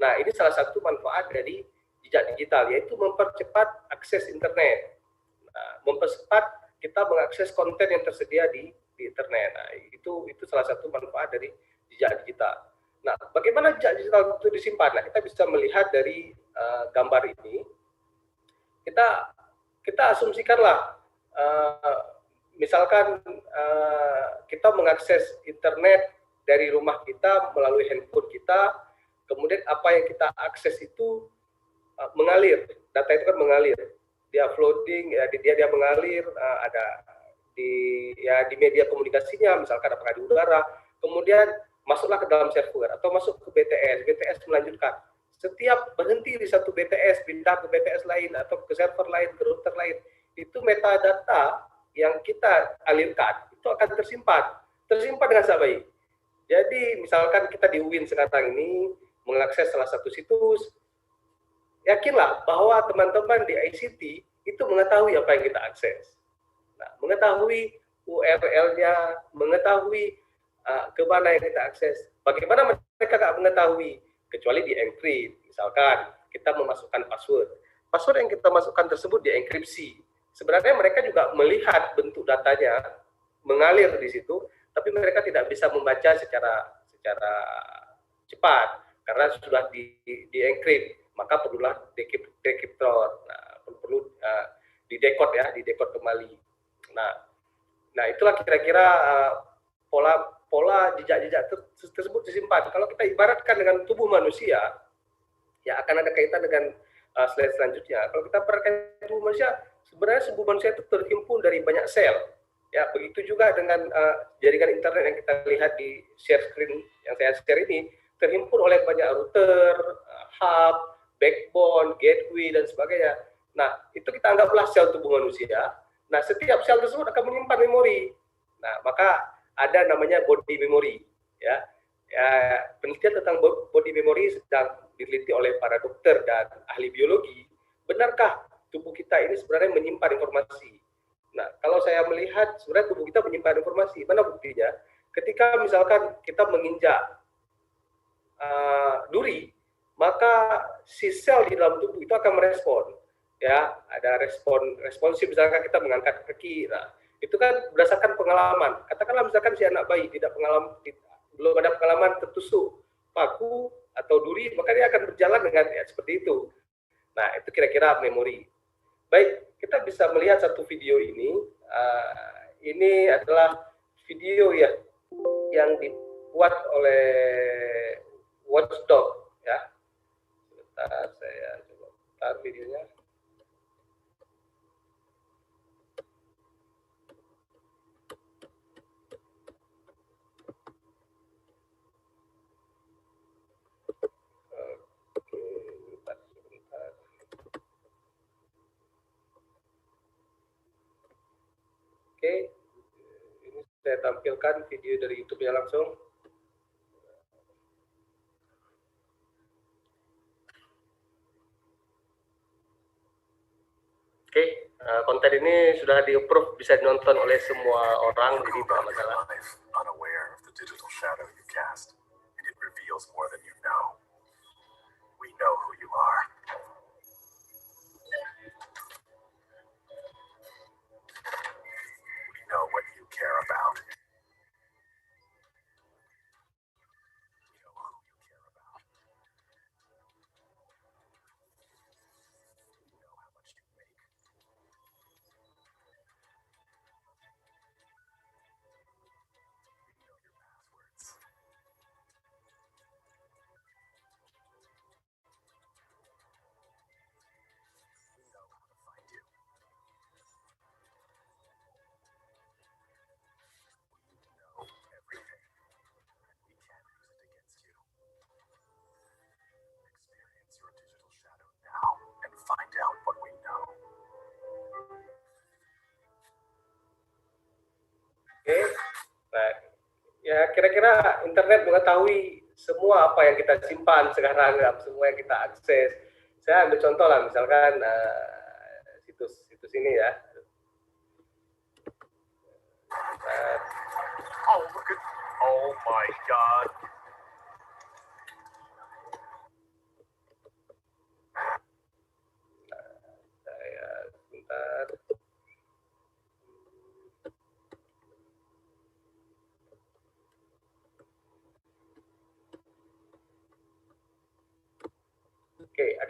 Nah, ini salah satu manfaat dari jejak digital, yaitu mempercepat akses internet. Nah, mempercepat kita mengakses konten yang tersedia di internet. Nah, itu salah satu manfaat dari jejak digital. Nah, bagaimana jejak digital itu disimpan? Nah, kita bisa melihat dari gambar ini. Kita asumsikanlah, misalkan kita mengakses internet dari rumah kita melalui handphone kita, kemudian apa yang kita akses itu mengalir, data itu kan mengalir, dia floating, ya, dia mengalir, ada di media komunikasinya, misalkan apakah di udara, kemudian masuklah ke dalam server atau masuk ke BTS melanjutkan. Setiap berhenti di satu BTS, pindah ke BTS lain atau ke server lain, ke router lain, itu metadata yang kita alirkan itu akan tersimpan dengan sangat baik. Jadi misalkan kita di UIN sekarang ini mengakses salah satu situs, yakinlah bahwa teman-teman di ICT itu mengetahui apa yang kita akses. Nah, mengetahui URL-nya, mengetahui ke mana yang kita akses. Bagaimana mereka nggak mengetahui? Kecuali di encrypt. Misalkan kita memasukkan password. Password yang kita masukkan tersebut dienkripsi. Sebenarnya mereka juga melihat bentuk datanya mengalir di situ, tapi mereka tidak bisa membaca secara cepat karena sudah di-encrypt, maka perlulah dekriptor. Nah, perlu didekod kembali. Nah, itulah kira-kira pola jejak-jejak tersebut disimpan. Kalau kita ibaratkan dengan tubuh manusia, ya akan ada kaitan dengan slide selanjutnya. Kalau kita perhatikan tubuh manusia, sebenarnya tubuh manusia itu terhimpun dari banyak sel. Ya, begitu juga dengan jaringan internet yang kita lihat di share screen yang saya share ini, terhimpun oleh banyak router, hub, backbone, gateway, dan sebagainya. Nah, itu kita anggaplah sel tubuh manusia. Nah, setiap sel tersebut akan menyimpan memori. Nah, maka ada namanya body memory. Ya, penelitian tentang body memory sedang diteliti oleh para dokter dan ahli biologi. Benarkah tubuh kita ini sebenarnya menyimpan informasi? Nah, kalau saya melihat sebenarnya tubuh kita menyimpan informasi. Mana buktinya? Ketika misalkan kita menginjak duri, maka si sel di dalam tubuh itu akan merespon. Ya, ada responsif. Misalkan kita mengangkat kaki. Nah, itu kan berdasarkan pengalaman. Katakanlah misalkan si anak bayi belum ada pengalaman tertusuk paku atau duri, maka dia akan berjalan dengan seperti itu. Nah, itu kira-kira memori. Baik, kita bisa melihat satu video ini. Ini adalah video ya yang dibuat oleh Watchdog. Ya, sebentar saya coba putar videonya. Oke, ini saya tampilkan video dari YouTube-nya langsung. Oke, konten ini sudah di-approve, bisa ditonton oleh semua orang, jadi tidak masalah. Unaware of the digital shadow you cast, and it reveals more than you know. We know who you are. We know what you care about. We know who you care about. We know how much you make. We know your passwords. We know how to find you. We know everything, and we can't use it against you. Experience your digital shadow now and find out what we know. Oke, nah, ya kira-kira internet mengetahui semua apa yang kita simpan sekarang, semua yang kita akses. Saya ambil contoh lah, misalkan situs ini ya. Oh my God.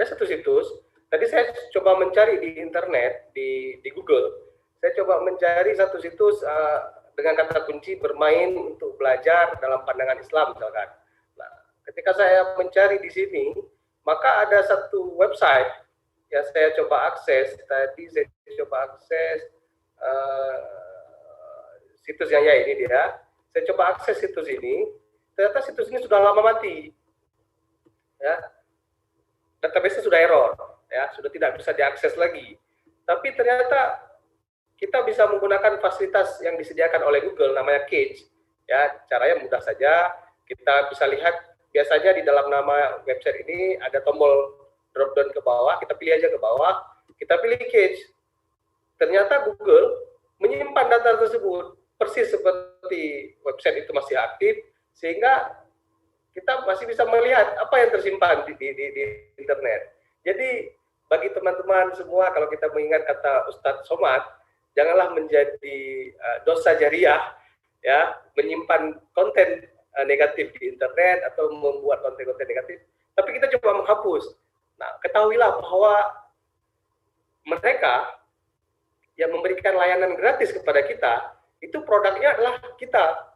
ada satu situs. Tadi saya coba mencari di internet, di Google. Saya coba mencari satu situs dengan kata kunci bermain untuk belajar dalam pandangan Islam misalkan. Nah, ketika saya mencari di sini, maka ada satu website yang saya coba akses. Tadi saya coba akses situs yang ya ini dia. Saya coba akses situs ini, ternyata situs ini sudah lama mati. Ya, database-nya sudah error, ya, sudah tidak bisa diakses lagi. Tapi ternyata kita bisa menggunakan fasilitas yang disediakan oleh Google, namanya Cage. Ya, caranya mudah saja. Kita bisa lihat biasanya di dalam nama website ini ada tombol drop down ke bawah. Kita pilih aja ke bawah. Kita pilih Cage. Ternyata Google menyimpan data tersebut persis seperti website itu masih aktif, sehingga kita masih bisa melihat apa yang tersimpan di internet. Jadi bagi teman-teman semua, kalau kita mengingat kata Ustadz Somad, janganlah menjadi dosa jariah, ya, menyimpan konten negatif di internet atau membuat konten-konten negatif. Tapi kita coba menghapus. Nah, ketahuilah bahwa mereka yang memberikan layanan gratis kepada kita, itu produknya adalah kita.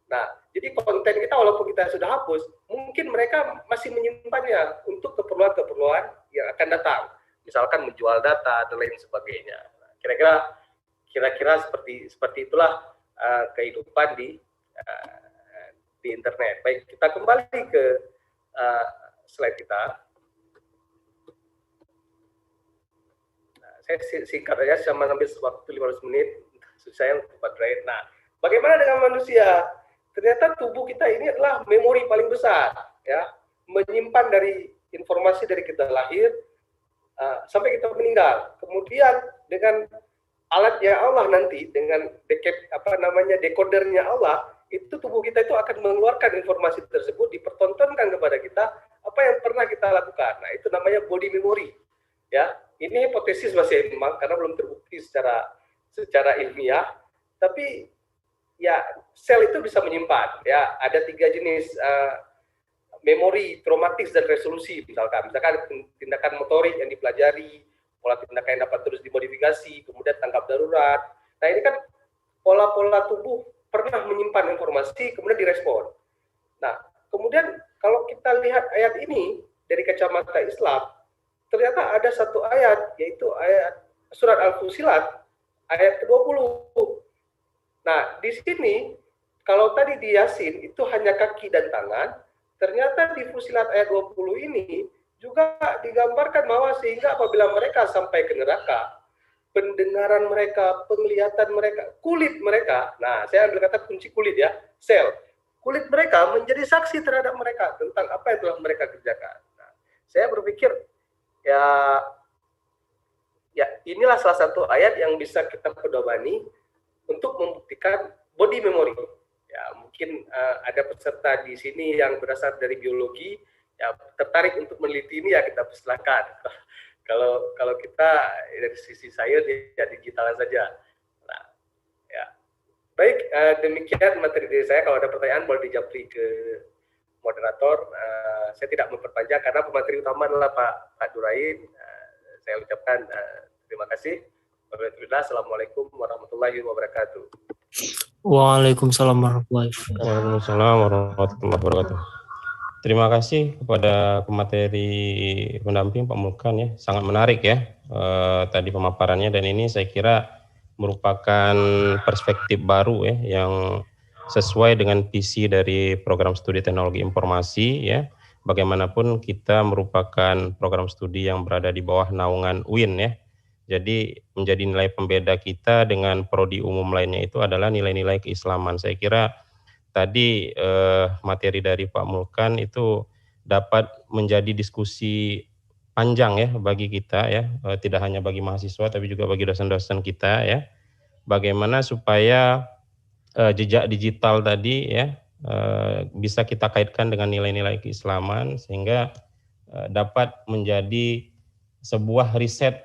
Nah, jadi konten kita walaupun kita sudah hapus, mungkin mereka masih menyimpannya untuk keperluan-keperluan yang akan datang. Misalkan menjual data dan lain sebagainya. Nah, kira-kira seperti itulah kehidupan di internet. Baik, kita kembali ke slide kita. Nah, saya singkat aja, saya mengambil waktu 15 menit. Saya cepat drive. Nah, bagaimana dengan manusia? Ternyata tubuh kita ini adalah memori paling besar, ya, menyimpan dari informasi dari kita lahir sampai kita meninggal. Kemudian dengan alatnya Allah nanti, dengan decodernya Allah, itu tubuh kita itu akan mengeluarkan informasi tersebut, dipertontonkan kepada kita apa yang pernah kita lakukan. Nah, itu namanya body memory, ya. Ini hipotesis masih memang karena belum terbukti secara ilmiah, tapi ya sel itu bisa menyimpan, ya. Ada 3 jenis memori, traumatis dan resolusi. Misalkan tindakan motorik yang dipelajari, pola tindakan yang dapat terus dimodifikasi, kemudian tanggap darurat. Nah, ini kan pola-pola tubuh pernah menyimpan informasi kemudian direspon. Nah, kemudian kalau kita lihat ayat ini dari kacamata Islam, ternyata ada satu ayat, yaitu ayat surat Al-Fusilat ayat ke-20. Nah, di sini kalau tadi di Yasin itu hanya kaki dan tangan, ternyata di Fusilat ayat 20 ini juga digambarkan bahwa sehingga apabila mereka sampai ke neraka, pendengaran mereka, penglihatan mereka, kulit mereka, nah saya ambil kata kunci kulit, ya, sel, kulit mereka menjadi saksi terhadap mereka tentang apa yang telah mereka kerjakan. Nah, saya berpikir ya inilah salah satu ayat yang bisa kita pedomani untuk membuktikan body memory. Ya, mungkin ada peserta di sini yang berasal dari biologi, ya, tertarik untuk meneliti ini, ya kita persilakan. Kalau kita dari sisi saya ya digital saja. Nah, ya. Baik, demikian materi dari saya. Kalau ada pertanyaan boleh dijawab ke moderator. Saya tidak memperpanjang karena pemateri utama adalah Pak Durain. Saya ucapkan terima kasih. Assalamualaikum warahmatullahi wabarakatuh. Waalaikumsalam warahmatullahi wabarakatuh. Waalaikumsalam warahmatullahi wabarakatuh. Terima kasih kepada pemateri pendamping Pak Mulkan, ya, sangat menarik, ya, tadi pemaparannya, dan ini saya kira merupakan perspektif baru, ya, yang sesuai dengan visi dari program studi teknologi informasi, ya. Bagaimanapun kita merupakan program studi yang berada di bawah naungan UIN, ya. Jadi menjadi nilai pembeda kita dengan prodi umum lainnya itu adalah nilai-nilai keislaman. Saya kira tadi materi dari Pak Mulkan itu dapat menjadi diskusi panjang, ya, bagi kita, ya, tidak hanya bagi mahasiswa tapi juga bagi dosen-dosen kita, ya, bagaimana supaya jejak digital tadi, ya, bisa kita kaitkan dengan nilai-nilai keislaman sehingga dapat menjadi sebuah riset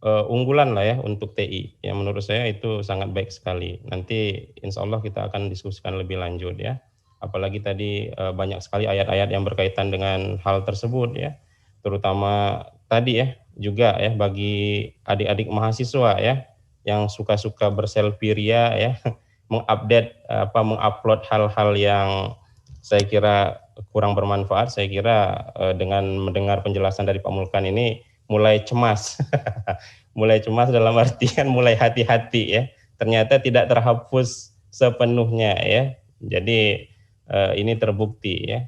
unggulan lah, ya, untuk TI. Ya, menurut saya itu sangat baik sekali. Nanti insya Allah kita akan diskusikan lebih lanjut, ya. Apalagi tadi banyak sekali ayat-ayat yang berkaitan dengan hal tersebut, ya. Terutama tadi ya juga ya bagi adik-adik mahasiswa ya yang suka-suka berselfie ria ya mengupload hal-hal yang saya kira kurang bermanfaat. Saya kira dengan mendengar penjelasan dari Pak Mulkan ini mulai cemas. Mulai cemas dalam artian mulai hati-hati ya. Ternyata tidak terhapus sepenuhnya ya. Jadi ini terbukti ya.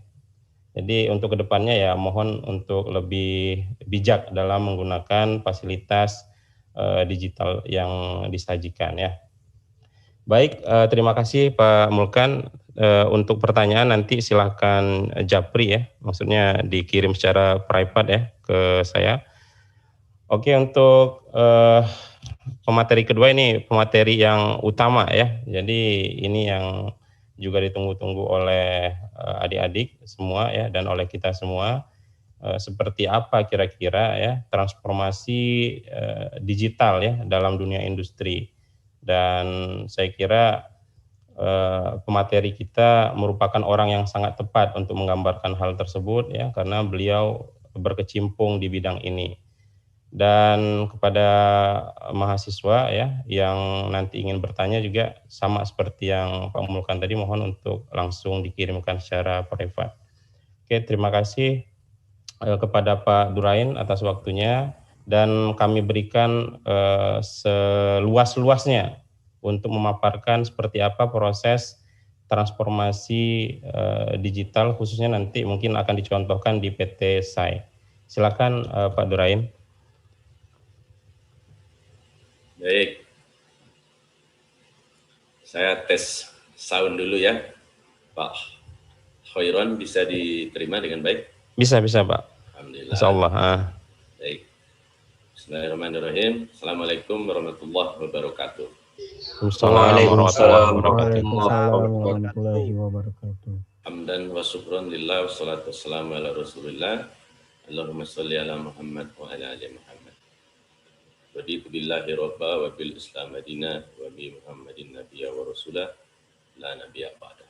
Jadi untuk kedepannya ya mohon untuk lebih bijak dalam menggunakan fasilitas digital yang disajikan ya. Baik, terima kasih Pak Mulkan. Untuk pertanyaan nanti silahkan Japri ya, maksudnya dikirim secara private ya ke saya. Oke, untuk pemateri kedua ini pemateri yang utama ya. Jadi ini yang juga ditunggu-tunggu oleh adik-adik semua ya dan oleh kita semua. Seperti apa kira-kira ya transformasi digital ya dalam dunia industri. Dan saya kira pemateri kita merupakan orang yang sangat tepat untuk menggambarkan hal tersebut ya karena beliau berkecimpung di bidang ini. Dan kepada mahasiswa ya yang nanti ingin bertanya juga sama seperti yang Pak Mulkan tadi, mohon untuk langsung dikirimkan secara privat. Oke, terima kasih kepada Pak Durain atas waktunya dan kami berikan seluas-luasnya untuk memaparkan seperti apa proses transformasi digital khususnya nanti mungkin akan dicontohkan di PT SAI. Silakan Pak Durain. Baik, saya tes sound dulu ya, Pak Khairon, bisa diterima dengan baik? Bisa Pak. Alhamdulillah. Insyaallah. Baik. Bismillahirrahmanirrahim. Assalamualaikum warahmatullahi wabarakatuh. Waalaikumsalam warahmatullahi wabarakatuh. Hamdan wa syukran lillah wa salatu wassalamu ala rasulillah. Allahumma sholli ala Muhammad wa ala ali Muhammad. Waditu billahi robba wa bil islam madinah wa bi Muhammadin nabiyya wa rasulah la nabiyya ba'da.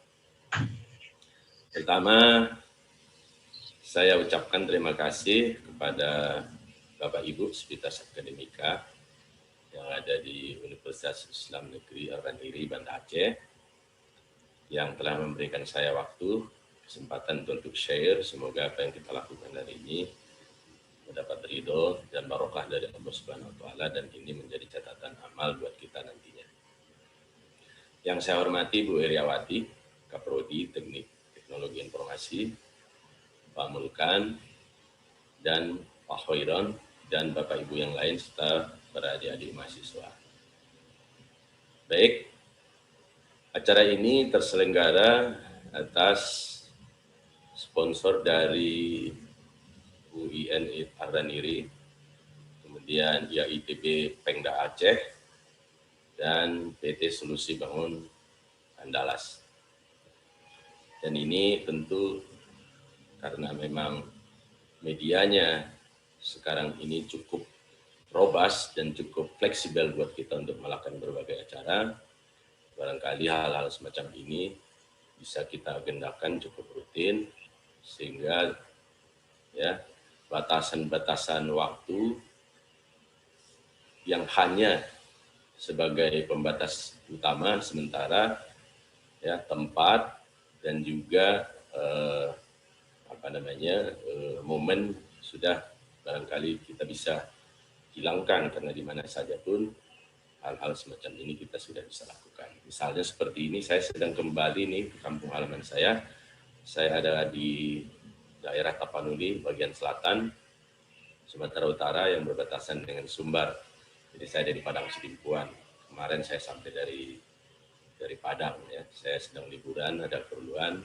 Pertama, saya ucapkan terima kasih kepada Bapak Ibu Sivitas Akademika yang ada di Universitas Islam Negeri Araniri, Banda Aceh, yang telah memberikan saya waktu, kesempatan untuk share. Semoga apa yang kita lakukan hari ini mendapat ridho dan barokah dari Allah Subhanahu wa taala dan ini menjadi catatan amal buat kita nantinya. Yang saya hormati Bu Heriawati, Kaprodi Teknik Teknologi Informasi, Pak Mulkan dan Pak Khairon dan Bapak Ibu yang lain serta para adik-adik mahasiswa. Baik, acara ini terselenggara atas sponsor dari UIN Araniri, kemudian IAITB Pengda Aceh, dan PT Solusi Bangun Andalas. Dan ini tentu karena memang medianya sekarang ini cukup robust dan cukup fleksibel buat kita untuk melakukan berbagai acara. Barangkali hal-hal semacam ini bisa kita agendakan cukup rutin sehingga ya batasan-batasan waktu yang hanya sebagai pembatas utama sementara ya tempat dan juga momen sudah barangkali kita bisa hilangkan karena di mana saja pun hal-hal semacam ini kita sudah bisa lakukan. Misalnya seperti ini, saya sedang kembali nih ke kampung halaman saya. Saya ada di daerah Tapanuli bagian selatan Sumatera Utara yang berbatasan dengan Sumbar. Jadi saya dari Padang Sidimpuan. Kemarin saya sampai dari Padang ya. Saya sedang liburan, ada keperluan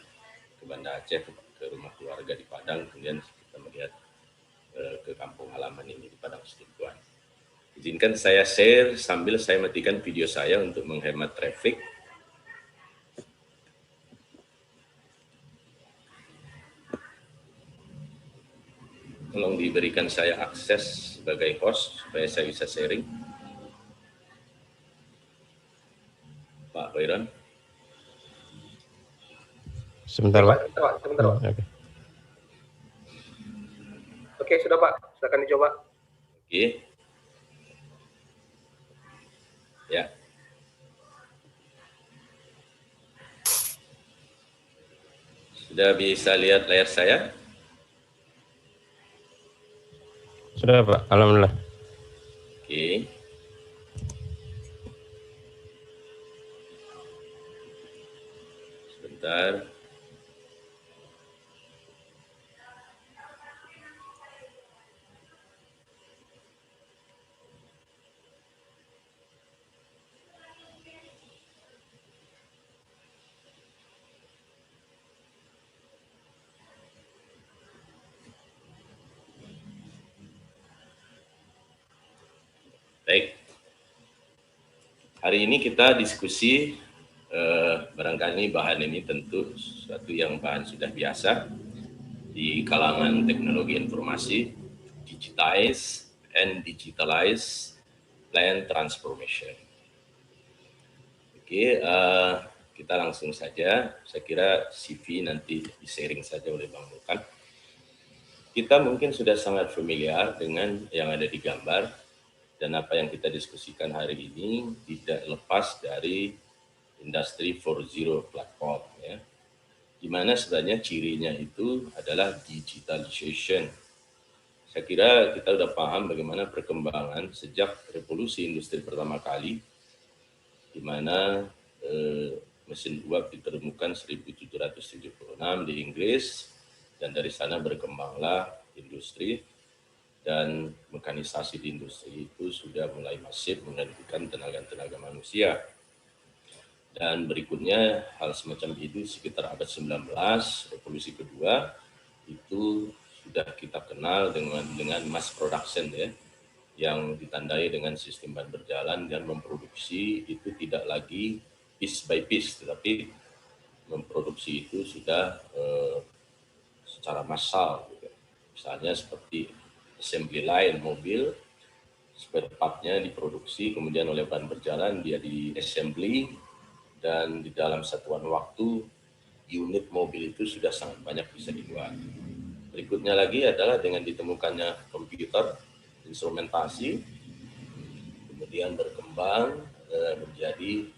ke Banda Aceh, ke rumah keluarga di Padang, kemudian kita melihat ke kampung halaman ini di Padang Sidimpuan. Izinkan saya share sambil saya matikan video saya untuk menghemat traffic. Tolong diberikan saya akses sebagai host supaya saya bisa sharing. Pak Khairon. Sebentar Pak. Sebentar Pak. Oke. Oke, sudah Pak. Silakan dicoba. Oke. Ya. Sudah bisa lihat layar saya? Sudah Pak, alhamdulillah. Oke. Sebentar. Baik. Hari ini kita diskusi, barangkali bahan ini tentu suatu yang bahan sudah biasa di kalangan teknologi informasi, digitize and digitalize plan transformation. Oke, kita langsung saja. Saya kira CV nanti di-sharing saja oleh Bang Mulkan. Kita mungkin sudah sangat familiar dengan yang ada di gambar, dan apa yang kita diskusikan hari ini tidak lepas dari Industri 4.0 platform, ya, di mana sebenarnya cirinya itu adalah digitalization. Saya kira kita sudah paham bagaimana perkembangan sejak revolusi industri pertama kali, di mana mesin uap ditemukan 1776 di Inggris, dan dari sana berkembanglah industri, dan mekanisasi di industri itu sudah mulai masif menggantikan tenaga manusia. Dan berikutnya hal semacam itu sekitar abad 19, revolusi kedua, itu sudah kita kenal dengan mass production, ya, yang ditandai dengan sistem ban berjalan, dan memproduksi itu tidak lagi piece by piece, tetapi memproduksi itu sudah secara massal. Misalnya seperti assembly line mobil, spare part-nya diproduksi, kemudian oleh ban berjalan dia di assembly, dan di dalam satuan waktu unit mobil itu sudah sangat banyak bisa dibuat. Berikutnya lagi adalah dengan ditemukannya komputer, instrumentasi, kemudian berkembang menjadi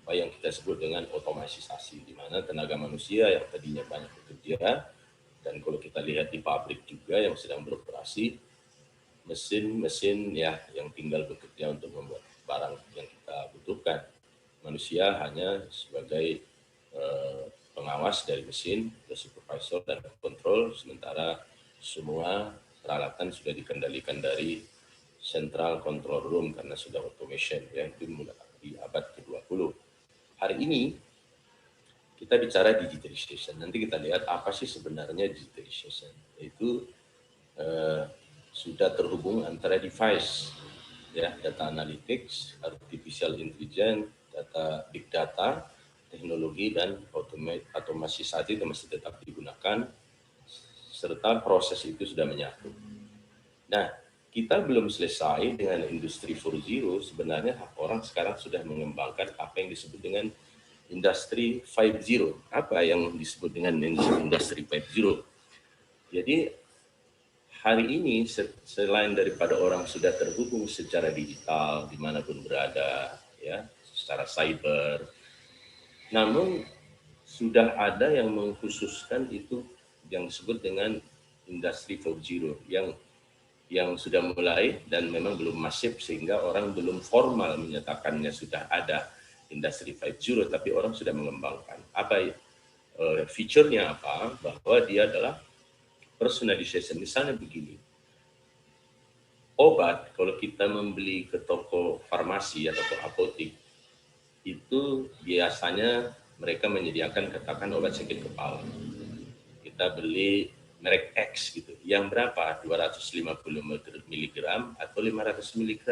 apa yang kita sebut dengan otomatisasi, di mana tenaga manusia yang tadinya banyak bekerja, dan kalau kita lihat di pabrik juga yang sedang beroperasi, mesin-mesin ya yang tinggal bekerja untuk membuat barang yang kita butuhkan. Manusia hanya sebagai pengawas dari mesin, supervisor dan kontrol, sementara semua peralatan sudah dikendalikan dari central control room karena sudah automation, ya, itu mulai di abad ke-20. Hari ini kita bicara digitalization. Nanti kita lihat apa sih sebenarnya digitalization. Itu sudah terhubung antara device, ya, data analytics, artificial intelligence, data big data, teknologi, dan otomatisasi itu masih tetap digunakan, serta proses itu sudah menyatu. Nah, kita belum selesai dengan industri 4.0, sebenarnya orang sekarang sudah mengembangkan apa yang disebut dengan industri 5.0. Apa yang disebut dengan industri 5.0? Jadi hari ini selain daripada orang sudah terhubung secara digital dimanapun berada, ya, secara cyber, namun sudah ada yang mengkhususkan itu yang disebut dengan industri 4.0 yang sudah mulai dan memang belum masif sehingga orang belum formal menyatakannya sudah ada industri 5.0, tapi orang sudah mengembangkan. Apa fiturnya apa? Bahwa dia adalah personalization. Misalnya begini, obat kalau kita membeli ke toko farmasi atau apotek, itu biasanya mereka menyediakan katakan obat sakit kepala. Kita beli merek X gitu, yang berapa? 250 mg atau 500 mg.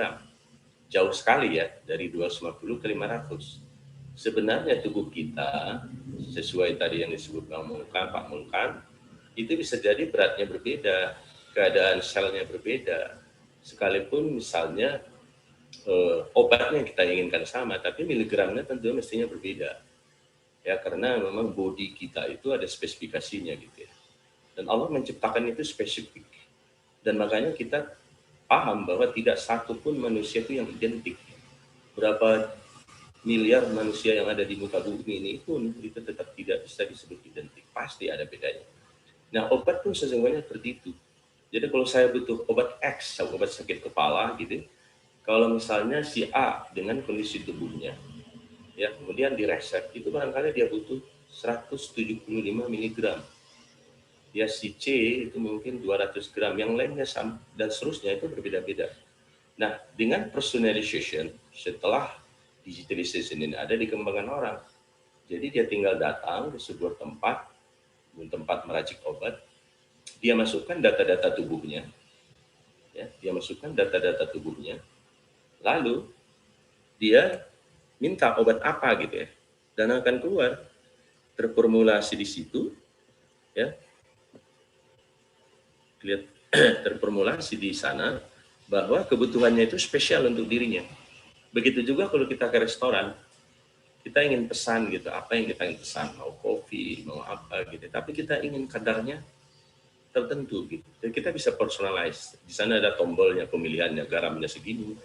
Jauh sekali ya, dari 250 ke 500. Sebenarnya tubuh kita, sesuai tadi yang disebut Bang Mulkan, Pak Mulkan, itu bisa jadi beratnya berbeda, keadaan selnya berbeda. Sekalipun misalnya obatnya yang kita inginkan sama, tapi miligramnya tentu mestinya berbeda. Ya, karena memang body kita itu ada spesifikasinya gitu ya. Dan Allah menciptakan itu spesifik. Dan makanya kita paham bahwa tidak satu pun manusia itu yang identik. Berapa miliar manusia yang ada di muka bumi ini pun itu tetap tidak bisa disebut identik. Pasti ada bedanya. Nah, obat pun sesungguhnya seperti itu. Jadi kalau saya butuh obat X, obat sakit kepala gitu, kalau misalnya si A dengan kondisi tubuhnya, ya kemudian diresep, itu barangkali dia butuh 175 mg. Ya si C itu mungkin 200 gram, yang lainnya dan seterusnya itu berbeda-beda. Nah, dengan personalization, setelah digitalization ini ada di kembangan orang, jadi dia tinggal datang ke sebuah tempat meracik obat, dia masukkan data-data tubuhnya, ya, lalu dia minta obat apa gitu ya, dan akan keluar terformulasi di situ, ya, lihat terformulasi di sana bahwa kebutuhannya itu spesial untuk dirinya. Begitu juga kalau kita ke restoran, kita ingin pesan gitu, apa yang kita ingin pesan, mau kopi, mau apa gitu, tapi kita ingin kadarnya tertentu gitu. Jadi kita bisa personalize. Di sana ada tombolnya, pemilihannya, garamnya segini.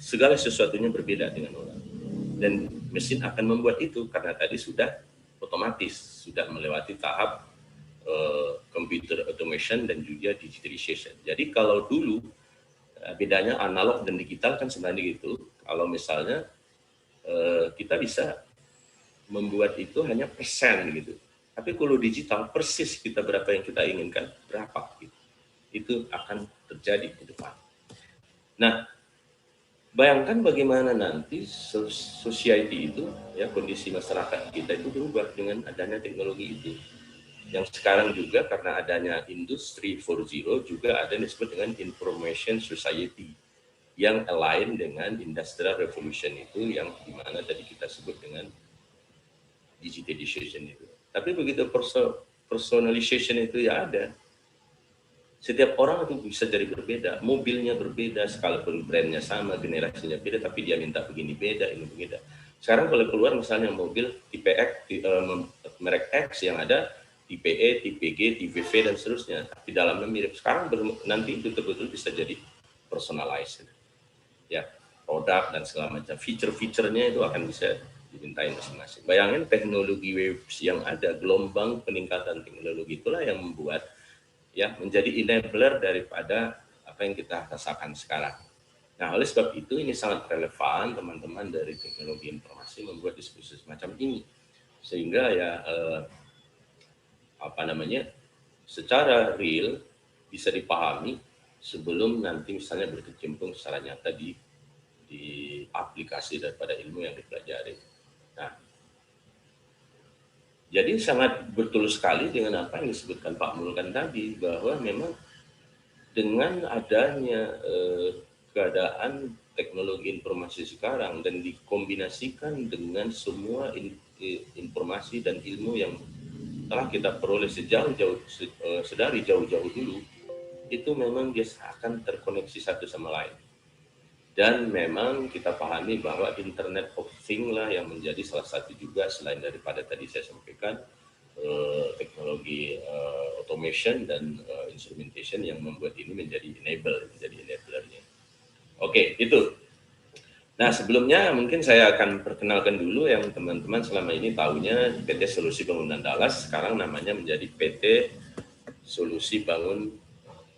Segala sesuatunya berbeda dengan orang. Dan mesin akan membuat itu karena tadi sudah otomatis, sudah melewati tahap computer automation dan juga digitalization. Jadi kalau dulu bedanya analog dan digital kan sebenarnya gitu. Kalau misalnya kita bisa membuat itu hanya persen gitu. Tapi kalau digital persis kita berapa yang kita inginkan, berapa gitu. Itu akan terjadi di depan. Nah, bayangkan bagaimana nanti society itu, ya kondisi masyarakat kita itu berubah dengan adanya teknologi itu. Yang sekarang juga karena adanya industri 4.0 juga ada yang disebut dengan information society yang align dengan industrial revolution itu, yang dimana tadi kita sebut dengan digitalization itu. Tapi begitu personalization itu ya ada, setiap orang itu bisa jadi berbeda, mobilnya berbeda, sekalipun brandnya sama, generasinya beda, tapi dia minta begini beda, ini beda. Sekarang kalau keluar misalnya mobil tipe X, merek X yang ada tipe E, tipe G, tipe V dan seterusnya, tapi dalamnya mirip. Sekarang nanti itu betul-betul bisa jadi personalized, ya produk dan segala macam, feature-featurenya itu akan bisa dimintain masing-masing. Bayangin teknologi waves yang ada, gelombang peningkatan teknologi itulah yang membuat ya menjadi enabler daripada apa yang kita rasakan sekarang. Nah, oleh sebab itu ini sangat relevan teman-teman dari teknologi informasi membuat diskusi semacam ini, sehingga ya secara real bisa dipahami sebelum nanti misalnya berkecimpung secara nyata di aplikasi daripada ilmu yang dipelajari. Nah, jadi sangat betul sekali dengan apa yang disebutkan Pak Mulkan tadi, bahwa memang dengan adanya keadaan teknologi informasi sekarang dan dikombinasikan dengan semua informasi dan ilmu yang telah kita peroleh sedari jauh-jauh dulu, itu memang dia akan terkoneksi satu sama lain. Dan memang kita pahami bahwa Internet of Things lah yang menjadi salah satu juga, selain daripada tadi saya sampaikan teknologi automation dan instrumentation yang membuat ini menjadi enablernya. Oke, itu. Nah, sebelumnya mungkin saya akan perkenalkan dulu yang teman-teman selama ini tahunya PT Solusi Bangunan Andalas, sekarang namanya menjadi PT Solusi Bangun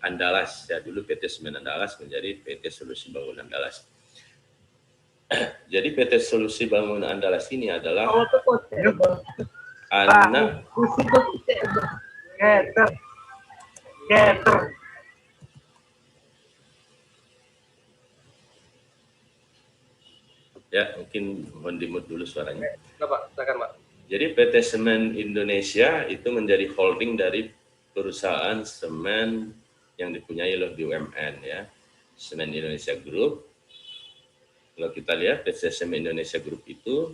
Andalas. Ya, dulu PT Semen Andalas menjadi PT Solusi Bangun Andalas. Jadi PT Solusi Bangun Andalas ini adalah anak ya, mungkin mohon dimut dulu suaranya. Pak, silakan Pak. Jadi PT Semen Indonesia itu menjadi holding dari perusahaan semen yang dipunyai oleh BUMN, ya, Semen Indonesia Group. Kalau kita lihat PT Semen Indonesia Group itu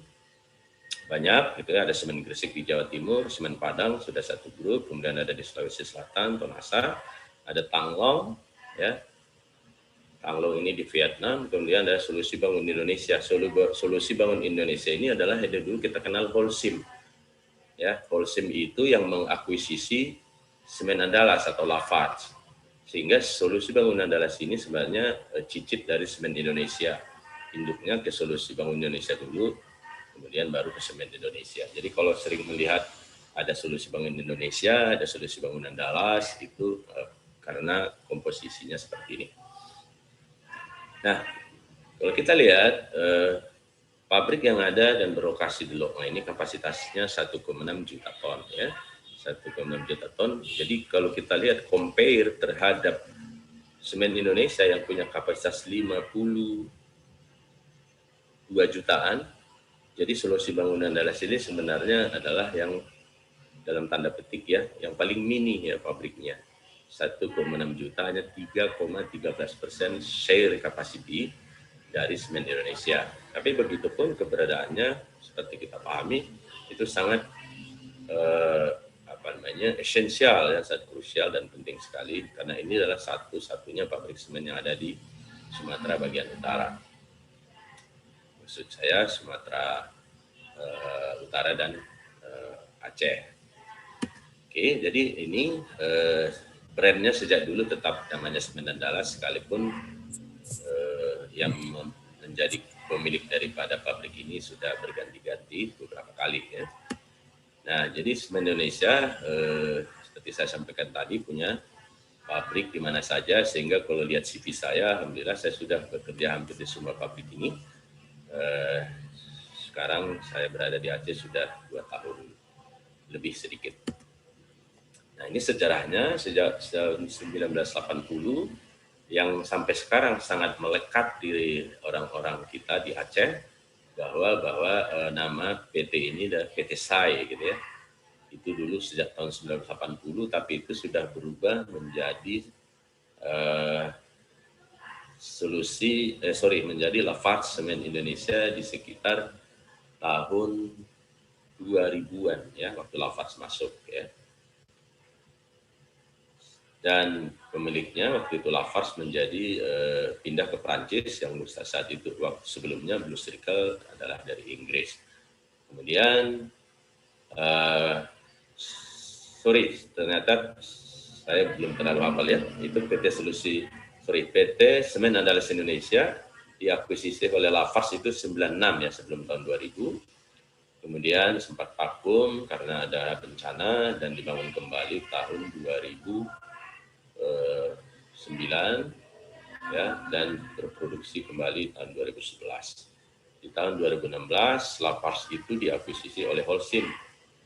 banyak, gitu ya, ada Semen Gresik di Jawa Timur, Semen Padang sudah satu grup, kemudian ada di Sulawesi Selatan, Tonasa, ada Tanglong, ya, Tanglong ini di Vietnam, kemudian ada Solusi Bangun Indonesia. Solusi Bangun Indonesia ini adalah yang dulu kita kenal Holcim. Ya, Holcim itu yang mengakuisisi semen Andalas atau Lafarge. Sehingga solusi bangunan Andalas ini sebenarnya cicit dari semen Indonesia. Induknya ke solusi bangun Indonesia dulu, kemudian baru ke semen Indonesia. Jadi kalau sering melihat ada solusi bangun Indonesia, ada solusi bangunan Andalas, itu karena komposisinya seperti ini. Nah, kalau kita lihat pabrik yang ada dan berlokasi di Lokma ini kapasitasnya 1,6 juta ton ya. 1,6 juta ton. Jadi kalau kita lihat compare terhadap semen Indonesia yang punya kapasitas 52 jutaan, jadi solusi bangunan Andalas ini sebenarnya adalah yang dalam tanda petik ya, yang paling mini ya pabriknya. 1,6 juta hanya 3,13% share capacity dari semen Indonesia. Tapi begitu pun keberadaannya seperti kita pahami itu sangat esensial ya, sangat krusial dan penting sekali karena ini adalah satu-satunya pabrik semen yang ada di Sumatera bagian utara. Maksud saya Sumatera Utara dan Aceh. Oke, jadi ini brandnya sejak dulu tetap namanya Semen Andalas sekalipun yang menjadi pemilik daripada pabrik ini sudah berganti-ganti beberapa kali ya. Nah, jadi Semen Indonesia seperti saya sampaikan tadi punya pabrik di mana saja sehingga kalau lihat CV saya, alhamdulillah saya sudah bekerja hampir di semua pabrik ini. Sekarang saya berada di Aceh sudah 2 tahun lebih sedikit. Nah, ini sejarahnya sejak tahun 1980 yang sampai sekarang sangat melekat di orang-orang kita di Aceh bahwa nama PT ini adalah PT SAI gitu ya. Itu dulu sejak tahun 1980 tapi itu sudah berubah menjadi menjadi Lafarge Semen Indonesia di sekitar tahun 2000-an ya, waktu Lafarge masuk ya. Dan pemiliknya waktu itu Lafarge menjadi pindah ke Prancis yang saat itu waktu sebelumnya Blue Circle adalah dari Inggris. Kemudian ternyata saya belum terlalu hafal ya, itu PT Semen Andalas Indonesia diakuisisi oleh Lafarge itu 96 ya, sebelum tahun 2000. Kemudian sempat vakum karena ada bencana dan dibangun kembali tahun 2009 ya, dan berproduksi kembali tahun 2011. Di tahun 2016 Lafarge itu diakuisisi oleh Holcim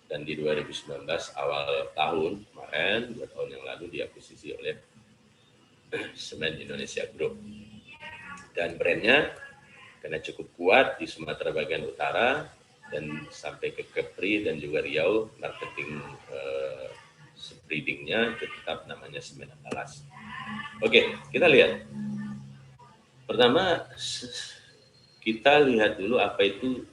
dan di 2019 awal tahun kemarin 2 tahun yang lalu diakuisisi oleh Semen Indonesia Group. Dan brandnya karena cukup kuat di Sumatera bagian utara dan sampai ke Kepri dan juga Riau, marketing spreadingnya tetap namanya Semen Andalas. Oke, kita lihat. Pertama, kita lihat dulu apa itu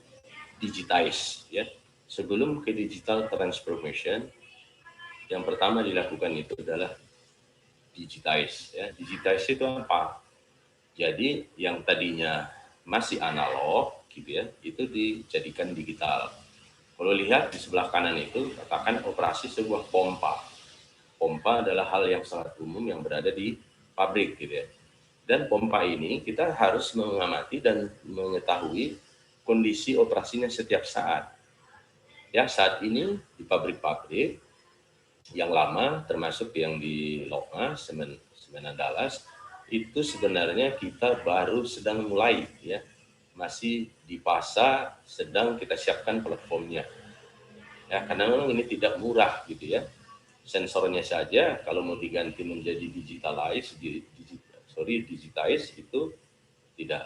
digitize ya. Sebelum ke digital transformation, yang pertama dilakukan itu adalah digitize ya. Digitize itu apa? Jadi yang tadinya masih analog gitu ya, itu dijadikan digital. Kalau lihat di sebelah kanan itu katakan operasi sebuah pompa. Pompa adalah hal yang sangat umum yang berada di pabrik gitu ya. Dan pompa ini kita harus mengamati dan mengetahui kondisi operasinya setiap saat. Ya, saat ini di pabrik-pabrik yang lama termasuk yang di Lokma, Semen Andalas, itu sebenarnya kita baru sedang mulai ya. Masih di fase sedang kita siapkan platformnya. Ya, karena memang ini tidak murah gitu ya. Sensornya saja kalau mau diganti menjadi digitize itu tidak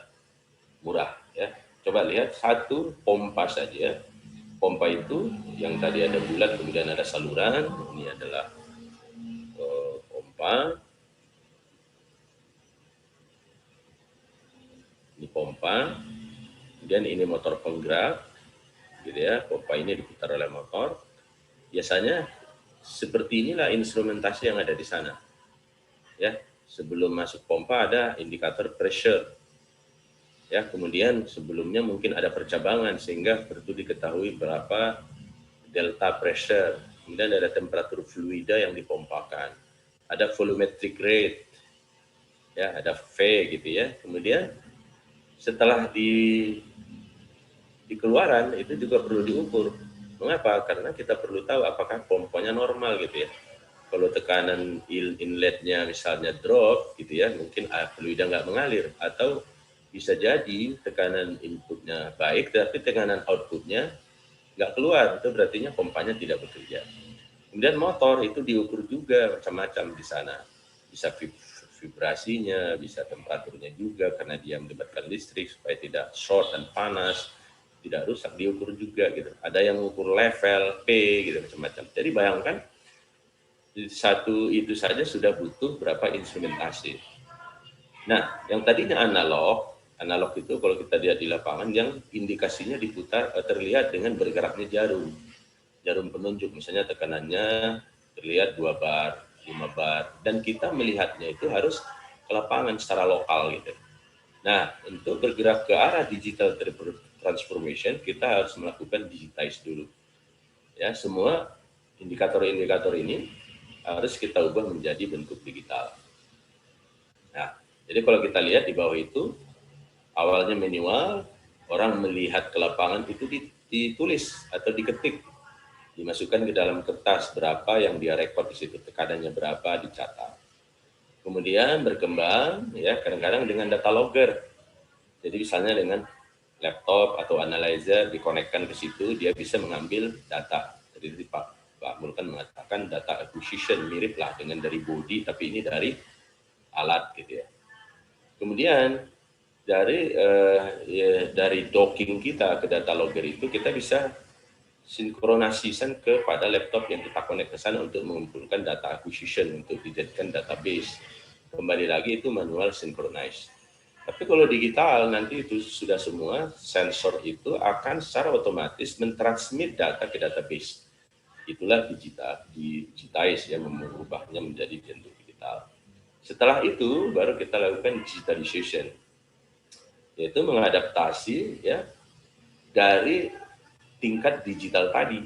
murah ya. Coba lihat satu pompa saja. Pompa itu yang tadi ada bulat kemudian ada saluran, ini adalah pompa. Ini pompa. Kemudian ini motor penggerak, gitu ya. Pompa ini diputar oleh motor. Biasanya seperti inilah instrumentasi yang ada di sana. Ya, sebelum masuk pompa ada indikator pressure. Ya, kemudian sebelumnya mungkin ada percabangan sehingga perlu diketahui berapa delta pressure, kemudian ada temperatur fluida yang dipompakan, ada volumetric rate, ya, ada V gitu ya. Kemudian setelah di keluaran itu juga perlu diukur. Mengapa? Karena kita perlu tahu apakah pompanya normal gitu ya. Kalau tekanan inletnya misalnya drop gitu ya, mungkin fluida nggak mengalir, atau bisa jadi tekanan inputnya baik tapi tekanan outputnya nggak keluar, itu berarti pompanya tidak bekerja. Kemudian motor itu diukur juga macam-macam di sana, bisa vibrasinya, bisa temperaturnya juga karena dia melibatkan listrik supaya tidak short dan panas, tidak rusak, diukur juga gitu. Ada yang mengukur level P gitu macam-macam. Jadi bayangkan satu itu saja sudah butuh berapa instrumentasi. Nah, yang tadinya analog itu kalau kita lihat di lapangan yang indikasinya diputar terlihat dengan bergeraknya jarum penunjuk, misalnya tekanannya terlihat 2 bar, 5 bar, dan kita melihatnya itu harus ke lapangan secara lokal gitu. Nah, untuk bergerak ke arah digital transformation kita harus melakukan digitize dulu. Ya, semua indikator-indikator ini harus kita ubah menjadi bentuk digital. Nah, jadi kalau kita lihat di bawah itu, awalnya manual, orang melihat ke lapangan itu ditulis atau diketik, dimasukkan ke dalam kertas berapa yang dia rekod di situ, tekanannya berapa dicatat. Kemudian berkembang, ya kadang-kadang dengan data logger. Jadi misalnya dengan laptop atau analyzer dikonekkan ke situ, dia bisa mengambil data. Jadi Pak Mulkan mengatakan data acquisition mirip lah dengan dari body, tapi ini dari alat gitu ya. Kemudian dari docking kita ke data logger itu kita bisa sinkronasikan kepada laptop yang kita connect ke sana untuk mengumpulkan data acquisition untuk dijadikan database. Kembali lagi itu manual synchronize. Tapi kalau digital nanti itu sudah semua sensor itu akan secara otomatis mentransmit data ke database. Itulah digitize yang mengubahnya menjadi bentuk digital. Setelah itu baru kita lakukan digitalization, yaitu mengadaptasi ya dari tingkat digital tadi,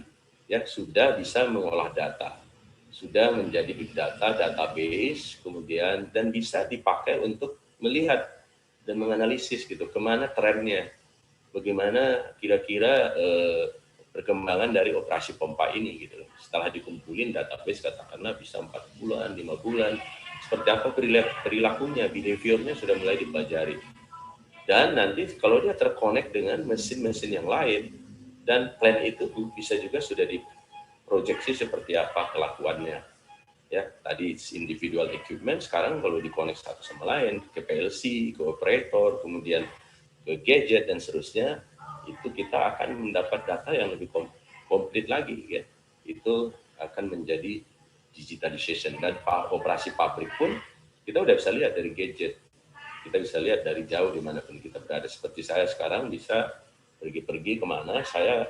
ya sudah bisa mengolah data, sudah menjadi big data, database, kemudian dan bisa dipakai untuk melihat dan menganalisis gitu kemana trennya, bagaimana kira-kira perkembangan dari operasi pompa ini gitu. Setelah dikumpulin database katakanlah bisa 4 bulan, 5 bulan, seperti apa perilakunya, behaviornya sudah mulai dipelajari. Dan nanti kalau dia terkonek dengan mesin-mesin yang lain, dan plan itu bisa juga sudah diproyeksi seperti apa kelakuannya. Ya, tadi individual equipment, sekarang kalau dikonek satu sama lain, ke PLC, ke operator, kemudian ke gadget dan seterusnya, itu kita akan mendapat data yang lebih komplit lagi ya. Itu akan menjadi digitalization, dan operasi pabrik pun kita udah bisa lihat dari gadget. Kita bisa lihat dari jauh dimanapun kita berada. Seperti saya sekarang bisa pergi-pergi kemana, saya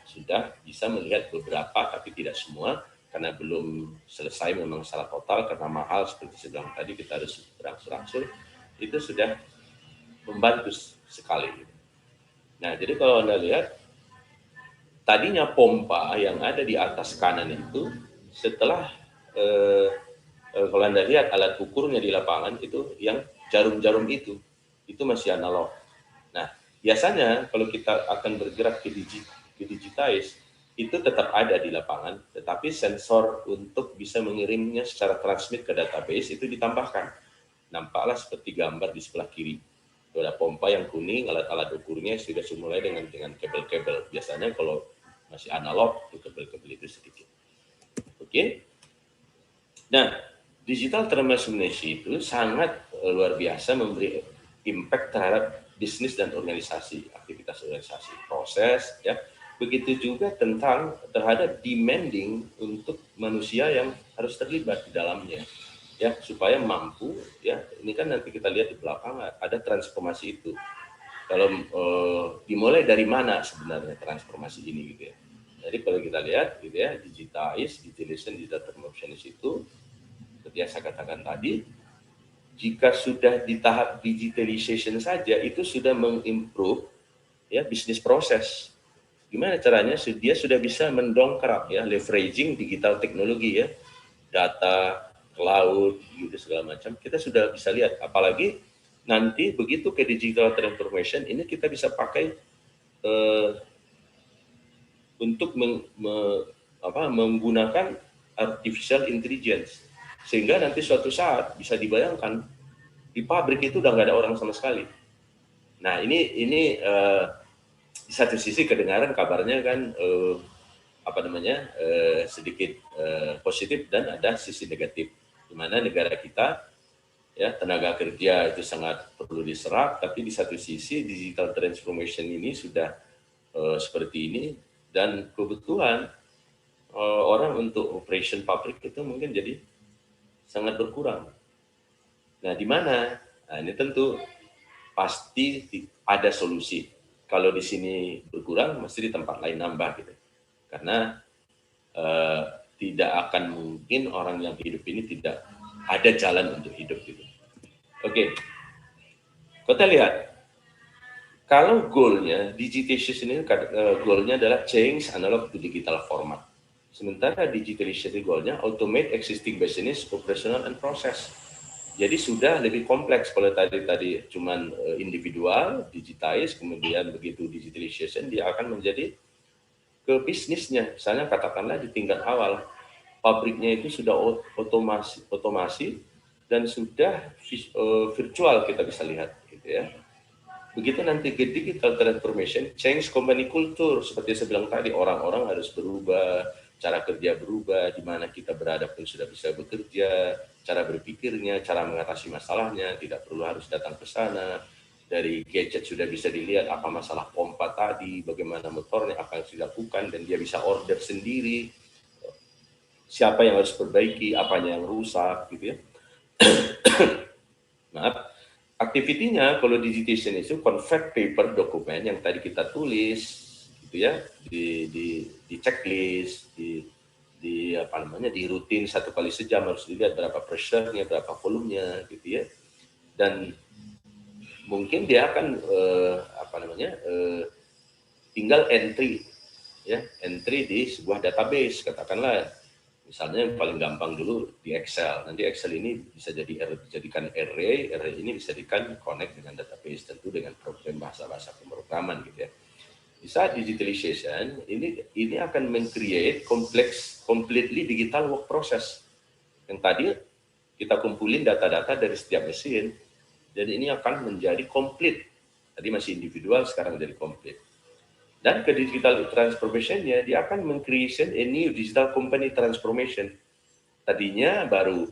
sudah bisa melihat beberapa, tapi tidak semua, karena belum selesai memang secara total, karena mahal seperti saya bilang tadi, kita harus berangsur-angsur, itu sudah membantu sekali. Nah, jadi kalau Anda lihat, tadinya pompa yang ada di atas kanan itu, setelah kalau Anda lihat alat ukurnya di lapangan itu, yang jarum-jarum itu masih analog. Nah, biasanya kalau kita akan bergerak ke digitize, itu tetap ada di lapangan, tetapi sensor untuk bisa mengirimnya secara transmit ke database itu ditambahkan. Nampaklah seperti gambar di sebelah kiri. Ada pompa yang kuning, alat-alat ukurnya sudah mulai dengan kabel-kabel. Biasanya kalau masih analog, itu kabel-kabel itu sedikit. Oke. Nah, digital transformation itu sangat luar biasa memberi impact terhadap bisnis dan organisasi, aktivitas organisasi, proses, ya. Begitu juga terhadap demanding untuk manusia yang harus terlibat di dalamnya. Ya, supaya mampu, ya ini kan nanti kita lihat di belakang ada transformasi itu. Kalau dimulai dari mana sebenarnya transformasi ini gitu ya. Jadi kalau kita lihat gitu ya, digitalization, digital transformation itu seperti yang saya katakan tadi, jika sudah di tahap digitalization saja itu sudah mengimprove ya bisnis proses. gimana caranya dia sudah bisa mendongkrak ya, leveraging digital teknologi ya, data, cloud, gitu segala macam. Kita sudah bisa lihat, apalagi nanti begitu ke digital transformation ini kita bisa pakai untuk menggunakan artificial intelligence, sehingga nanti suatu saat bisa dibayangkan di pabrik itu udah nggak ada orang sama sekali. Nah ini di satu sisi kedengaran kabarnya kan sedikit positif, dan ada sisi negatif di mana negara kita ya tenaga kerja itu sangat perlu diserap, tapi di satu sisi digital transformation ini sudah seperti ini, dan kebutuhan orang untuk operation pabrik itu mungkin jadi sangat berkurang. Nah, di mana? Nah, ini tentu pasti ada solusi. Kalau di sini berkurang, mesti di tempat lain nambah gitu. Karena tidak akan mungkin orang yang hidup ini tidak ada jalan untuk hidup gitu. Oke, kita lihat. Kalau goalnya, digitization ini goalnya adalah change analog to digital format. Sementara digitalization goalnya automate existing business, operational and process. Jadi sudah lebih kompleks. Kalau tadi cuman individual, digitize, kemudian begitu digitalization dia akan menjadi ke bisnisnya. Misalnya katakanlah di tingkat awal, pabriknya itu sudah otomasi dan sudah virtual kita bisa lihat gitu ya. Begitu nanti ke digital transformation, change company culture, seperti saya bilang tadi, orang-orang harus berubah, cara kerja berubah, di mana kita berada pun sudah bisa bekerja, cara berpikirnya, cara mengatasi masalahnya, tidak perlu harus datang ke sana, dari gadget sudah bisa dilihat apa masalah pompa tadi, bagaimana motornya, apa yang harus dilakukan, dan dia bisa order sendiri, siapa yang harus perbaiki, apanya yang rusak, gitu ya. Maaf. Aktivitinya kalau digitization itu convert paper dokumen yang tadi kita tulis gitu ya, di checklist, di rutin 1 kali sejam harus dilihat berapa pressure-nya, berapa volumenya gitu ya. Dan mungkin dia akan tinggal entry di sebuah database, katakanlah misalnya yang paling gampang dulu di Excel. Nanti Excel ini bisa dijadikan array ini bisa connect dengan database, tentu dengan program bahasa-bahasa pemrograman gitu ya. Di saat digitalization ini akan meng-create completely digital work process. Yang tadi kita kumpulin data-data dari setiap mesin, dan ini akan menjadi komplit. Tadi masih individual, sekarang jadi komplit. Dan ke digital transformation-nya, dia akan meng-creation a new digital company transformation. Tadinya baru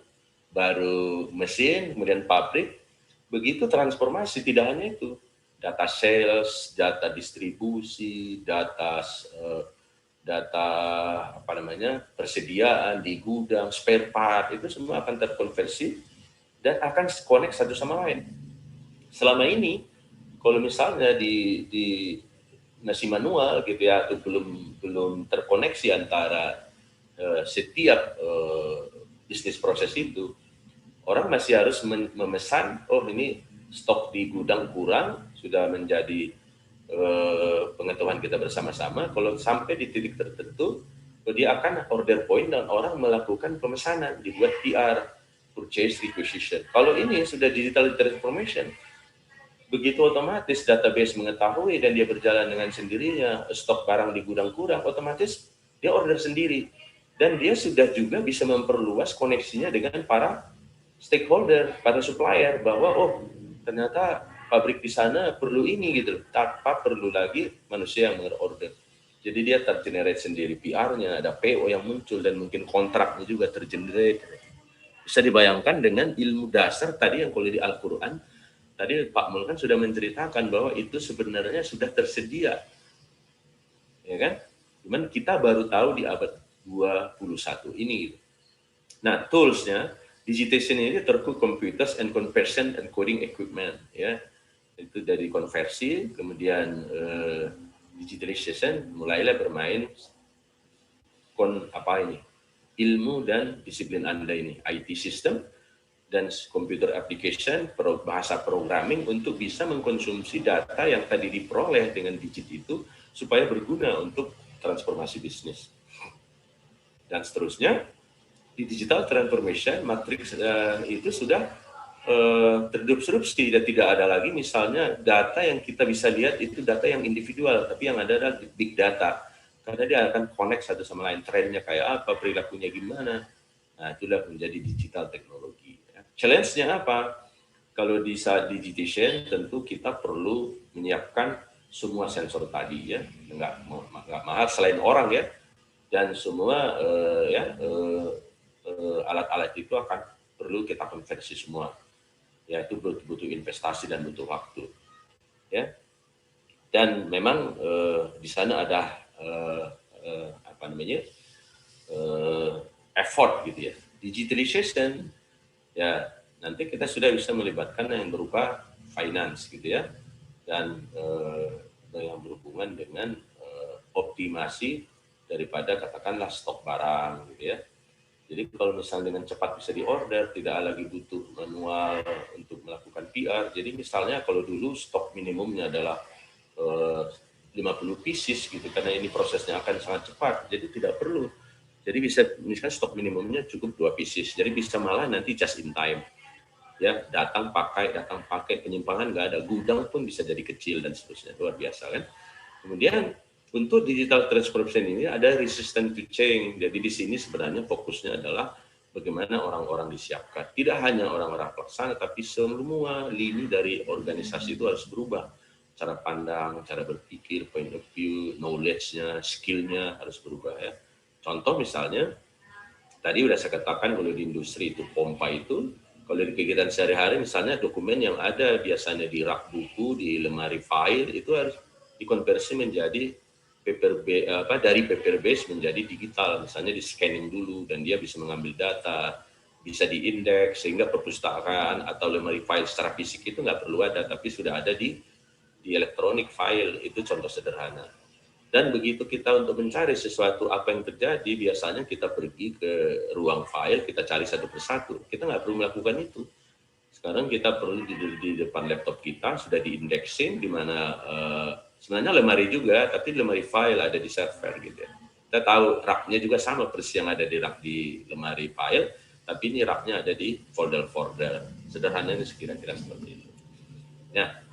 mesin, kemudian pabrik. Begitu transformasi, tidak hanya itu. Data sales, data distribusi, data persediaan di gudang, spare part, itu semua akan terkonversi dan akan connect satu sama lain. Selama ini, kalau misalnya di masih manual gitu ya, atau belum terkoneksi antara setiap bisnis proses itu, orang masih harus memesan, oh ini stok di gudang kurang, sudah menjadi pengetahuan kita bersama-sama. Kalau sampai di titik tertentu, dia akan order point dan orang melakukan pemesanan, dibuat PR, purchase requisition. Kalau ini sudah digital transformation, begitu otomatis database mengetahui dan dia berjalan dengan sendirinya, stok barang di gudang kurang, otomatis dia order sendiri. Dan dia sudah juga bisa memperluas koneksinya dengan para stakeholder, para supplier, bahwa oh ternyata pabrik di sana perlu ini gitu, tanpa perlu lagi manusia yang order. Jadi dia tergenerate sendiri PR-nya, ada PO yang muncul dan mungkin kontraknya juga tergenerate. Bisa dibayangkan dengan ilmu dasar tadi yang kalau di Al-Quran, tadi Pak Mul kan sudah menceritakan bahwa itu sebenarnya sudah tersedia, ya kan? Cuman kita baru tahu di abad 21 ini. Nah, toolsnya, digitization ini terkait computers and conversion and coding equipment, ya. Itu dari konversi, kemudian digitalization mulailah bermain ilmu dan disiplin Anda ini, IT system dan computer application, bahasa programming untuk bisa mengkonsumsi data yang tadi diperoleh dengan digit itu supaya berguna untuk transformasi bisnis. Dan seterusnya, di digital transformation, matriks itu sudah terdisrupsi dan tidak ada lagi misalnya data yang kita bisa lihat itu data yang individual, tapi yang ada adalah big data. Karena dia akan connect satu sama lain, trennya kayak apa, perilakunya gimana. Nah, itulah menjadi digital teknologi. Challenge-nya apa? Kalau di saat digitization tentu kita perlu menyiapkan semua sensor tadi ya, nggak mahal selain orang ya, dan semua alat-alat itu akan perlu kita konversi semua. Ya, itu butuh investasi dan butuh waktu. Ya. Dan memang di sana ada effort gitu ya. Digitalization ya nanti kita sudah bisa melibatkan yang berupa finance gitu ya, dan yang berhubungan dengan optimasi daripada katakanlah stok barang gitu ya. Jadi kalau misalnya dengan cepat bisa diorder, tidak lagi butuh manual untuk melakukan PR. Jadi misalnya kalau dulu stok minimumnya adalah 50 pieces gitu, karena ini prosesnya akan sangat cepat, jadi tidak perlu. Jadi bisa misalnya stok minimumnya cukup 2 pieces, jadi bisa malah nanti just in time. Ya, datang pakai, penyimpangan nggak ada, gudang pun bisa jadi kecil dan seterusnya, luar biasa kan. Kemudian untuk digital transformation ini ada resistant to change. Jadi di sini sebenarnya fokusnya adalah bagaimana orang-orang disiapkan. Tidak hanya orang-orang pelaksana, tapi semua lini dari organisasi itu harus berubah. Cara pandang, cara berpikir, point of view, knowledge-nya, skill-nya harus berubah ya. Contoh misalnya, tadi udah saya katakan kalau di industri itu pompa itu, kalau di kegiatan sehari-hari misalnya dokumen yang ada biasanya di rak buku, di lemari file itu harus dikonversi menjadi dari paper base menjadi digital, misalnya di scanning dulu dan dia bisa mengambil data, bisa diindeks sehingga perpustakaan atau lemari file secara fisik itu nggak perlu ada, tapi sudah ada di electronic file. Itu contoh sederhana. Dan begitu kita untuk mencari sesuatu apa yang terjadi, biasanya kita pergi ke ruang file, kita cari satu persatu. Kita nggak perlu melakukan itu. Sekarang kita perlu di depan laptop kita, sudah diindeksin, di mana sebenarnya lemari juga, tapi lemari file ada di server gitu ya. Kita tahu rak-nya juga sama persis yang ada di rak di lemari file, tapi ini rak-nya ada di folder-folder. Sederhananya kira-kira seperti itu. Ya.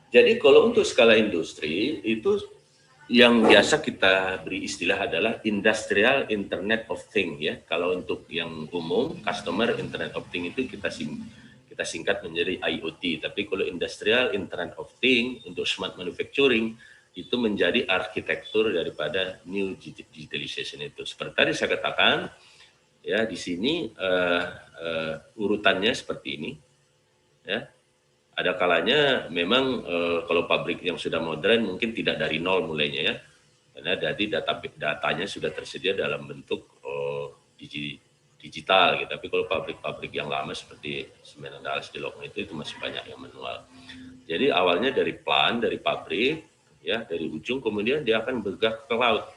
Jadi kalau untuk skala industri itu yang biasa kita beri istilah adalah Industrial Internet of Things ya. Kalau untuk yang umum Customer Internet of Things itu kita singkat menjadi IoT. Tapi kalau Industrial Internet of Things untuk smart manufacturing itu menjadi arsitektur daripada new digitalization itu. Seperti tadi saya katakan ya, di sini urutannya seperti ini ya. Ada kalanya memang kalau pabrik yang sudah modern mungkin tidak dari nol mulainya ya, karena dari datanya sudah tersedia dalam bentuk digital gitu. Tapi kalau pabrik-pabrik yang lama seperti Semen Andalas di Lokman itu masih banyak yang manual. Jadi awalnya dari plan, dari pabrik ya, dari ujung, kemudian dia akan bergerak ke cloud.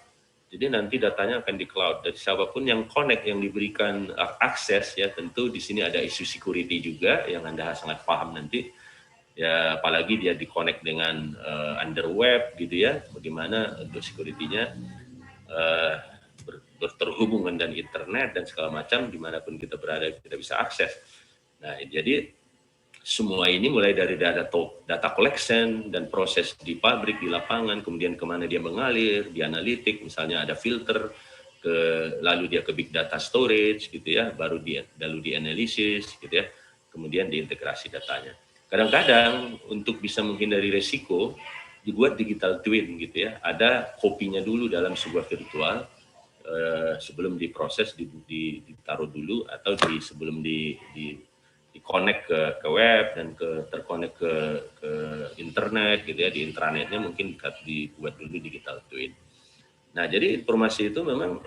Jadi nanti datanya akan di cloud. Dari siapapun yang connect, yang diberikan akses ya, tentu di sini ada isu security juga yang Anda sangat paham nanti. Ya, apalagi dia di-connect dengan under web gitu ya, bagaimana untuk security-nya terhubung dengan internet dan segala macam, dimanapun kita berada kita bisa akses. Nah, jadi semua ini mulai dari data collection dan proses di pabrik, di lapangan, kemudian kemana dia mengalir, di analitik, misalnya ada filter, lalu dia ke big data storage gitu ya, lalu di analisis gitu ya, kemudian diintegrasi datanya. Kadang-kadang untuk bisa menghindari resiko dibuat digital twin gitu ya. Ada kopinya dulu dalam sebuah virtual sebelum diproses ditaruh dulu, atau sebelum di connect ke web dan terkonek ke internet gitu ya, di intranetnya mungkin dibuat dulu digital twin. Nah, jadi informasi itu memang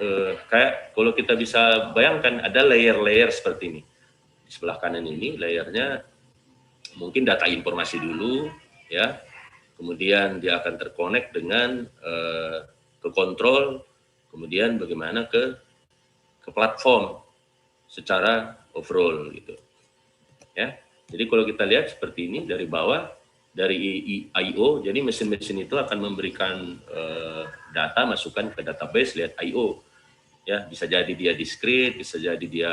kayak kalau kita bisa bayangkan ada layer-layer seperti ini. Di sebelah kanan ini layernya mungkin data informasi dulu ya, kemudian dia akan terkonek dengan ke kontrol, kemudian bagaimana ke platform secara overall gitu ya. Jadi kalau kita lihat seperti ini dari bawah dari I/O. Jadi mesin-mesin itu akan memberikan data, masukkan ke database, lihat I/O. Ya, bisa jadi dia discrete, bisa jadi dia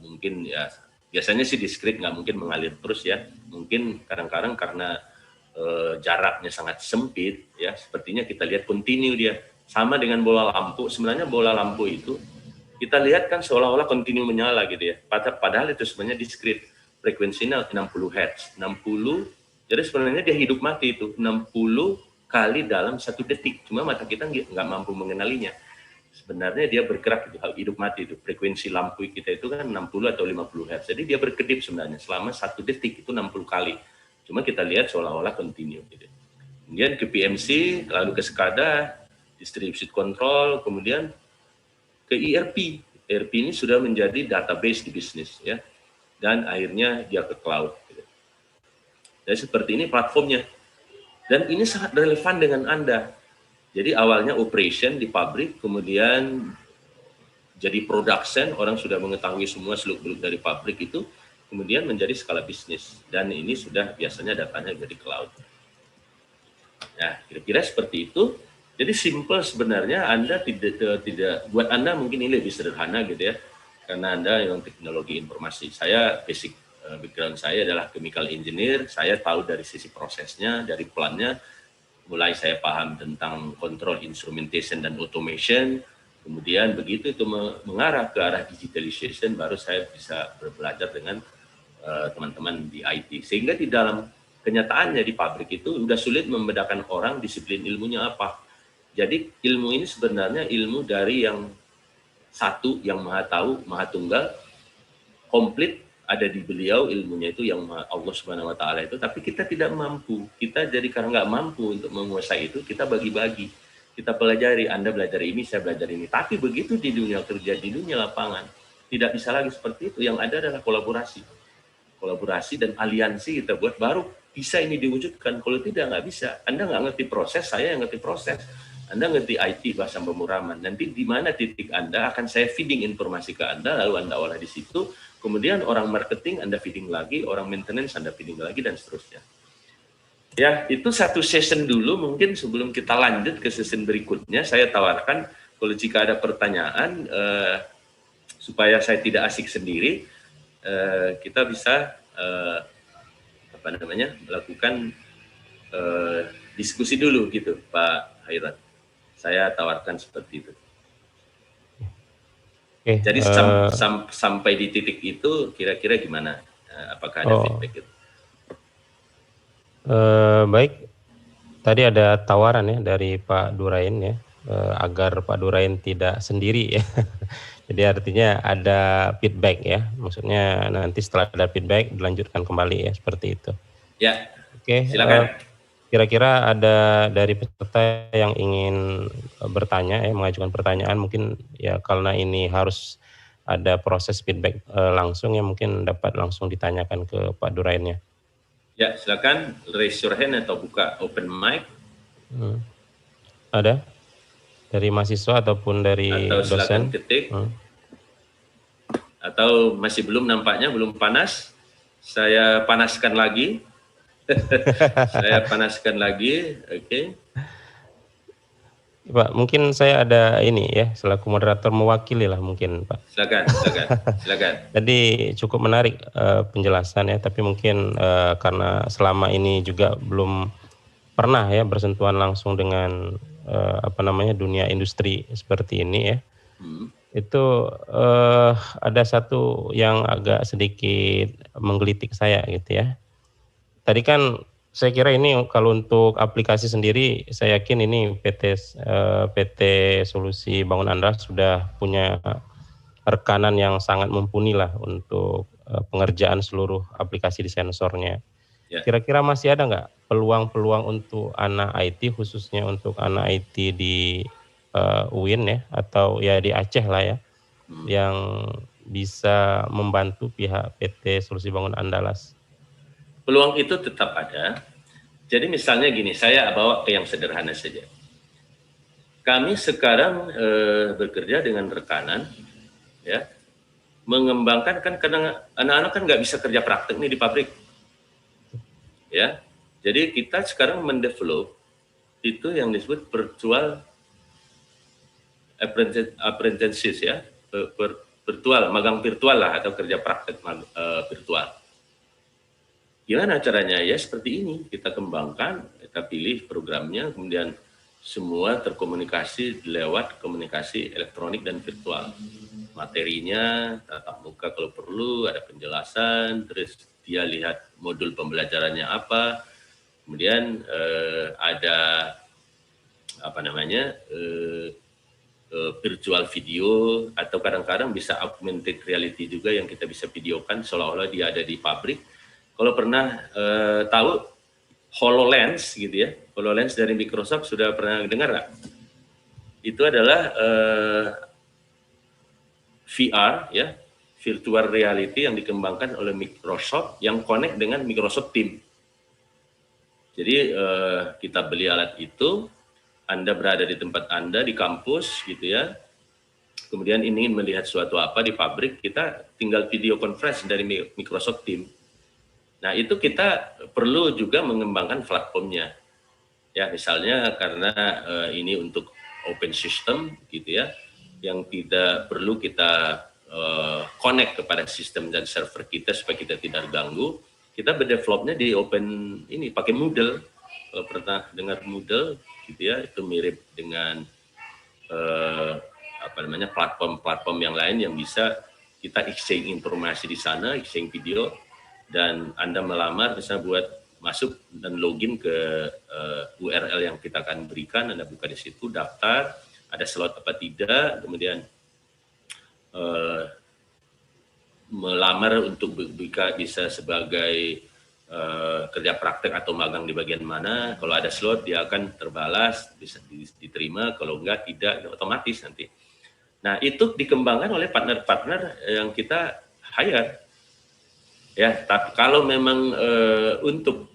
mungkin ya biasanya sih discrete, nggak mungkin mengalir terus ya. Mungkin kadang-kadang karena jaraknya sangat sempit ya, sepertinya kita lihat continue dia. Sama dengan bola lampu, sebenarnya bola lampu itu kita lihat kan seolah-olah continue menyala gitu ya. Padahal itu sebenarnya discrete. Frekuensinya 60 Hz. 60, jadi sebenarnya dia hidup mati itu. 60 kali dalam 1 detik. Cuma mata kita nggak mampu mengenalinya. Sebenarnya dia bergerak, itu hidup mati itu. Frekuensi lampu kita itu kan 60 atau 50 Hz. Jadi dia berkedip sebenarnya selama 1 detik itu 60 kali. Cuma kita lihat seolah-olah continue gitu. Kemudian ke PMC, lalu ke SCADA, distributed control, kemudian ke ERP. ERP ini sudah menjadi database di bisnis ya. Dan akhirnya dia ke cloud gitu. Jadi seperti ini platformnya. Dan ini sangat relevan dengan Anda. Jadi awalnya operation di pabrik, kemudian jadi production, orang sudah mengetahui semua seluk-beluk dari pabrik itu, kemudian menjadi skala bisnis. Dan ini sudah biasanya datanya dari cloud. Nah, kira-kira seperti itu. Jadi simple sebenarnya, Anda tidak buat Anda mungkin ini lebih sederhana gitu ya, karena Anda yang teknologi informasi. Saya basic background saya adalah chemical engineer, saya tahu dari sisi prosesnya, dari plannya, mulai saya paham tentang control instrumentation dan automation, kemudian begitu itu mengarah ke arah digitalization, baru saya bisa belajar dengan teman-teman di IT. Sehingga di dalam kenyataannya di pabrik itu udah sulit membedakan orang disiplin ilmunya apa. Jadi ilmu ini sebenarnya ilmu dari yang satu, yang maha tahu, maha tunggal, komplit ada di beliau ilmunya itu yang Allah Subhanahu Wa Taala itu. Tapi kita tidak mampu. Kita jadi karena nggak mampu untuk menguasai itu, kita bagi-bagi. Kita pelajari. Anda belajar ini, saya belajar ini. Tapi begitu di dunia kerja, di dunia lapangan, tidak bisa lagi seperti itu. Yang ada adalah kolaborasi. Kolaborasi dan aliansi kita buat baru bisa ini diwujudkan. Kalau tidak, nggak bisa. Anda nggak ngerti proses, saya yang ngerti proses. Anda ngerti IT, bahasa pemrograman. Nanti di mana titik Anda akan saya feeding informasi ke Anda, lalu Anda olah di situ. Kemudian orang marketing Anda feeding lagi, orang maintenance Anda feeding lagi, dan seterusnya. Ya, itu satu session dulu. Mungkin sebelum kita lanjut ke session berikutnya, saya tawarkan kalau jika ada pertanyaan, supaya saya tidak asik sendiri, kita bisa melakukan diskusi dulu gitu, Pak Hairat. Saya tawarkan seperti itu. Oke, jadi sampai di titik itu kira-kira gimana? Apakah ada feedback itu? Baik, tadi ada tawaran ya dari Pak Durain ya, agar Pak Durain tidak sendiri ya. Jadi artinya ada feedback ya, maksudnya nanti setelah ada feedback dilanjutkan kembali ya, seperti itu. Ya, oke, silakan. Kira-kira ada dari peserta yang ingin bertanya ya, mengajukan pertanyaan, mungkin ya karena ini harus ada proses feedback langsung ya, mungkin dapat langsung ditanyakan ke Pak Durainnya. Ya, silakan raise your hand atau buka open mic. Ada dari mahasiswa ataupun dari atau silakan dosen. Ketik. Atau masih belum, nampaknya belum panas. Saya panaskan lagi. Saya panaskan lagi, oke. Pak, mungkin saya ada ini ya, selaku moderator mewakili lah mungkin, Pak. Silakan. Jadi cukup menarik penjelasan ya, tapi mungkin karena selama ini juga belum pernah ya bersentuhan langsung dengan dunia industri seperti ini ya. Itu ada satu yang agak sedikit menggelitik saya gitu ya. Tadi kan saya kira ini kalau untuk aplikasi sendiri, saya yakin ini PT Solusi Bangun Andal sudah punya rekanan yang sangat mumpuni lah untuk pengerjaan seluruh aplikasi di sensornya. Ya. Kira-kira masih ada nggak peluang-peluang untuk anak IT, khususnya untuk anak IT di UIN ya, atau ya di Aceh lah ya, yang bisa membantu pihak PT Solusi Bangun Andalas? Peluang itu tetap ada. Jadi misalnya gini, saya bawa ke yang sederhana saja. Kami sekarang bekerja dengan rekanan, ya, mengembangkan kan kadang anak-anak kan nggak bisa kerja praktek nih di pabrik, ya. Jadi kita sekarang mendevelop itu yang disebut virtual apprenticeship ya, virtual, magang virtual lah atau kerja praktek virtual. Gimana caranya? Ya seperti ini, kita kembangkan, kita pilih programnya, kemudian semua terkomunikasi lewat komunikasi elektronik dan virtual. Materinya, tatap muka kalau perlu, ada penjelasan, terus dia lihat modul pembelajarannya apa, kemudian ada apa namanya virtual video, atau kadang-kadang bisa augmented reality juga yang kita bisa videokan seolah-olah dia ada di pabrik. Kalau pernah tahu HoloLens gitu ya, HoloLens dari Microsoft sudah pernah dengar nggak? Itu adalah VR ya, virtual reality yang dikembangkan oleh Microsoft yang connect dengan Microsoft Teams. Jadi kita beli alat itu, Anda berada di tempat Anda di kampus gitu ya. Kemudian ingin melihat suatu apa di pabrik, kita tinggal video conference dari Microsoft Teams. Nah, itu kita perlu juga mengembangkan platformnya. Ya, misalnya karena ini untuk open system gitu ya, yang tidak perlu kita connect kepada sistem dan server kita supaya kita tidak ganggu. Kita berdevelopnya di open ini pakai Moodle. Kalau pernah dengar Moodle gitu ya, itu mirip dengan apa namanya platform-platform yang lain yang bisa kita exchange informasi di sana, exchange video, dan Anda melamar misalnya buat masuk dan login ke URL yang kita akan berikan, Anda buka di situ, daftar, ada slot apa tidak, kemudian melamar untuk bisa sebagai kerja praktek atau magang di bagian mana. Kalau ada slot dia akan terbalas, bisa diterima, kalau enggak tidak, otomatis nanti. Nah, itu dikembangkan oleh partner-partner yang kita hire. Ya, tapi kalau memang untuk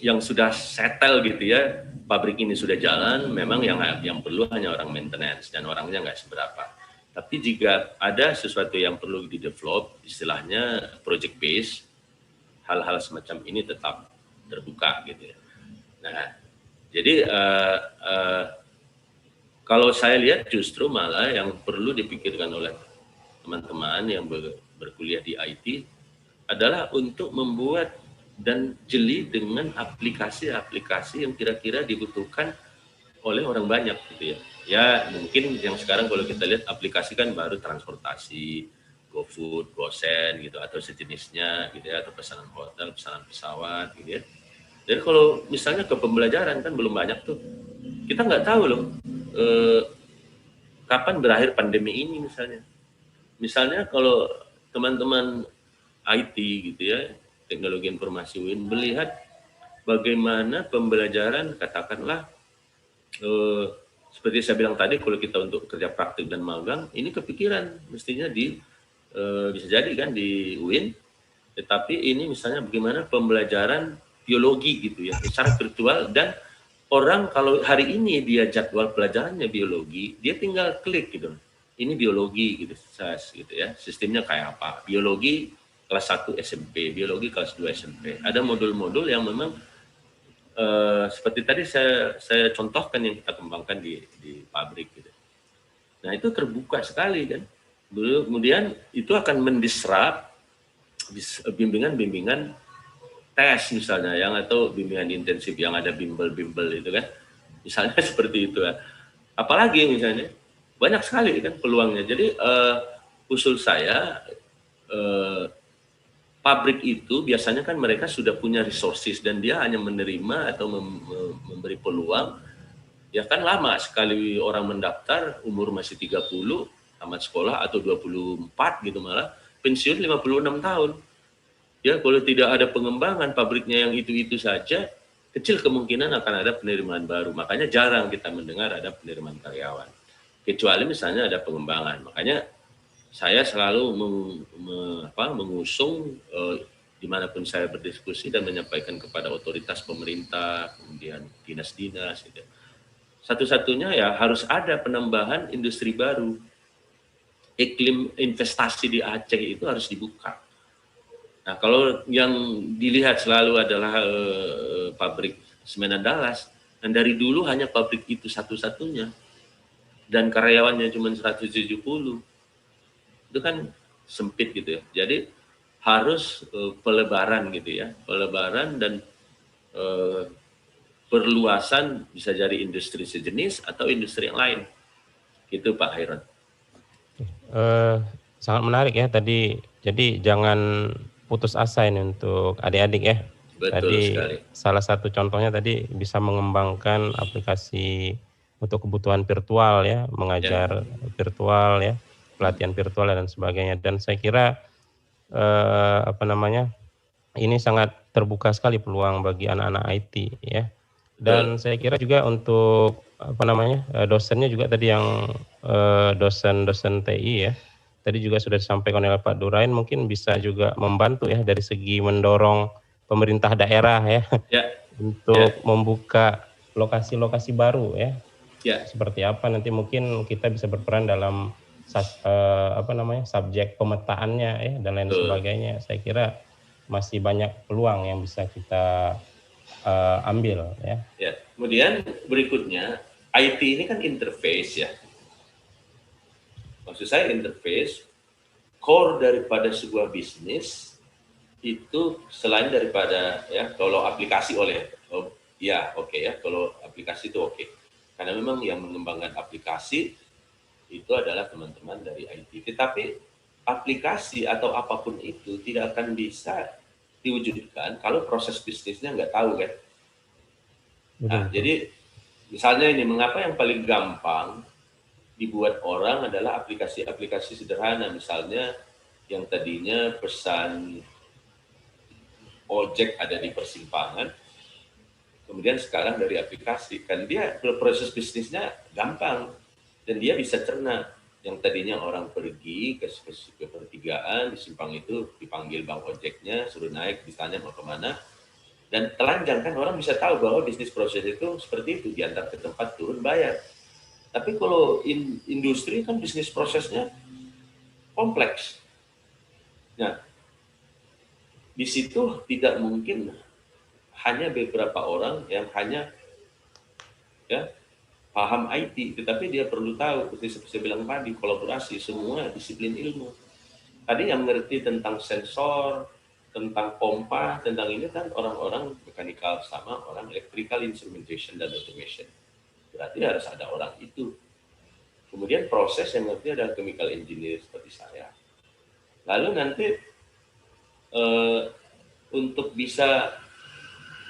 yang sudah settle gitu ya, pabrik ini sudah jalan, memang yang perlu hanya orang maintenance dan orangnya nggak seberapa. Tapi jika ada sesuatu yang perlu di-develop, istilahnya project base, hal-hal semacam ini tetap terbuka gitu ya. Nah, jadi kalau saya lihat justru malah yang perlu dipikirkan oleh teman-teman yang berkuliah di IT adalah untuk membuat dan jeli dengan aplikasi-aplikasi yang kira-kira dibutuhkan oleh orang banyak gitu ya. Ya mungkin yang sekarang kalau kita lihat aplikasi kan baru transportasi, GoFood, GoSend gitu atau sejenisnya gitu ya, atau pesanan hotel, pesanan pesawat gitu ya. Jadi kalau misalnya ke pembelajaran kan belum banyak tuh. Kita nggak tahu loh kapan berakhir pandemi ini misalnya. Misalnya kalau teman-teman IT gitu ya, teknologi informasi UIN melihat bagaimana pembelajaran katakanlah seperti saya bilang tadi, kalau kita untuk kerja praktik dan magang ini kepikiran mestinya bisa jadi kan di UIN, tetapi ini misalnya bagaimana pembelajaran biologi gitu ya secara virtual, dan orang kalau hari ini dia jadwal pelajarannya biologi, dia tinggal klik gitu, ini biologi gitu, gitu ya, sistemnya kayak apa, biologi kelas 1 SMP, biologi kelas 2 SMP. Ada modul-modul yang memang seperti tadi saya contohkan yang kita kembangkan di pabrik gitu. Nah, itu terbuka sekali kan. Kemudian itu akan mendisrupt bimbingan-bimbingan tes misalnya yang atau bimbingan intensif yang ada bimbel-bimbel itu kan. Misalnya seperti itu ya. Apalagi misalnya banyak sekali kan peluangnya. Jadi usul saya pabrik itu biasanya kan mereka sudah punya resources dan dia hanya menerima atau memberi peluang. Ya kan lama sekali orang mendaftar umur masih 30, tamat sekolah atau 24 gitu malah pensiun 56 tahun. Ya kalau tidak ada pengembangan pabriknya yang itu-itu saja, kecil kemungkinan akan ada penerimaan baru. Makanya jarang kita mendengar ada penerimaan karyawan. Kecuali misalnya ada pengembangan. Makanya saya selalu mengusung dimanapun saya berdiskusi dan menyampaikan kepada otoritas pemerintah, kemudian dinas-dinas. Gitu. Satu-satunya ya harus ada penambahan industri baru. Iklim investasi di Aceh itu harus dibuka. Nah kalau yang dilihat selalu adalah pabrik semen Dallas, dan dari dulu hanya pabrik itu satu-satunya, dan karyawannya cuma 170, itu kan sempit gitu ya. Jadi harus pelebaran gitu ya, pelebaran dan perluasan, bisa jadi industri sejenis atau industri yang lain, gitu Pak Hairon. Sangat menarik ya tadi. Jadi jangan putus asa ini untuk adik-adik ya. Betul Tadi sekali. salah satu contohnya tadi bisa mengembangkan aplikasi untuk kebutuhan virtual ya, mengajar virtual ya, pelatihan virtual dan sebagainya. Dan saya kira ini sangat terbuka sekali peluang bagi anak-anak IT ya. Dan saya kira juga untuk dosennya juga tadi yang dosen-dosen TI ya. Tadi juga sudah disampaikan oleh Pak Durain, mungkin bisa juga membantu ya dari segi mendorong pemerintah daerah ya, untuk membuka lokasi-lokasi baru ya. Seperti apa nanti mungkin kita bisa berperan dalam subjek pemetaannya ya dan lain sebagainya. Saya kira masih banyak peluang yang bisa kita ambil ya. Kemudian berikutnya, IT ini kan interface ya. Maksud saya interface, core daripada sebuah bisnis itu selain daripada ya, kalau aplikasi kalau aplikasi itu oke. Karena memang yang mengembangkan aplikasi itu adalah teman-teman dari IT. Tetapi aplikasi atau apapun itu tidak akan bisa diwujudkan kalau proses bisnisnya nggak tahu kan. Nah, jadi misalnya ini, mengapa yang paling gampang dibuat orang adalah aplikasi-aplikasi sederhana, misalnya yang tadinya pesan ojek ada di persimpangan, kemudian sekarang dari aplikasi, kan dia proses bisnisnya gampang dan dia bisa cerna. Yang tadinya orang pergi ke pertigaan, di simpang itu dipanggil bang ojeknya, suruh naik, ditanya mau kemana, dan telanjang kan orang bisa tahu bahwa bisnis proses itu seperti itu, diantar ke tempat, turun, bayar. Tapi kalau industri kan bisnis prosesnya kompleks. Nah, di situ tidak mungkin hanya beberapa orang yang hanya paham IT, tetapi dia perlu tahu, seperti saya bilang tadi, kolaborasi semua disiplin ilmu. Tadi yang mengerti tentang sensor, tentang pompa, tentang ini kan orang-orang mechanical sama orang electrical instrumentation dan automation. Berarti harus ada orang itu. Kemudian proses yang ngerti adalah chemical engineer seperti saya. Lalu nanti untuk bisa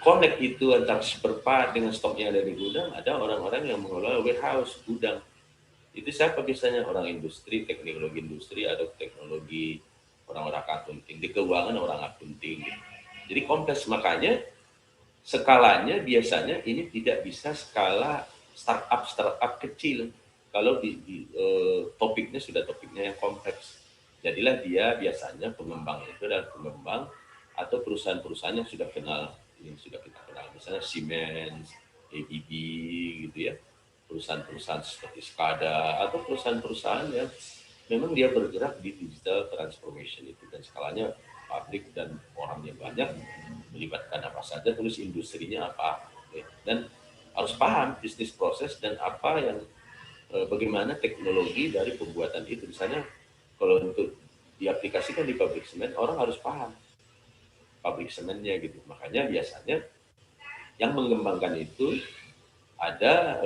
connect itu antara spare part dengan stoknya ada di gudang, ada orang-orang yang mengelola warehouse, gudang. Itu siapa biasanya? Orang industri, teknologi industri, atau teknologi orang-orang akunting. Di keuangan orang akunting. Jadi kompleks, makanya skalanya biasanya ini tidak bisa skala startup kecil. Kalau topiknya sudah topiknya yang kompleks. Jadilah dia biasanya pengembang itu adalah pengembang atau perusahaan-perusahaan yang sudah kenal, yang sudah kita kenal, misalnya Siemens, ABB gitu ya, perusahaan-perusahaan seperti SCADA atau perusahaan-perusahaan yang memang dia bergerak di digital transformation itu, dan skalanya pabrik dan orangnya banyak, melibatkan apa saja, terus industrinya apa, dan harus paham bisnis proses dan apa yang bagaimana teknologi dari pembuatan itu. Misalnya kalau untuk diaplikasikan di pabrik semen, orang harus paham pabrik semennya gitu. Makanya biasanya yang mengembangkan itu ada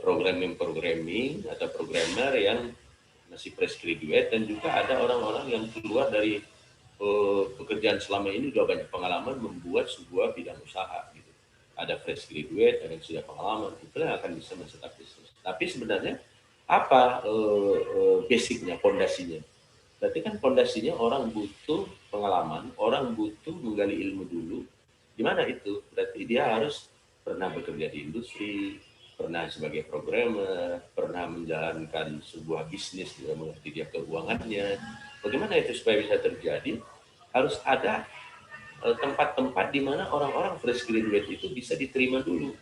programming atau programmer yang masih fresh graduate, dan juga ada orang-orang yang keluar dari pekerjaan selama ini sudah banyak pengalaman membuat sebuah bidang usaha gitu. Ada fresh graduate, ada yang sudah pengalaman, itu yang akan bisa men-setup bisnis. Tapi sebenarnya apa basicnya, fondasinya? Berarti kan fondasinya orang butuh pengalaman, orang butuh menggali ilmu dulu. Di mana itu? Berarti dia harus pernah bekerja di industri, pernah sebagai programmer, pernah menjalankan sebuah bisnis, juga mengerti dia keuangannya. Bagaimana itu supaya bisa terjadi? Harus ada tempat-tempat di mana orang-orang fresh graduate itu bisa diterima dulu.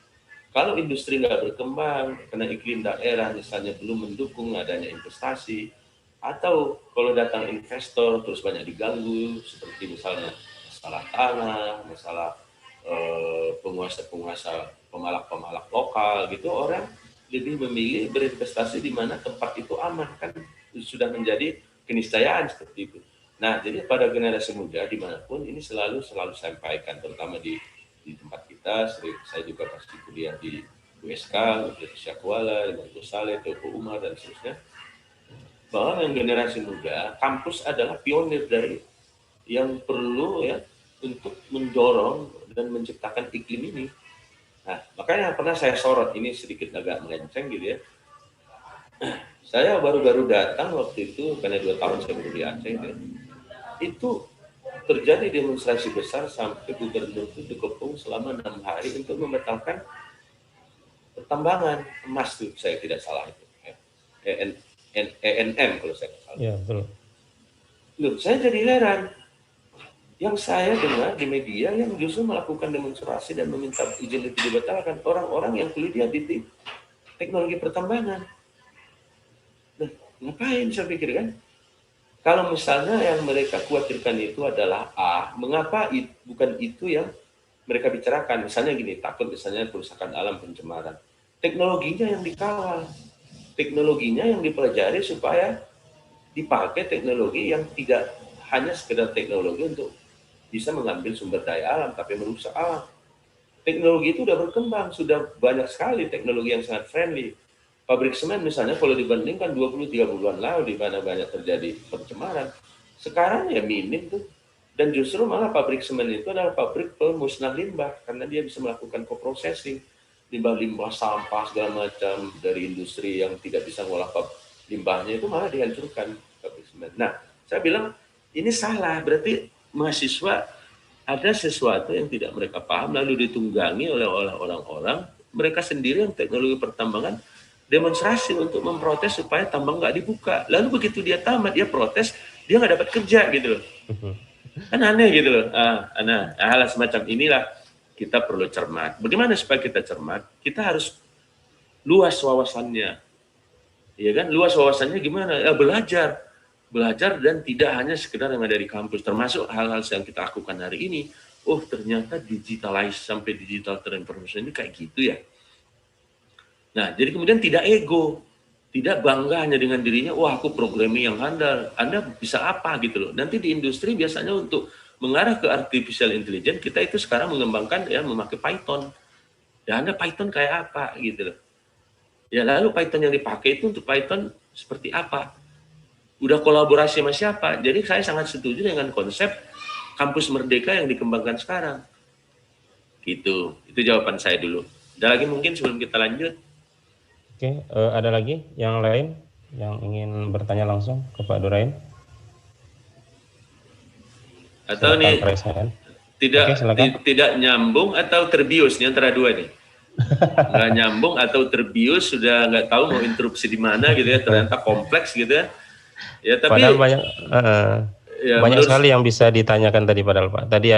Kalau industri nggak berkembang, karena iklim daerah misalnya belum mendukung adanya investasi, atau kalau datang investor terus banyak diganggu, seperti misalnya masalah tanah, masalah penguasa-penguasa, pemalak-pemalak lokal gitu, orang lebih memilih berinvestasi di mana tempat itu aman, kan sudah menjadi keniscayaan seperti itu. Nah, jadi pada generasi muda dimanapun ini selalu saya sampaikan, terutama di tempat kita, saya juga pasti kuliah di USK, Universitas Kuala, di Bangku Saleh, Teguh Umar dan seterusnya, bahwa yang generasi muda, kampus adalah pionir dari yang perlu ya untuk mendorong dan menciptakan iklim ini. Nah, makanya pernah saya sorot, ini sedikit agak melenceng gitu ya. Saya baru-baru datang waktu itu, karena 2 tahun saya baru di Aceh gitu ya. Itu terjadi demonstrasi besar sampai gubernur itu dikepung selama 6 hari untuk membatalkan pertambangan emas tuh, saya tidak salah itu. ENM kalau saya tidak salah. Ya, betul. Loh, saya jadi heran. Yang saya dengar di media yang justru melakukan demonstrasi dan meminta izin itu dibatalkan orang-orang yang kuliah di teknologi pertambangan. Nah, ngapain saya pikir kan? Kalau misalnya yang mereka khawatirkan itu adalah A, mengapa bukan itu yang mereka bicarakan? Misalnya gini, takut misalnya kerusakan alam, pencemaran. Teknologinya yang dikawal, teknologinya yang dipelajari supaya dipakai teknologi yang tidak hanya sekedar teknologi untuk bisa mengambil sumber daya alam, tapi merusak alam. Teknologi itu sudah berkembang, sudah banyak sekali teknologi yang sangat friendly. Pabrik semen misalnya kalau dibandingkan 20-30 bulan lalu di mana banyak terjadi pencemaran, sekarang ya minim tuh. Dan justru malah pabrik semen itu adalah pabrik pemusnah limbah karena dia bisa melakukan co-processing, limbah-limbah sampah segala macam dari industri yang tidak bisa mengolah limbahnya itu malah dihancurkan pabrik semen. Nah, saya bilang ini salah, berarti mahasiswa ada sesuatu yang tidak mereka paham lalu ditunggangi oleh orang-orang mereka sendiri yang teknologi pertambangan demonstrasi untuk memprotes supaya tambang nggak dibuka. Lalu begitu dia tamat, dia protes, dia nggak dapat kerja gitu loh. Kan aneh gitu loh. Hal semacam inilah kita perlu cermat. Bagaimana supaya kita cermat? Kita harus luas wawasannya. Ya kan? Luas wawasannya gimana? Ya belajar dan tidak hanya sekedar yang ada di kampus. Termasuk hal-hal yang kita lakukan hari ini. Oh ternyata digitalize sampai digital transformation ini kayak gitu ya. Nah, jadi kemudian tidak ego, tidak bangga hanya dengan dirinya, wah aku programming yang handal, Anda bisa apa gitu loh. Nanti di industri biasanya untuk mengarah ke artificial intelligence, kita itu sekarang mengembangkan ya memakai Python. Ya Anda Python kayak apa gitu loh. Ya lalu Python yang dipakai itu untuk Python seperti apa? Udah kolaborasi sama siapa? Jadi saya sangat setuju dengan konsep kampus merdeka yang dikembangkan sekarang. Gitu, itu jawaban saya dulu. Ada lagi mungkin sebelum kita lanjut? Oke, ada lagi yang lain yang ingin bertanya langsung ke Pak Durain? Atau nih tidak nyambung atau terbius nih antara dua nih? Nggak nyambung atau terbius, sudah nggak tahu mau interupsi di mana gitu ya, ternyata kompleks gitu ya. Ya tapi padahal banyak sekali yang bisa ditanyakan tadi padahal Pak. Tadi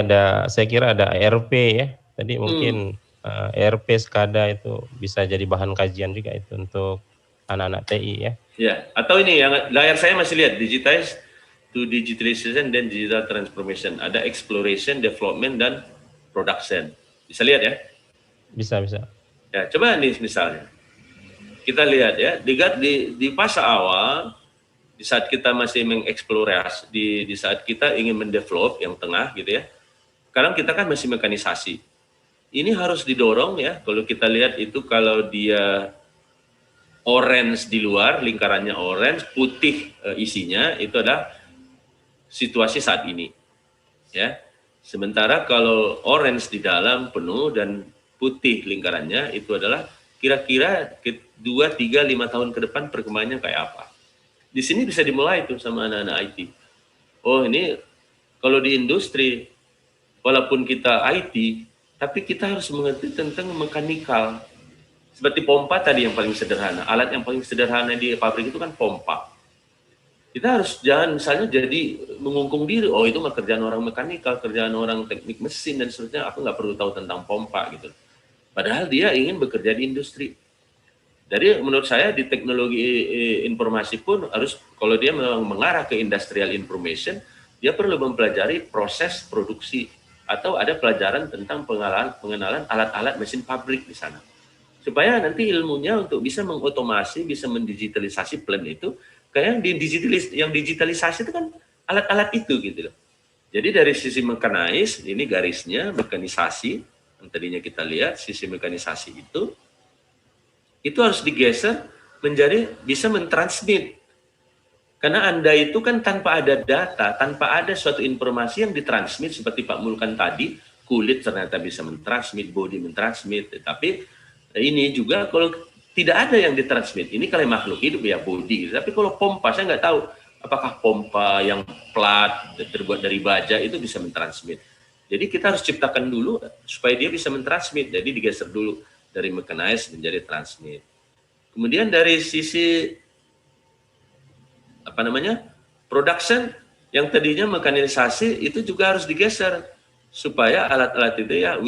saya kira ada ERP ya. Tadi mungkin ERP SCADA itu bisa jadi bahan kajian juga itu untuk anak-anak TI ya. Ya, atau ini yang layar saya masih lihat digitize to digitalization dan digital transformation. Ada exploration, development dan production. Bisa lihat ya? Bisa. Ya, coba nih misalnya. Kita lihat ya, di fase awal di saat kita masih mengeksplorasi, di saat kita ingin mendevelop yang tengah gitu ya. Sekarang kita kan masih mekanisasi. Ini harus didorong ya, kalau kita lihat itu kalau dia orange di luar, lingkarannya orange, putih isinya, itu adalah situasi saat ini. Ya. Sementara kalau orange di dalam penuh dan putih lingkarannya, itu adalah kira-kira 2, 3, 5 tahun ke depan perkembangannya kayak apa. Di sini bisa dimulai tuh sama anak-anak IT. Oh ini kalau di industri, walaupun kita IT, tapi kita harus mengerti tentang mekanikal. Seperti pompa tadi yang paling sederhana. Alat yang paling sederhana di pabrik itu kan pompa. Kita harus jangan misalnya jadi mengungkung diri. Oh itu mah kerjaan orang mekanikal, kerjaan orang teknik mesin dan seterusnya. Aku nggak perlu tahu tentang pompa gitu. Padahal dia ingin bekerja di industri. Jadi menurut saya di teknologi informasi pun harus, kalau dia memang mengarah ke industrial information, dia perlu mempelajari proses produksi atau ada pelajaran tentang pengenalan alat-alat mesin pabrik di sana. Supaya nanti ilmunya untuk bisa mengotomasi, bisa mendigitalisasi plan itu, kayak yang digitalisasi itu kan alat-alat itu gitu loh. Jadi dari sisi mekanis, ini garisnya mekanisasi, yang tadinya kita lihat sisi mekanisasi itu harus digeser menjadi bisa mentransmit. Karena Anda itu kan tanpa ada data, tanpa ada suatu informasi yang ditransmit seperti Pak Mulkan tadi, kulit ternyata bisa mentransmit, body mentransmit, tapi ini juga kalau tidak ada yang ditransmit, ini kalau makhluk hidup ya body, tapi kalau pompa saya nggak tahu apakah pompa yang plat terbuat dari baja itu bisa mentransmit. Jadi kita harus ciptakan dulu supaya dia bisa mentransmit, jadi digeser dulu dari mechanize menjadi transmit. Kemudian dari sisi production yang tadinya mekanisasi itu juga harus digeser supaya alat-alat itu ya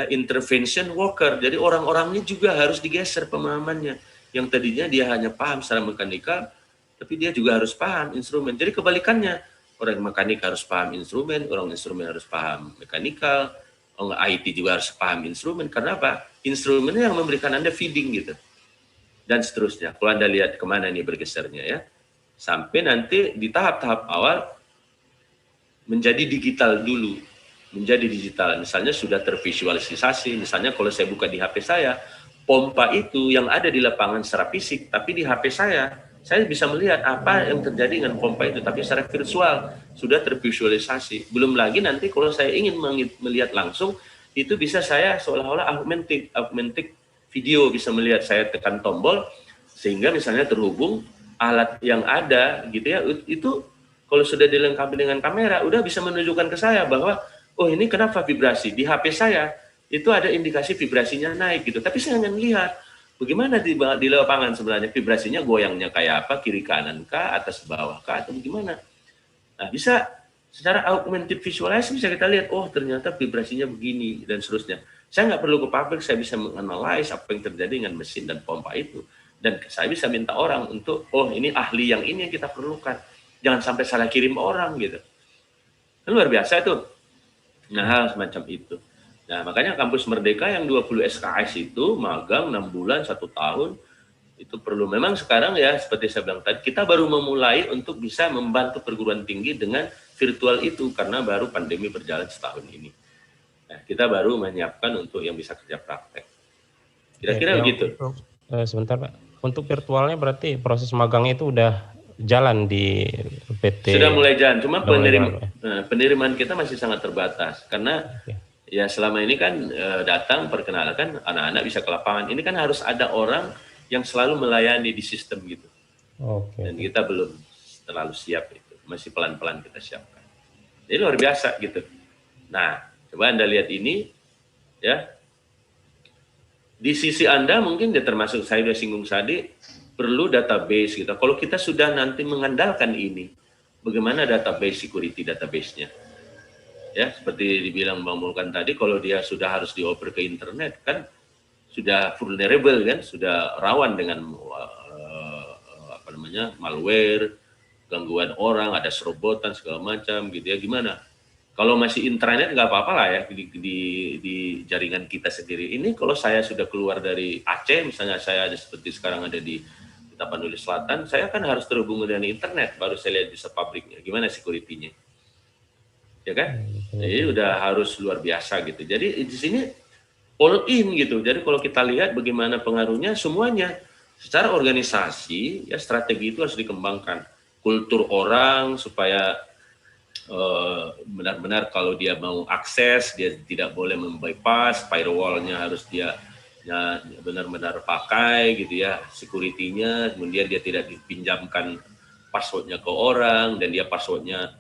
intervention worker. Jadi orang-orangnya juga harus digeser pemahamannya. Yang tadinya dia hanya paham secara mekanikal, tapi dia juga harus paham instrumen. Jadi kebalikannya, orang mekanik harus paham instrumen, orang instrumen harus paham mekanikal, orang IT juga harus paham instrumen. Karena apa? Instrumennya yang memberikan Anda feeding gitu. Dan seterusnya. Kalau Anda lihat kemana ini bergesernya ya, sampai nanti di tahap-tahap awal menjadi digital dulu, menjadi digital. Misalnya sudah tervisualisasi, misalnya kalau saya buka di HP saya, pompa itu yang ada di lapangan secara fisik, tapi di HP saya bisa melihat apa yang terjadi dengan pompa itu, tapi secara virtual, sudah tervisualisasi. Belum lagi nanti kalau saya ingin melihat langsung, itu bisa saya seolah-olah augmented video, bisa melihat saya tekan tombol sehingga misalnya terhubung alat yang ada gitu ya, itu kalau sudah dilengkapi dengan kamera udah bisa menunjukkan ke saya bahwa oh ini kenapa vibrasi di HP saya itu ada indikasi vibrasinya naik gitu, tapi saya ingin lihat bagaimana di lapangan sebenarnya vibrasinya goyangnya kayak apa, kiri kanan kah, atas bawah kah, atau bagaimana. Nah bisa secara augmented visualization bisa kita lihat oh ternyata vibrasinya begini dan seterusnya. Saya nggak perlu ke pabrik, saya bisa menganalisis apa yang terjadi dengan mesin dan pompa itu. Dan saya bisa minta orang untuk, oh ini ahli yang ini yang kita perlukan. Jangan sampai salah kirim orang gitu. Itu luar biasa itu. Nah hal semacam itu. Nah makanya kampus Merdeka yang 20 SKS itu, magang 6 bulan, 1 tahun, itu perlu. Memang sekarang ya seperti saya bilang tadi, kita baru memulai untuk bisa membantu perguruan tinggi dengan virtual itu, karena baru pandemi berjalan setahun ini. Nah, kita baru menyiapkan untuk yang bisa kerja praktek. Kira-kira begitu. Sebentar Pak, untuk virtualnya berarti proses magangnya itu udah jalan di PT? Sudah mulai jalan, cuma penerimaan kita masih sangat terbatas. Karena ya selama ini kan datang, perkenalkan, anak-anak bisa ke lapangan. Ini kan harus ada orang yang selalu melayani di sistem gitu. Dan kita belum terlalu siap itu. Masih pelan-pelan kita siapkan. Jadi luar biasa gitu. Nah, coba Anda lihat ini, ya. Di sisi Anda mungkin ya termasuk saya sudah singgung tadi, perlu database gitu. Kalau kita sudah nanti mengandalkan ini, bagaimana database security database-nya? Ya, seperti dibilang Bang Mulkan tadi, kalau dia sudah harus dioper ke internet, kan sudah vulnerable kan, sudah rawan dengan malware, gangguan orang, ada serobotan segala macam gitu ya, gimana? Kalau masih intranet nggak apa-apa lah ya di jaringan kita sendiri. Ini kalau saya sudah keluar dari Aceh, misalnya saya ada seperti sekarang ada di Tapanuli Selatan, saya kan harus terhubung dengan internet, baru saya lihat bisa pabriknya, gimana security-nya. Ya kan? Jadi udah harus luar biasa gitu. Jadi di sini all in gitu. Jadi kalau kita lihat bagaimana pengaruhnya semuanya, secara organisasi ya strategi itu harus dikembangkan. Kultur orang supaya benar-benar kalau dia mau akses, dia tidak boleh membypass, firewall-nya harus dia benar-benar pakai gitu ya, security-nya, kemudian dia tidak dipinjamkan password-nya ke orang, dan dia password-nya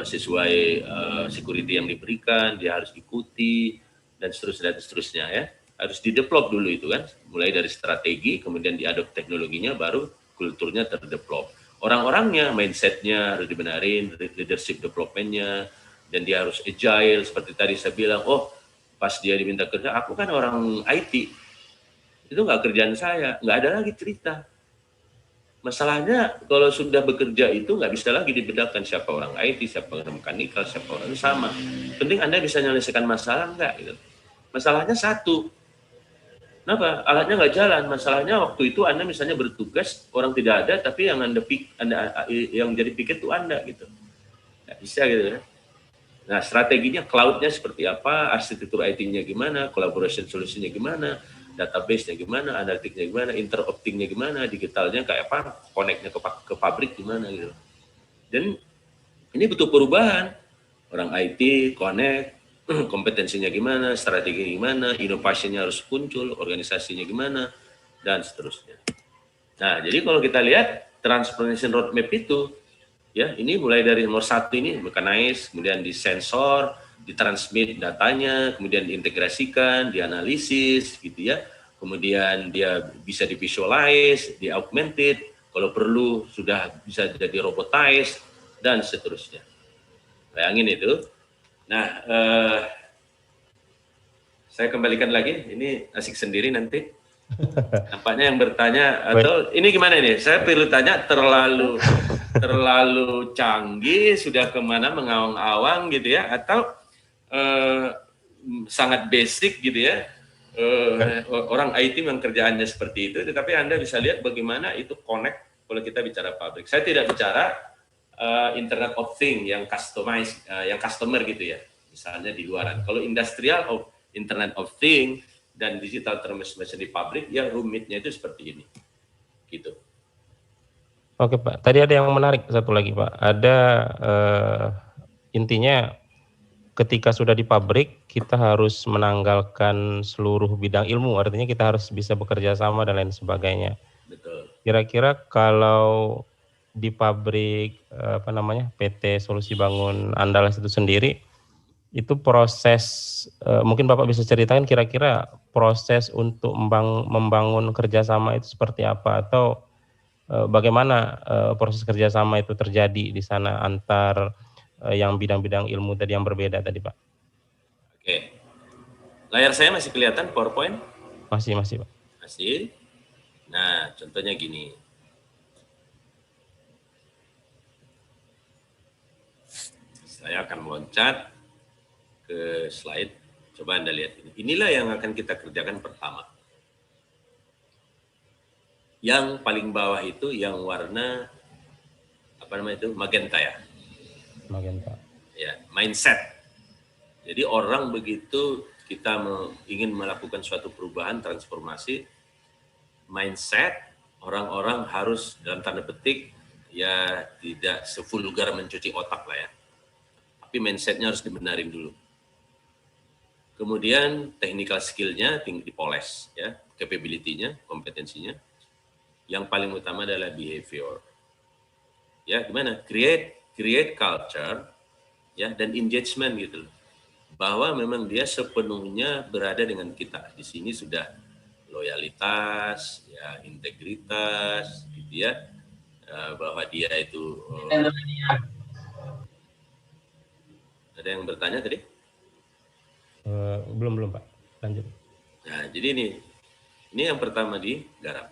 sesuai security yang diberikan, dia harus ikuti, dan seterusnya ya. Harus di-develop dulu itu kan, mulai dari strategi, kemudian di-adopt teknologinya, baru kulturnya terdevelop. Orang-orangnya, mindset-nya harus dibenarin, leadership development-nya, dan dia harus agile, seperti tadi saya bilang, oh pas dia diminta kerja, aku kan orang IT, itu nggak kerjaan saya, nggak ada lagi cerita. Masalahnya kalau sudah bekerja itu nggak bisa lagi dibedakan siapa orang IT, siapa orang mekanikal, siapa orang sama. Penting Anda bisa menyelesaikan masalah nggak gitu. Masalahnya satu. Kenapa? Alatnya nggak jalan. Masalahnya waktu itu Anda misalnya bertugas, orang tidak ada, tapi yang yang jadi pikir itu Anda gitu. Nggak bisa gitu ya. Nah, strateginya cloud-nya seperti apa, arsitektur IT-nya gimana, collaboration solution-nya gimana, database-nya gimana, analitiknya gimana, interopting-nya gimana, digitalnya kayak apa, connect-nya ke pabrik gimana gitu. Dan ini butuh perubahan. Orang IT, connect, kompetensinya gimana, strategi gimana, inovasinya harus muncul, organisasinya gimana, dan seterusnya. Nah, jadi kalau kita lihat transformation roadmap itu, ya ini mulai dari nomor 1 ini, mechanize, kemudian di sensor, ditransmit datanya, kemudian diintegrasikan, dianalisis, gitu ya. Kemudian dia bisa divisualize, di-augmented, kalau perlu sudah bisa jadi robotize, dan seterusnya. Bayangin itu. Nah, saya kembalikan lagi, ini asik sendiri nanti. Nampaknya yang bertanya, atau ini gimana nih? Saya perlu tanya terlalu canggih, sudah kemana mengawang-awang gitu ya, atau sangat basic gitu ya. Orang IT memang kerjaannya seperti itu, tetapi Anda bisa lihat bagaimana itu connect kalau kita bicara pabrik. Saya tidak bicara Internet of Things yang customize, yang customer gitu ya, misalnya di luaran. Kalau industrial of Internet of Things dan digital transformation di pabrik, ya rumitnya itu seperti ini, gitu. Oke Pak, tadi ada yang menarik satu lagi Pak. Ada intinya ketika sudah di pabrik kita harus menanggalkan seluruh bidang ilmu. Artinya kita harus bisa bekerja sama dan lain sebagainya. Betul. Kira-kira kalau di pabrik PT Solusi Bangun Andalas itu sendiri, itu proses mungkin Bapak bisa ceritakan kira-kira proses untuk membangun kerjasama itu seperti apa, atau bagaimana proses kerjasama itu terjadi di sana antar yang bidang-bidang ilmu tadi yang berbeda tadi Pak? Oke, layar saya masih kelihatan PowerPoint? Masih Pak. Masih. Nah, contohnya gini. Saya akan meloncat ke slide. Coba Anda lihat ini. Inilah yang akan kita kerjakan pertama. Yang paling bawah itu yang warna magenta ya. Magenta. Ya, mindset. Jadi orang begitu kita ingin melakukan suatu perubahan, transformasi, mindset orang-orang harus dalam tanda petik ya tidak sevulgar mencuci otak lah ya. Tapi mindsetnya harus dibenarin dulu. Kemudian technical skill-nya dipoles ya, capability-nya, kompetensinya. Yang paling utama adalah behavior. Ya, gimana? Create culture ya dan engagement gitu loh. Bahwa memang dia sepenuhnya berada dengan kita. Di sini sudah loyalitas, ya integritas gitu ya. Bahwa dia itu ada yang bertanya tadi? Belum Pak, lanjut. Nah, jadi ini yang pertama digarap.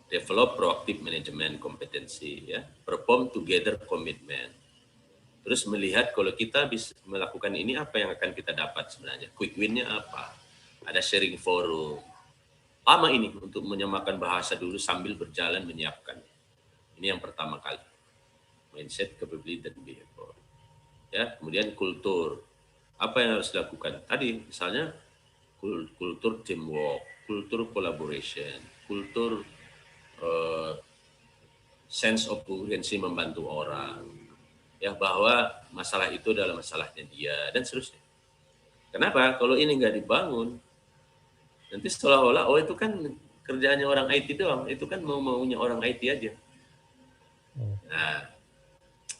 Develop proactive management kompetensi, ya. Perform together commitment. Terus melihat kalau kita bisa melakukan ini apa yang akan kita dapat sebenarnya. Quick win-nya apa? Ada sharing forum. Lama ini untuk menyamakan bahasa dulu sambil berjalan menyiapkan. Ini yang pertama kali. Mindset, capability, dan behavior. Ya, kemudian kultur. Apa yang harus dilakukan? Tadi misalnya kultur teamwork, kultur collaboration, kultur sense of urgency membantu orang. Ya, bahwa masalah itu adalah masalahnya dia dan seterusnya. Kenapa? Kalau ini nggak dibangun, nanti seolah-olah itu kan kerjaannya orang IT doang, itu kan maunya orang IT aja. Nah,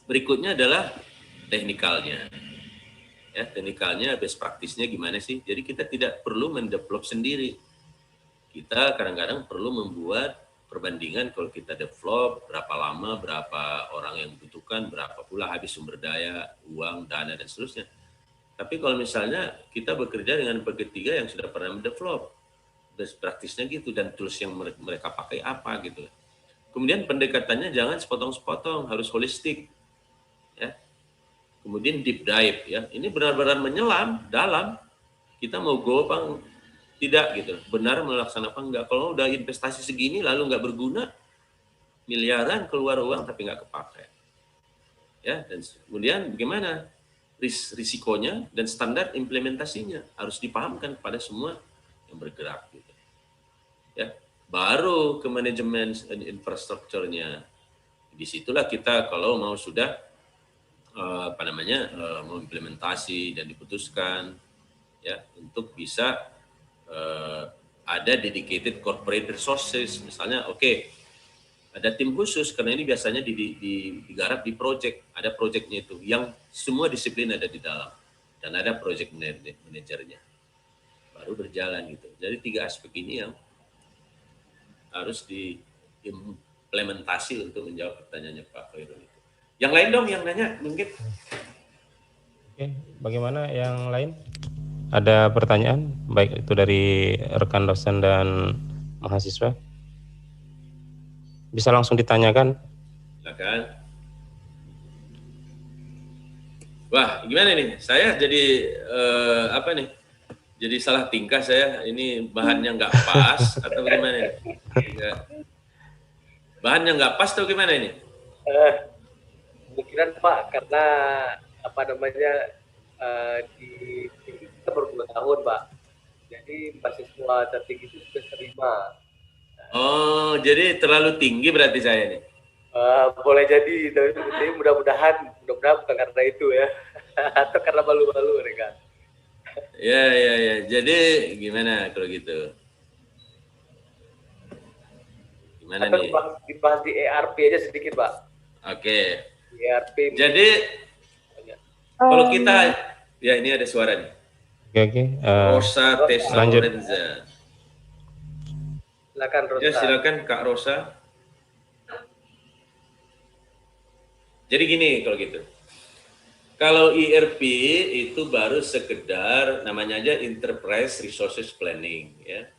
berikutnya adalah teknikalnya. Ya, teknikalnya, best practice-nya gimana sih? Jadi kita tidak perlu mendevelop sendiri. Kita kadang-kadang perlu membuat perbandingan kalau kita develop, berapa lama, berapa orang yang dibutuhkan, berapa pula habis sumber daya, uang, dana, dan seterusnya. Tapi kalau misalnya kita bekerja dengan pekerja yang sudah pernah mendevelop, best practice-nya gitu, dan tools yang mereka pakai apa gitu. Kemudian pendekatannya jangan sepotong-sepotong, harus holistik. Ya. Kemudian deep dive, ya. Ini benar-benar menyelam dalam. Kita mau go apa tidak gitu. Benar melaksanakan apa enggak. Kalau udah investasi segini lalu nggak berguna, miliaran keluar uang tapi nggak kepakai. Ya, dan kemudian bagaimana risikonya dan standar implementasinya harus dipahamkan kepada semua yang bergerak gitu. Ya. Baru ke manajemen infrastrukturnya. Disitulah kita kalau mau sudah mau implementasi dan diputuskan ya untuk bisa ada dedicated corporate resources, misalnya ada tim khusus karena ini biasanya digarap di project, ada projectnya itu yang semua disiplin ada di dalam dan ada project manajernya baru berjalan gitu. Jadi 3 aspek ini yang harus diimplementasi untuk menjawab pertanyaannya Pak Khairul itu. Yang lain dong yang nanya mungkin. Oke, bagaimana yang lain? Ada pertanyaan baik itu dari rekan dosen dan mahasiswa? Bisa langsung ditanyakan. Silakan. Wah, gimana nih? Saya jadi Jadi salah tingkah saya. Ini bahannya nggak pas atau gimana nih? Bahannya nggak pas atau gimana ini? Kemungkinan Pak, karena kita baru 2 tahun Pak. Jadi mahasiswa tertinggi itu sudah terima. Oh, jadi terlalu tinggi berarti saya nih. Boleh jadi, tapi mudah-mudahan bukan karena itu ya, atau karena malu-malu mereka. Ya. Jadi gimana kalau gitu? Gimana atau nih? Dibahas di ERP aja sedikit Pak. Oke. ERP. Jadi kalau kita, ya ini ada suara nih. Oke. Rosa Tessa Lorenza. Silakan Rosa. Ya silakan Kak Rosa. Jadi gini kalau gitu. Kalau ERP itu baru sekedar namanya aja Enterprise Resources Planning ya.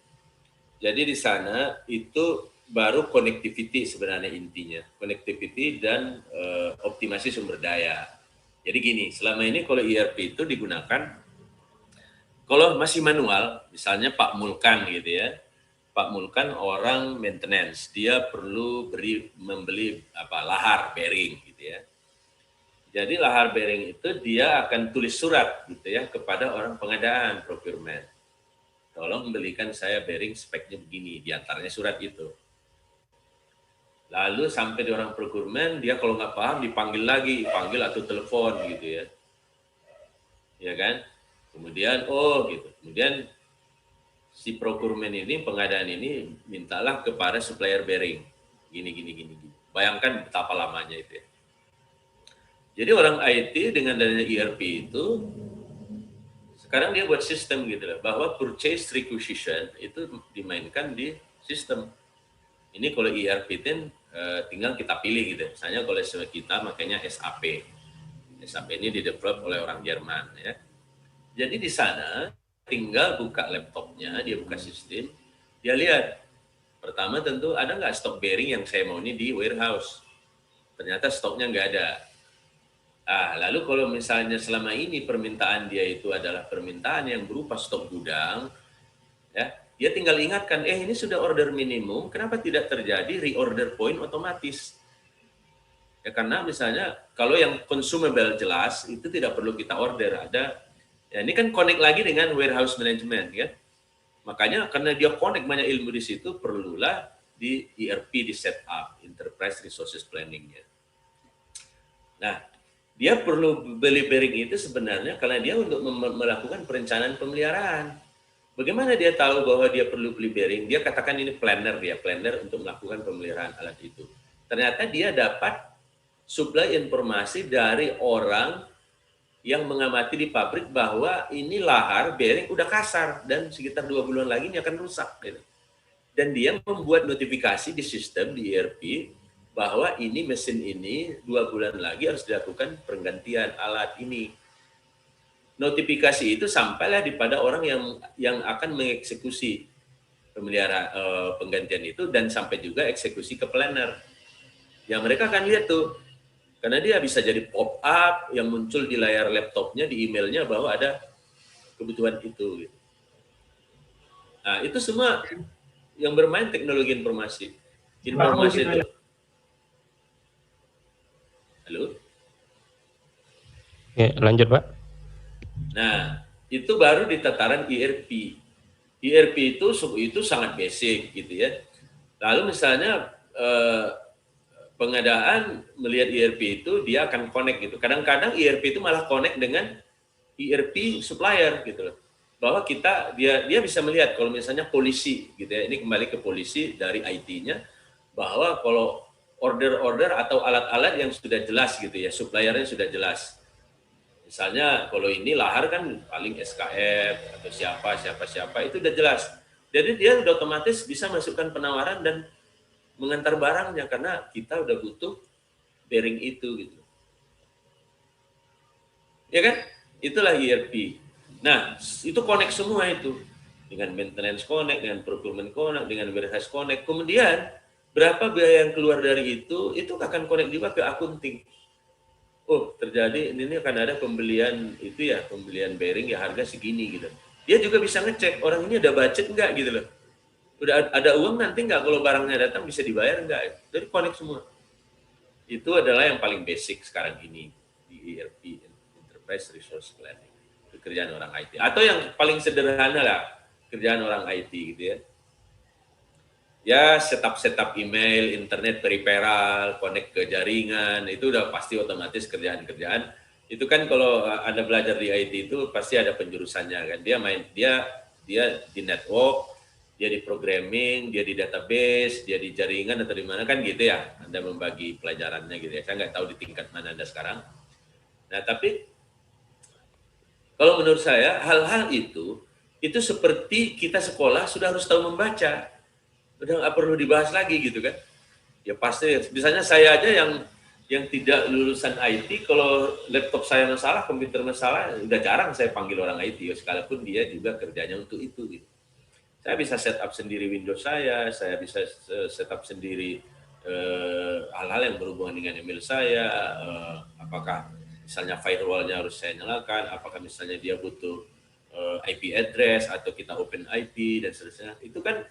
Jadi di sana itu baru connectivity sebenarnya intinya, connectivity dan optimasi sumber daya. Jadi gini, selama ini kalau ERP itu digunakan kalau masih manual, misalnya Pak Mulkan gitu ya. Pak Mulkan orang maintenance, dia perlu membeli lahar bearing gitu ya. Jadi lahar bearing itu dia akan tulis surat gitu ya kepada orang pengadaan procurement. Tolong belikan saya bearing speknya begini, diantaranya surat itu. Lalu sampai di orang procurement, dia kalau nggak paham dipanggil lagi, panggil atau telepon gitu ya. Ya kan? Kemudian gitu. Kemudian si procurement ini, pengadaan ini mintalah kepada supplier bearing. Gini. Bayangkan betapa lamanya itu ya. Jadi orang IT dengan adanya ERP itu sekarang dia buat sistem gitu loh, bahwa purchase requisition itu dimainkan di sistem. Ini kalau ERP itu tinggal kita pilih gitu. Misalnya kalau kita makanya SAP. SAP ini didevelop oleh orang Jerman ya. Jadi di sana tinggal buka laptopnya, dia buka sistem, dia lihat. Pertama tentu ada nggak stok bearing yang saya mau ini di warehouse. Ternyata stoknya nggak ada. Lalu kalau misalnya selama ini permintaan dia itu adalah permintaan yang berupa stok gudang, ya, dia tinggal ingatkan, ini sudah order minimum, kenapa tidak terjadi reorder point otomatis? Ya karena misalnya kalau yang consumable jelas itu tidak perlu kita order, ada. Ya ini kan connect lagi dengan warehouse management ya. Makanya karena dia connect banyak ilmu di situ, perlulah di ERP di setup, Enterprise Resources Planning-nya. Nah, dia perlu beli bearing itu sebenarnya karena dia untuk melakukan perencanaan pemeliharaan. Bagaimana dia tahu bahwa dia perlu beli bearing? Dia katakan ini planner untuk melakukan pemeliharaan alat itu. Ternyata dia dapat suplai informasi dari orang yang mengamati di pabrik bahwa ini lahar bearing udah kasar dan sekitar 2 bulan lagi ini akan rusak. Gitu. Dan dia membuat notifikasi di sistem di ERP bahwa ini mesin ini 2 bulan lagi harus dilakukan penggantian alat ini. Notifikasi itu sampailah pada orang yang akan mengeksekusi penggantian itu, dan sampai juga eksekusi ke planner. Ya mereka akan lihat tuh, karena dia bisa jadi pop-up yang muncul di layar laptopnya, di emailnya bahwa ada kebutuhan itu. Nah, itu semua yang bermain teknologi informasi. Informasi itu. Halo? Oke, lanjut Pak. Nah, itu baru di tataran ERP. ERP itu sangat basic gitu ya. Lalu misalnya pengadaan melihat ERP itu dia akan connect gitu. Kadang-kadang ERP itu malah connect dengan ERP supplier gitu loh. Bahwa dia bisa melihat kalau misalnya polisi gitu ya. Ini kembali ke polisi dari IT-nya, bahwa kalau order-order atau alat-alat yang sudah jelas gitu ya, suppliernya sudah jelas. Misalnya kalau ini lahar kan paling SKF atau siapa itu udah jelas. Jadi dia udah otomatis bisa masukkan penawaran dan mengantar barangnya karena kita udah butuh bearing itu gitu. Ya kan? Itulah ERP. Nah, itu connect semua itu. Dengan maintenance connect, dengan procurement connect, dengan warehouse connect. Kemudian berapa biaya yang keluar dari itu akan connect juga ke accounting. Oh, terjadi ini akan ada pembelian itu ya, pembelian bearing ya harga segini gitu. Dia juga bisa ngecek orang ini ada budget enggak gitu loh. Udah ada uang nanti enggak kalau barangnya datang bisa dibayar enggak. Jadi connect semua. Itu adalah yang paling basic sekarang ini di ERP, Enterprise Resource Planning. Kerjaan orang IT. Atau yang paling sederhana lah, kerjaan orang IT gitu ya. Ya setup email, internet peripheral, connect ke jaringan, itu udah pasti otomatis kerjaan-kerjaan. Itu kan kalau Anda belajar di IT itu pasti ada penjurusannya kan. Dia di network, dia di programming, dia di database, dia di jaringan atau di mana kan gitu ya. Anda membagi pelajarannya gitu ya. Saya nggak tahu di tingkat mana Anda sekarang. Nah, tapi kalau menurut saya hal-hal itu seperti kita sekolah sudah harus tahu membaca. Udah nggak perlu dibahas lagi gitu kan. Ya pasti, misalnya saya aja yang tidak lulusan IT, kalau laptop saya masalah, komputer masalah, udah jarang saya panggil orang IT, ya, sekalipun dia juga kerjanya untuk itu gitu. Saya bisa setup sendiri Windows saya bisa setup sendiri hal-hal yang berhubungan dengan email saya, apakah misalnya firewall-nya harus saya nyalakan, apakah misalnya dia butuh IP address atau kita open IP dan seterusnya. Itu kan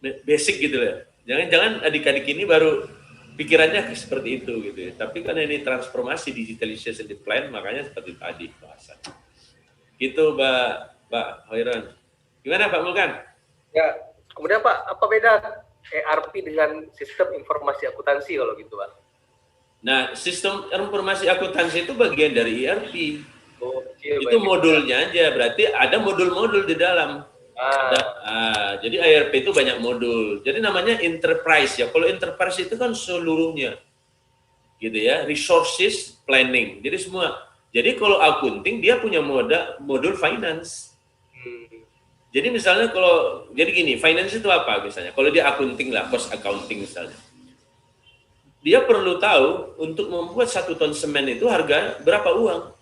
basic gitu ya. Jangan adik-adik ini baru pikirannya seperti itu gitu ya. Tapi kan ini transformasi digitalization di plan, makanya seperti tadi bahasa. Gitu Mbak Hoiron. Gimana Pak Mulkan? Ya, kemudian Pak, apa beda ERP dengan sistem informasi akuntansi kalau gitu Pak? Nah, sistem informasi akuntansi itu bagian dari ERP. Oh, iya, itu modulnya aja, berarti ada modul-modul di dalam. Jadi ERP itu banyak modul. Jadi namanya enterprise ya. Kalau enterprise itu kan seluruhnya, gitu ya. Resources planning. Jadi semua. Jadi kalau accounting dia punya modul finance. Jadi misalnya jadi gini, finance itu apa misalnya? Kalau dia accounting lah, cost accounting misalnya. Dia perlu tahu untuk membuat 1 ton semen itu harga berapa uang.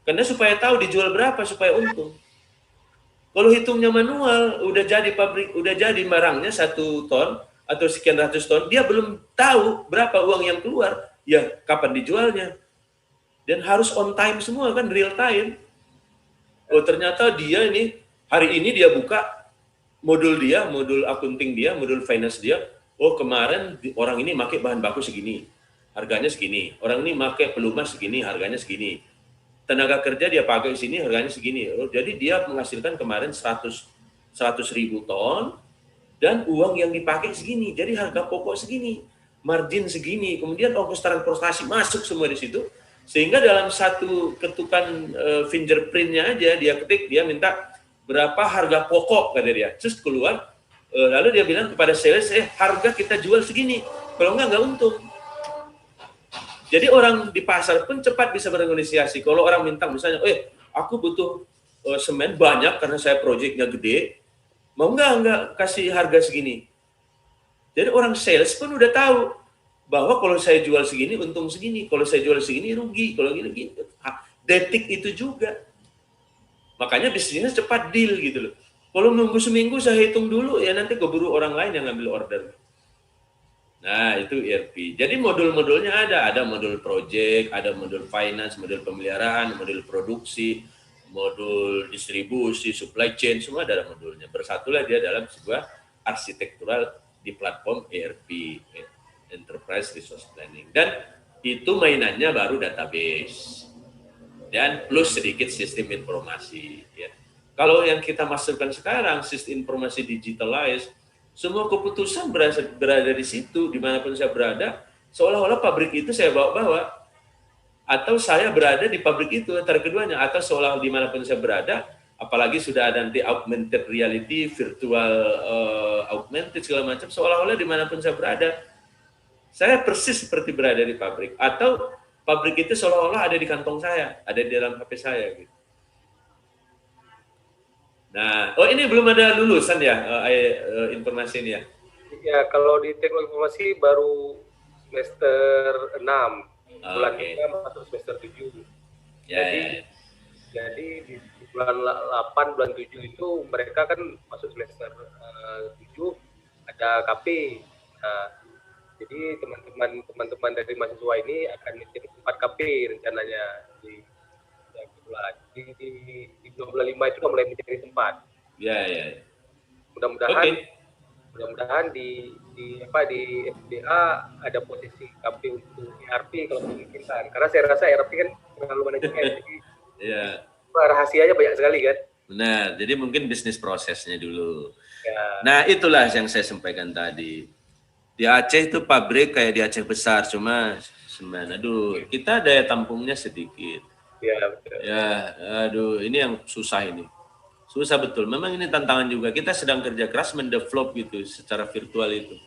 Karena supaya tahu dijual berapa supaya untung. Kalau hitungnya manual, udah jadi barangnya 1 ton atau sekian ratus ton, dia belum tahu berapa uang yang keluar, ya kapan dijualnya. Dan harus on time semua kan, real time. Oh ternyata dia ini, hari ini dia buka modul accounting dia, modul finance dia, oh kemarin orang ini pakai bahan baku segini, harganya segini. Orang ini pakai pelumas segini, harganya segini. Tenaga kerja dia pakai sini, harganya segini. Oh, jadi dia menghasilkan kemarin 100.000 ton dan uang yang dipakai segini. Jadi harga pokok segini, margin segini, kemudian ongkos transportasi masuk semua di situ. Sehingga dalam satu ketukan fingerprintnya aja dia ketik, dia minta berapa harga pokok kata dia. Terus keluar. Lalu dia bilang kepada sales, harga kita jual segini, kalau enggak untung. Jadi orang di pasar pun cepat bisa bernegosiasi. Kalau orang minta misalnya, aku butuh semen banyak karena saya proyeknya gede, mau enggak kasih harga segini. Jadi orang sales pun udah tahu bahwa kalau saya jual segini untung segini, kalau saya jual segini rugi, kalau gini. Detik itu juga. Makanya bisnisnya cepat deal gitu loh. Kalau nunggu seminggu saya hitung dulu ya nanti keburu orang lain yang ngambil order. Nah, itu ERP. Jadi modul-modulnya ada modul project, ada modul finance, modul pemeliharaan, modul produksi, modul distribusi, supply chain, semua ada modulnya. Bersatulah dia dalam sebuah arsitektural di platform ERP, Enterprise Resource Planning. Dan itu mainannya baru database. Dan plus sedikit sistem informasi. Ya. Kalau yang kita masukkan sekarang, sistem informasi digitalized, semua keputusan berada di situ, dimanapun saya berada, seolah-olah pabrik itu saya bawa-bawa, atau saya berada di pabrik itu, antara keduanya, atau seolah dimanapun saya berada, apalagi sudah ada nanti augmented reality, virtual augmented, segala macam, seolah-olah dimanapun saya berada, saya persis seperti berada di pabrik, atau pabrik itu seolah-olah ada di kantong saya, ada di dalam HP saya, gitu. Nah, oh ini belum ada lulusan ya informasi ini ya? Ya, kalau di teknologi informasi baru semester 6, bulan 3 masuk semester 7. Jadi di bulan 8, bulan 7 itu mereka kan masuk semester 7 ada KP. Nah, jadi teman-teman dari mahasiswa ini akan menjadi 4 KP rencananya di bulan 5 itu udah mulai mencari tempat. Ya. Mudah-mudahan di SDA ada posisi KP untuk ERP kalau memungkinkan. Karena saya rasa ERP kan terlalu manajemen. Jadi rahasianya banyak sekali kan. Benar. Jadi mungkin bisnis prosesnya dulu. Ya. Nah, itulah yang saya sampaikan tadi. Di Aceh itu pabrik kayak di Aceh besar, cuma kita daya tampungnya sedikit. Ya, betul. Ya, aduh, ini yang susah ini. Susah betul. Memang ini tantangan juga. Kita sedang kerja keras mendevelop gitu secara virtual itu.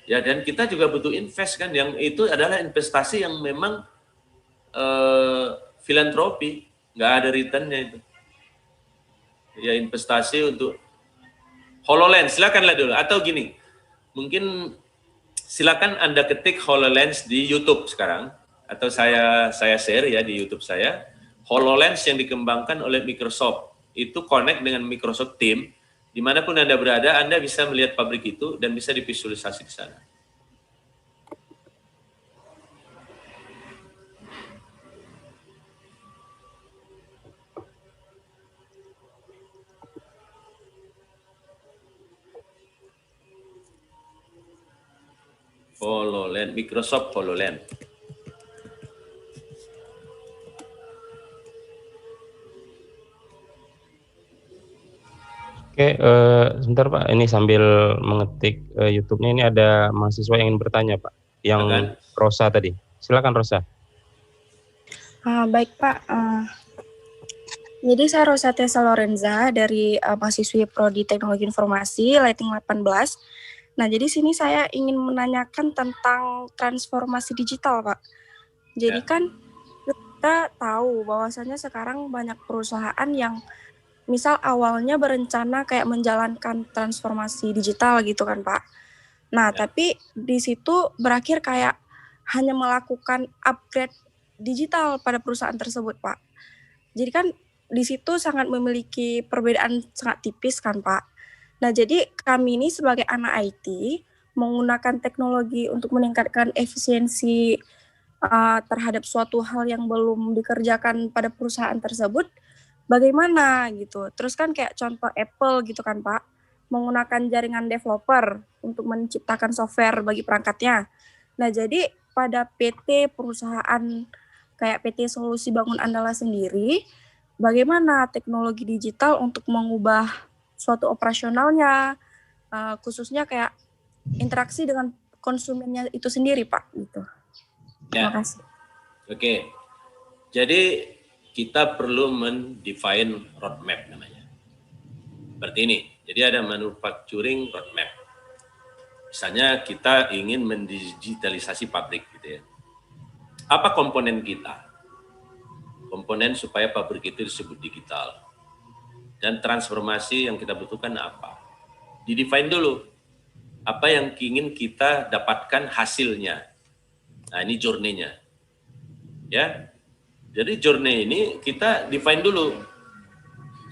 Ya, dan kita juga butuh invest kan. Yang itu adalah investasi yang memang filantropi, nggak ada returnnya itu. Ya, investasi untuk HoloLens. Silakanlah dulu. Atau gini, mungkin silakan Anda ketik HoloLens di YouTube sekarang. Atau saya share ya di YouTube saya, HoloLens yang dikembangkan oleh Microsoft, itu connect dengan Microsoft Teams, dimanapun Anda berada, Anda bisa melihat pabrik itu dan bisa divisualisasi di sana. HoloLens, Microsoft HoloLens. Oke, sebentar Pak, ini sambil mengetik YouTube-nya, ini ada mahasiswa yang ingin bertanya Pak, yang Rosa tadi. Silakan Rosa. Baik Pak, jadi saya Rosa Tessa Lorenza dari mahasiswi Prodi Teknologi Informasi, Lighting 18. Nah, jadi sini saya ingin menanyakan tentang transformasi digital Pak. Jadi kan kita tahu bahwasannya sekarang banyak perusahaan yang misal awalnya berencana kayak menjalankan transformasi digital gitu kan Pak. Nah, tapi di situ berakhir kayak hanya melakukan upgrade digital pada perusahaan tersebut Pak. Jadi kan di situ sangat memiliki perbedaan sangat tipis kan Pak. Nah, jadi kami ini sebagai anak IT menggunakan teknologi untuk meningkatkan efisiensi terhadap suatu hal yang belum dikerjakan pada perusahaan tersebut. Bagaimana gitu. Terus kan kayak contoh Apple gitu kan Pak, menggunakan jaringan developer untuk menciptakan software bagi perangkatnya. Nah, jadi pada PT perusahaan kayak PT Solusi Bangun Andala sendiri, bagaimana teknologi digital untuk mengubah suatu operasionalnya, khususnya kayak interaksi dengan konsumennya itu sendiri Pak gitu. Terima kasih. Oke. Jadi kita perlu mendefine roadmap namanya. Seperti ini. Jadi ada manufacturing roadmap. Misalnya kita ingin mendigitalisasi pabrik gitu ya. Apa komponen kita? Komponen supaya pabrik itu disebut digital. Dan transformasi yang kita butuhkan apa? Didefine dulu. Apa yang ingin kita dapatkan hasilnya. Nah, ini journey-nya. Ya. Jadi journey ini kita define dulu.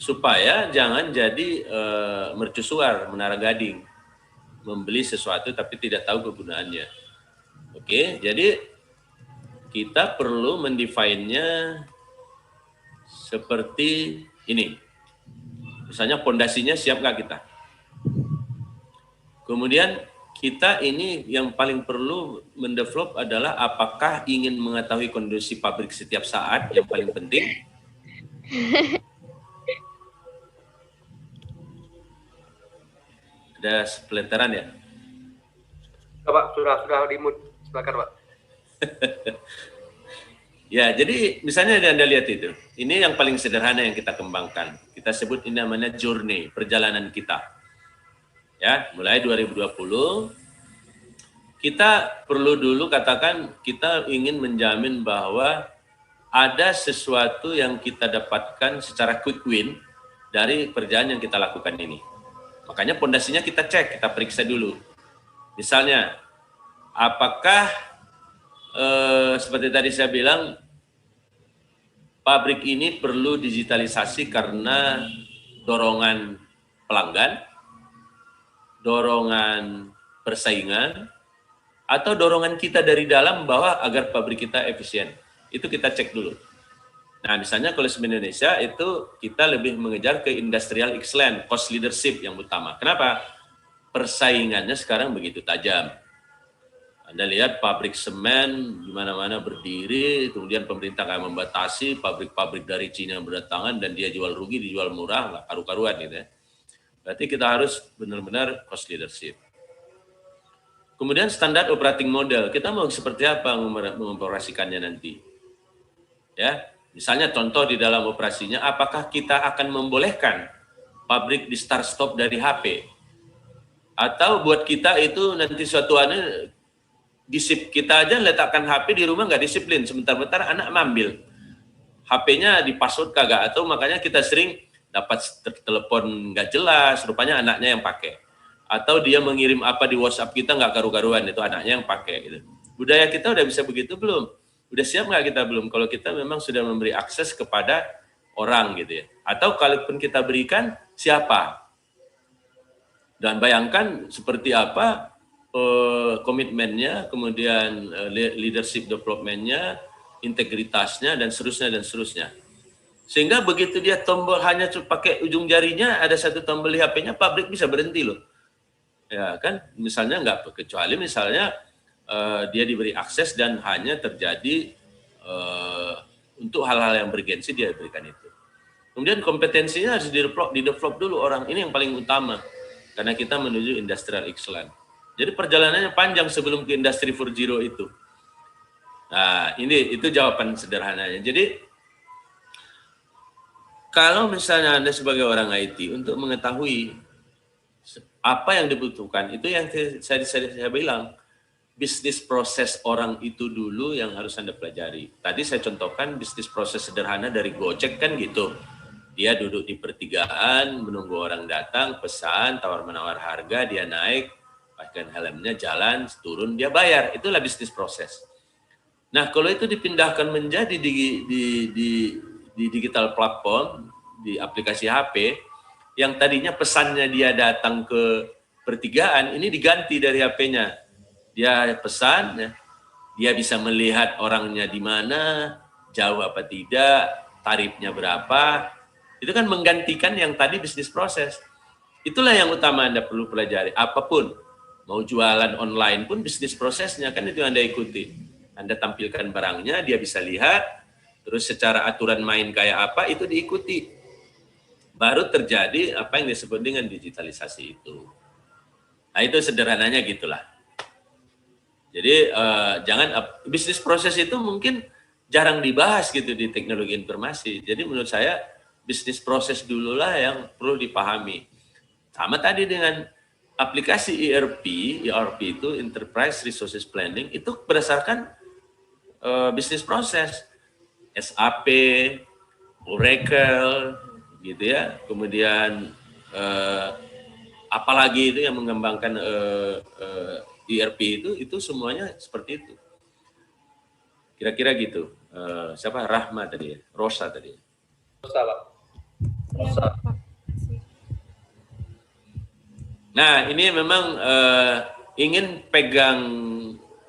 supaya jangan jadi mercusuar, menara gading, membeli sesuatu tapi tidak tahu kegunaannya. Oke, jadi kita perlu mendefine-nya seperti ini. Misalnya pondasinya siap nggak kita? Kemudian kita ini yang paling perlu mendevelop adalah apakah ingin mengetahui kondisi pabrik setiap saat, yang paling penting. Ada sepeleteran ya? Pak, sudah di-mute. Silakan, Pak. Ya, jadi misalnya Anda lihat itu. Ini yang paling sederhana yang kita kembangkan. Kita sebut ini namanya journey, perjalanan kita. Ya, mulai 2020 kita perlu dulu katakan kita ingin menjamin bahwa ada sesuatu yang kita dapatkan secara quick win dari pekerjaan yang kita lakukan ini. Makanya pondasinya kita cek, kita periksa dulu. Misalnya, apakah seperti tadi saya bilang, pabrik ini perlu digitalisasi karena dorongan pelanggan, dorongan persaingan, atau dorongan kita dari dalam bahwa agar pabrik kita efisien. Itu kita cek dulu. Nah, misalnya kalau di Indonesia itu kita lebih mengejar ke industrial excellence, cost leadership yang utama. Kenapa? Persaingannya sekarang begitu tajam. Anda lihat pabrik semen di mana-mana berdiri, kemudian pemerintah akan membatasi pabrik-pabrik dari Cina berdatangan dan dia jual rugi, dijual murah, nggak karu-karuan gitu ya. Berarti kita harus benar-benar cost leadership. Kemudian standar operating model, kita mau seperti apa mengoperasikannya nanti? Ya, misalnya contoh di dalam operasinya, apakah kita akan membolehkan pabrik di start stop dari HP? Atau buat kita itu nanti suatu hari kita aja letakkan HP di rumah nggak disiplin, sebentar-bentar anak mengambil. HP-nya di password kagak, atau makanya kita sering dapat telepon nggak jelas, rupanya anaknya yang pakai. Atau dia mengirim apa di WhatsApp kita nggak karu-karuan, itu anaknya yang pakai. Gitu. Budaya kita udah bisa begitu belum? Udah siap nggak kita belum? Kalau kita memang sudah memberi akses kepada orang gitu ya. Atau kalaupun kita berikan, siapa? Dan bayangkan seperti apa komitmennya, kemudian leadership development-nya, integritasnya, dan seterusnya. Sehingga begitu dia tombol hanya pakai ujung jarinya, ada satu tombol di HP-nya, pabrik bisa berhenti loh. Ya kan, misalnya nggak, kecuali misalnya dia diberi akses dan hanya terjadi untuk hal-hal yang bergensi dia berikan itu. Kemudian kompetensinya harus di-develop dulu orang, ini yang paling utama. Karena kita menuju industrial excellence. Jadi perjalanannya panjang sebelum ke industri 4.0 itu. Nah, itu jawaban sederhananya. Jadi kalau misalnya Anda sebagai orang IT untuk mengetahui apa yang dibutuhkan, itu yang saya bilang, bisnis proses orang itu dulu yang harus Anda pelajari. Tadi saya contohkan bisnis proses sederhana dari Gojek kan gitu. Dia duduk di pertigaan, menunggu orang datang, pesan, tawar-menawar harga, dia naik, pakai helmnya, jalan, turun, dia bayar. Itulah bisnis proses. Nah, kalau itu dipindahkan menjadi di digital platform, di aplikasi HP, yang tadinya pesannya dia datang ke pertigaan, ini diganti dari HP-nya. Dia pesan, ya, dia bisa melihat orangnya di mana, jauh apa tidak, tarifnya berapa. Itu kan menggantikan yang tadi bisnis proses. Itulah yang utama Anda perlu pelajari. Apapun, mau jualan online pun bisnis prosesnya kan itu yang Anda ikuti. Anda tampilkan barangnya, dia bisa lihat, terus secara aturan main kayak apa, itu diikuti. Baru terjadi apa yang disebut dengan digitalisasi itu. Nah itu sederhananya gitulah. Jadi jangan, bisnis proses itu mungkin jarang dibahas gitu di teknologi informasi. Jadi menurut saya, bisnis proses dululah yang perlu dipahami. Sama tadi dengan aplikasi ERP itu Enterprise Resources Planning, itu berdasarkan bisnis proses. SAP, Oracle, gitu ya. Kemudian apalagi itu yang mengembangkan ERP itu semuanya seperti itu. Kira-kira gitu. Siapa? Rahma tadi ya? Rosa tadi. Rosa, Pak. Nah, ini memang ingin pegang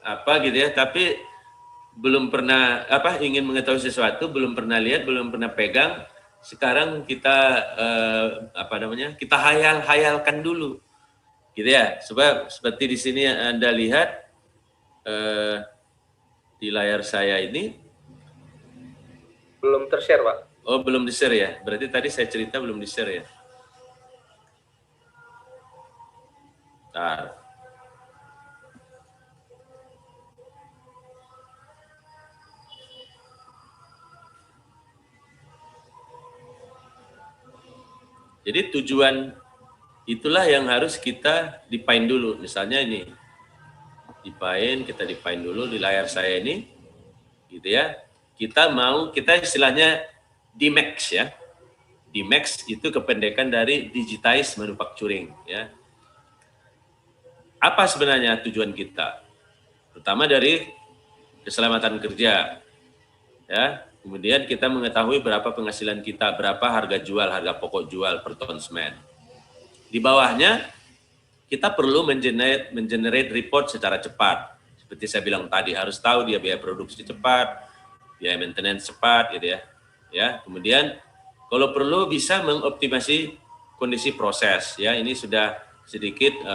apa gitu ya, tapi belum pernah ingin mengetahui sesuatu, belum pernah lihat, belum pernah pegang. Sekarang kita kita hayal-hayalkan dulu, gitu ya. Sebab seperti di sini Anda lihat di layar saya ini belum tershare, Pak. Oh, belum di-share ya. Berarti tadi saya cerita belum di-share ya. Bentar. Jadi tujuan itulah yang harus kita define dulu. Misalnya ini, kita define dulu di layar saya ini, gitu ya. Kita istilahnya DMAX ya. DMAX itu kependekan dari Digitized Manufacturing ya. Apa sebenarnya tujuan kita? Pertama dari keselamatan kerja, ya. Kemudian kita mengetahui berapa penghasilan kita, berapa harga pokok jual per ton semen. Di bawahnya kita perlu mengenerate report secara cepat. Seperti saya bilang tadi, harus tahu dia biaya produksi cepat, biaya maintenance cepat, gitu ya. Ya, kemudian kalau perlu bisa mengoptimasi kondisi proses, ya. Ini sudah sedikit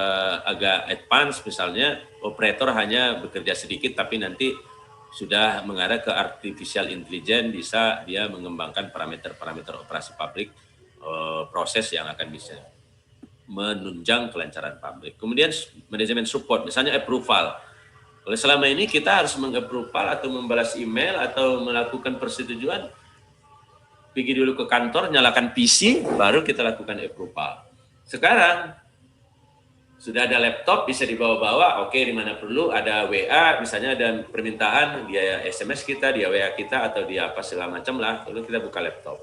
agak advance, misalnya operator hanya bekerja sedikit, tapi nanti sudah mengarah ke artificial intelligence, bisa dia mengembangkan parameter-parameter operasi pabrik, proses yang akan bisa menunjang kelancaran pabrik. Kemudian manajemen support, misalnya approval. Kalau selama ini kita harus meng-approval atau membalas email atau melakukan persetujuan, pergi dulu ke kantor, nyalakan PC, baru kita lakukan approval. Sekarang sudah ada laptop, bisa dibawa-bawa, oke, di mana perlu, ada WA, misalnya ada permintaan, dia SMS kita, dia WA kita, atau dia apa segala macam lah, lalu kita buka laptop.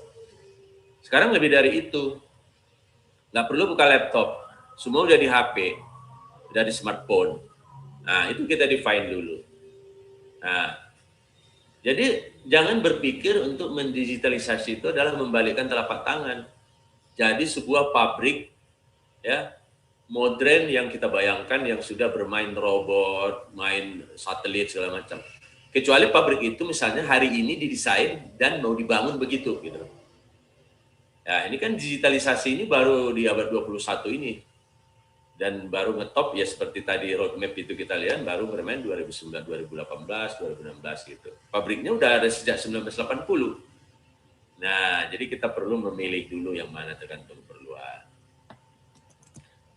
Sekarang lebih dari itu, nggak perlu buka laptop, semua udah di HP, udah di smartphone. Nah, itu kita define dulu. Nah, jadi jangan berpikir untuk mendigitalisasi itu adalah membalikkan telapak tangan. Jadi sebuah pabrik, ya, modern yang kita bayangkan yang sudah bermain robot, main satelit segala macam. Kecuali pabrik itu misalnya hari ini didesain dan mau dibangun begitu gitu. Ya, ini kan digitalisasi ini baru di abad 21 ini. Dan baru ngetop ya seperti tadi roadmap itu kita lihat baru bermain 2009, 2018, 2016 gitu. Pabriknya udah ada sejak 1980. Nah, jadi kita perlu memilih dulu yang mana tergantung keperluan.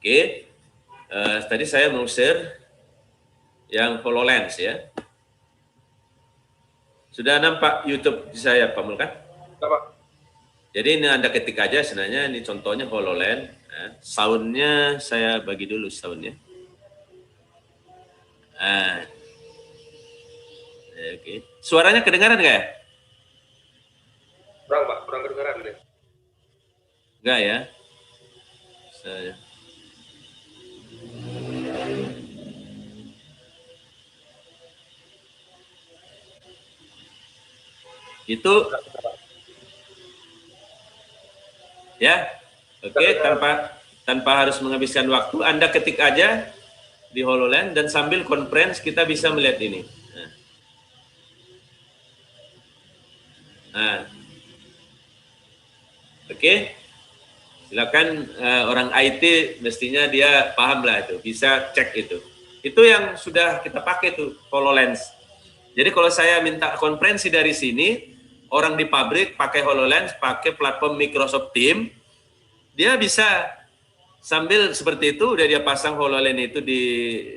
Oke, tadi saya mau share yang HoloLens ya. Sudah nampak YouTube saya, Pak Mulkan? Pak. Jadi ini Anda ketik aja, sebenarnya ini contohnya HoloLens. Soundnya saya bagi dulu soundnya. Oke. Suaranya kedengaran nggak ya? Kurang, Pak, kurang kedengaran deh. Enggak ya? Itu ya, oke, tanpa harus menghabiskan waktu, Anda ketik aja di HoloLens dan sambil conference kita bisa melihat ini. Nah. Oke. Silakan orang IT mestinya dia paham lah itu, bisa cek itu. Itu yang sudah kita pakai tuh HoloLens. Jadi kalau saya minta konferensi dari sini, orang di pabrik pakai HoloLens, pakai platform Microsoft Teams, dia bisa sambil seperti itu udah dia pasang HoloLens itu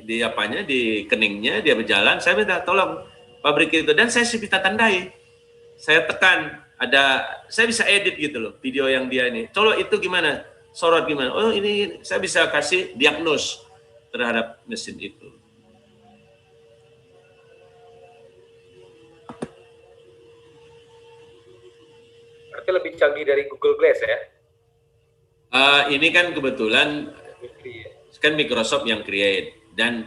di apanya, di keningnya, dia berjalan. Saya minta tolong pabrik itu dan saya bisa tandai. Saya tekan saya bisa edit gitu loh video yang dia ini. Colok itu gimana? Sorot gimana? Oh ini saya bisa kasih diagnos terhadap mesin itu. Berarti lebih canggih dari Google Glass ya? Ini kan kebetulan kan Microsoft yang create dan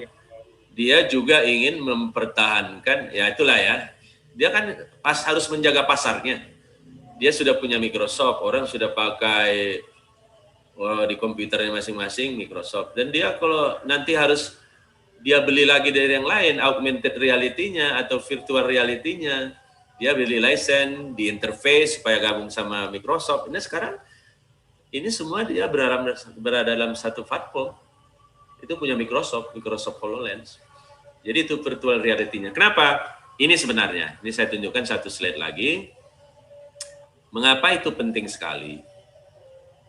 dia juga ingin mempertahankan, ya itulah ya. Dia kan harus menjaga pasarnya. dia sudah punya Microsoft, orang sudah pakai di komputernya masing-masing Microsoft, dan dia kalau nanti harus dia beli lagi dari yang lain, augmented reality-nya atau virtual reality-nya, dia beli license, di interface supaya gabung sama Microsoft. Ini sekarang, ini semua dia berada dalam satu platform. Itu punya Microsoft HoloLens. Jadi itu virtual reality-nya. Kenapa? Ini sebenarnya, ini saya tunjukkan satu slide lagi. Mengapa itu penting sekali?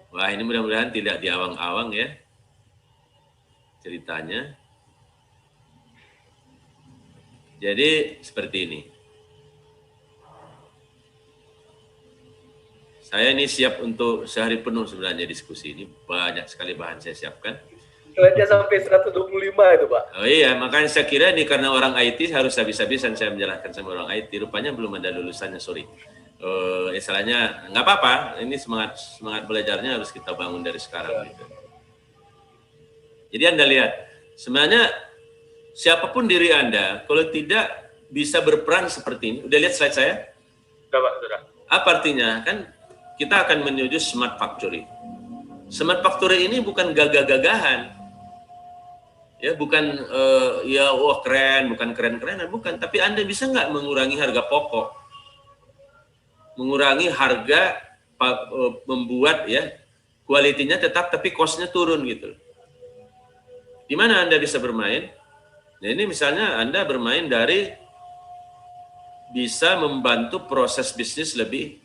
Wah, ini mudah-mudahan tidak diawang-awang ya ceritanya. Jadi seperti ini. Saya ini siap untuk sehari penuh sebenarnya diskusi ini. Banyak sekali bahan saya siapkan. Slide-nya sampai 125 itu, Pak. Oh iya, makanya saya kira ini karena orang IT harus habis-habisan saya menjelaskan sama orang IT. Rupanya belum ada lulusannya, sorry. Istilahnya nggak apa-apa. Ini semangat belajarnya harus kita bangun dari sekarang. Gitu. Jadi Anda lihat, sebenarnya siapapun diri Anda, kalau tidak bisa berperan seperti ini, udah lihat slide saya? Sudah, Pak, sudah. Apa artinya? Kan kita akan menuju smart factory. Smart factory ini bukan gagah-gagahan. Ya, bukan wah keren, bukan keren-kerenan, bukan. Tapi Anda bisa nggak mengurangi harga pokok? Mengurangi harga, membuat ya kualitinya tetap tapi cost-nya turun gitu. Di mana Anda bisa bermain? Nah, ini misalnya Anda bermain dari bisa membantu proses bisnis lebih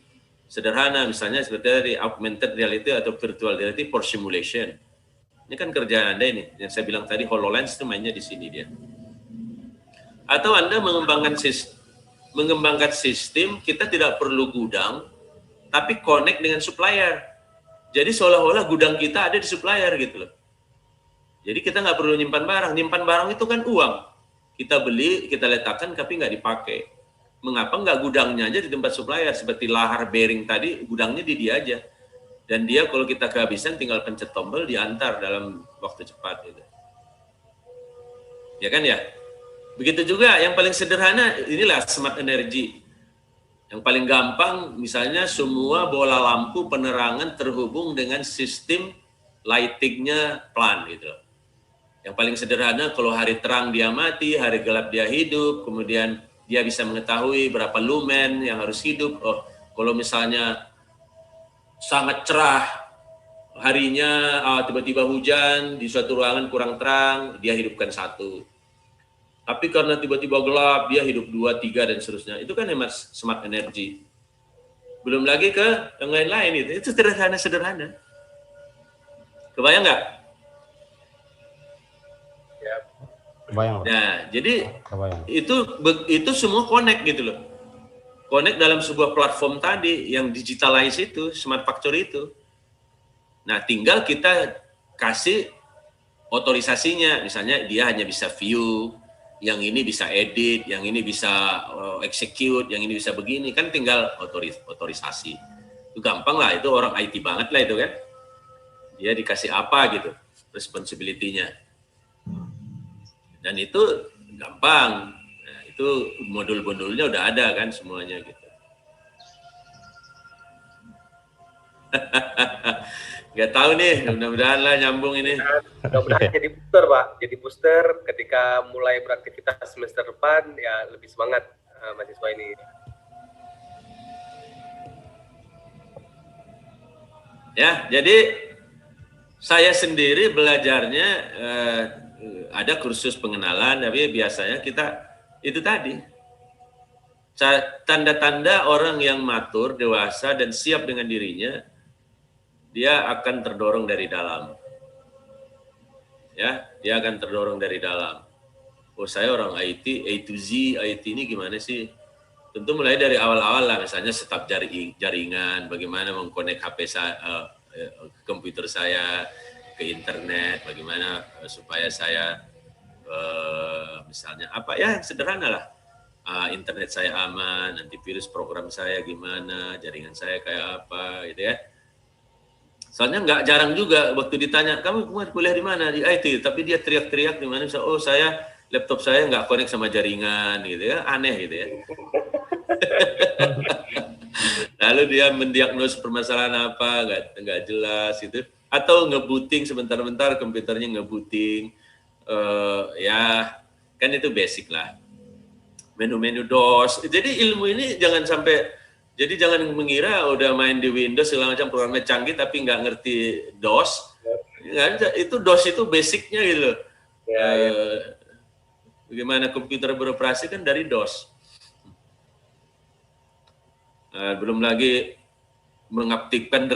sederhana, misalnya seperti dari augmented reality atau virtual reality for simulation. Ini kan kerjaan Anda ini, yang saya bilang tadi HoloLens itu mainnya di sini dia. Atau Anda mengembangkan sistem, kita tidak perlu gudang, tapi connect dengan supplier. Jadi seolah-olah gudang kita ada di supplier gitu loh. Jadi kita nggak perlu nyimpan barang itu kan uang. Kita beli, kita letakkan, tapi nggak dipakai. Mengapa nggak gudangnya aja di tempat supplier? Seperti lahar bearing tadi, gudangnya di dia aja. Dan dia kalau kita kehabisan tinggal pencet tombol, diantar dalam waktu cepat. Gitu. Ya kan ya? Begitu juga yang paling sederhana, inilah smart energy. Yang paling gampang, misalnya semua bola lampu penerangan terhubung dengan sistem lighting-nya plan gitu. Yang paling sederhana, kalau hari terang dia mati, hari gelap dia hidup, kemudian dia bisa mengetahui berapa lumen yang harus hidup. Oh, kalau misalnya sangat cerah, harinya tiba-tiba hujan, di suatu ruangan kurang terang, dia hidupkan 1. Tapi karena tiba-tiba gelap, dia hidup 2, 3, dan seterusnya. Itu kan hemat smart energy. Belum lagi ke yang lain-lain itu sederhana-sederhana. Kebayang nggak? Ya. Kebayang. Nah, jadi Kebayang. itu semua connect gitu loh. Connect dalam sebuah platform tadi yang digitalize itu, smart factory itu. Nah, tinggal kita kasih otorisasinya. Misalnya dia hanya bisa view, yang ini bisa edit, yang ini bisa execute, yang ini bisa begini, kan tinggal otorisasi. Itu gampang lah, itu orang IT banget lah itu kan. Dia dikasih apa gitu, responsibility-nya. Dan itu gampang. Nah, itu modul-modulnya udah ada kan semuanya gitu. Nggak tahu nih, mudah-mudahan lah nyambung ini. Mudah-mudahan jadi booster, Pak. Jadi booster ketika mulai beraktivitas semester depan, ya lebih semangat mahasiswa ini. Ya, jadi saya sendiri belajarnya ada kursus pengenalan, tapi biasanya kita itu tadi. Tanda-tanda orang yang matur, dewasa, dan siap dengan dirinya, dia akan terdorong dari dalam. Ya, dia akan terdorong dari dalam. Oh, saya orang IT, A to Z, IT ini gimana sih? Tentu mulai dari awal-awal lah, misalnya setup jaringan, bagaimana mengkonek HP saya, komputer saya ke internet, bagaimana supaya saya misalnya apa ya sederhana lah, internet saya aman, antivirus program saya gimana, jaringan saya kayak apa, gitu ya. Soalnya nggak jarang juga waktu ditanya, kamu kuliah di mana? Di IT, tapi dia teriak-teriak di mana? Oh, saya laptop saya nggak connect sama jaringan, gitu ya, aneh gitu ya. Lalu dia mendiagnos permasalahan apa, nggak jelas gitu. Atau ngebooting sebentar-bentar komputernya ngebooting. Ya, kan itu basic lah. Menu-menu DOS. Jadi ilmu ini jangan sampai, jadi jangan mengira udah main di Windows segala macam programnya canggih tapi nggak ngerti DOS. Itu DOS itu basicnya gitu. Bagaimana komputer beroperasi kan dari DOS. Belum lagi mengaktifkan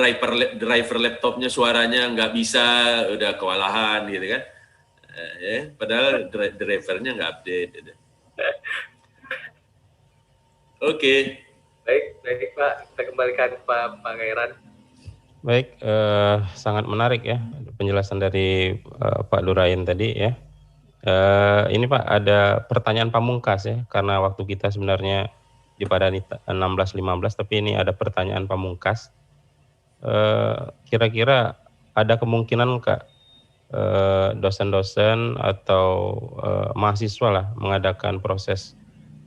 driver laptopnya suaranya nggak bisa, udah kewalahan gitu kan. Padahal drivernya nggak update. Gitu. Oke. Baik Pak, kita kembalikan Pak Pangeran. Baik, sangat menarik ya penjelasan dari Pak Durain tadi ya. Ini Pak ada pertanyaan pamungkas ya, karena waktu kita sebenarnya dipadani 16.15, tapi ini ada pertanyaan pamungkas. Kira-kira ada kemungkinan Kak dosen-dosen atau mahasiswa lah mengadakan proses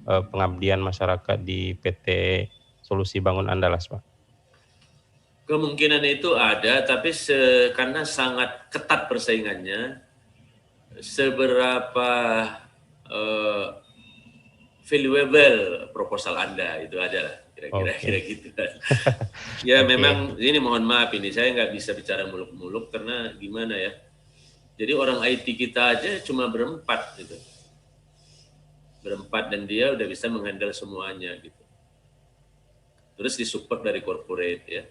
pengabdian masyarakat di PT Solusi Bangun Andalas, Pak? Kemungkinan itu ada, tapi karena sangat ketat persaingannya, seberapa valuable proposal Anda itu ada kira-kira gitu. Ya memang ini mohon maaf ini saya nggak bisa bicara muluk-muluk karena gimana ya. Jadi orang IT kita aja cuma berempat gitu. Berempat dan dia udah bisa menghandle semuanya gitu. Terus disupport dari corporate ya.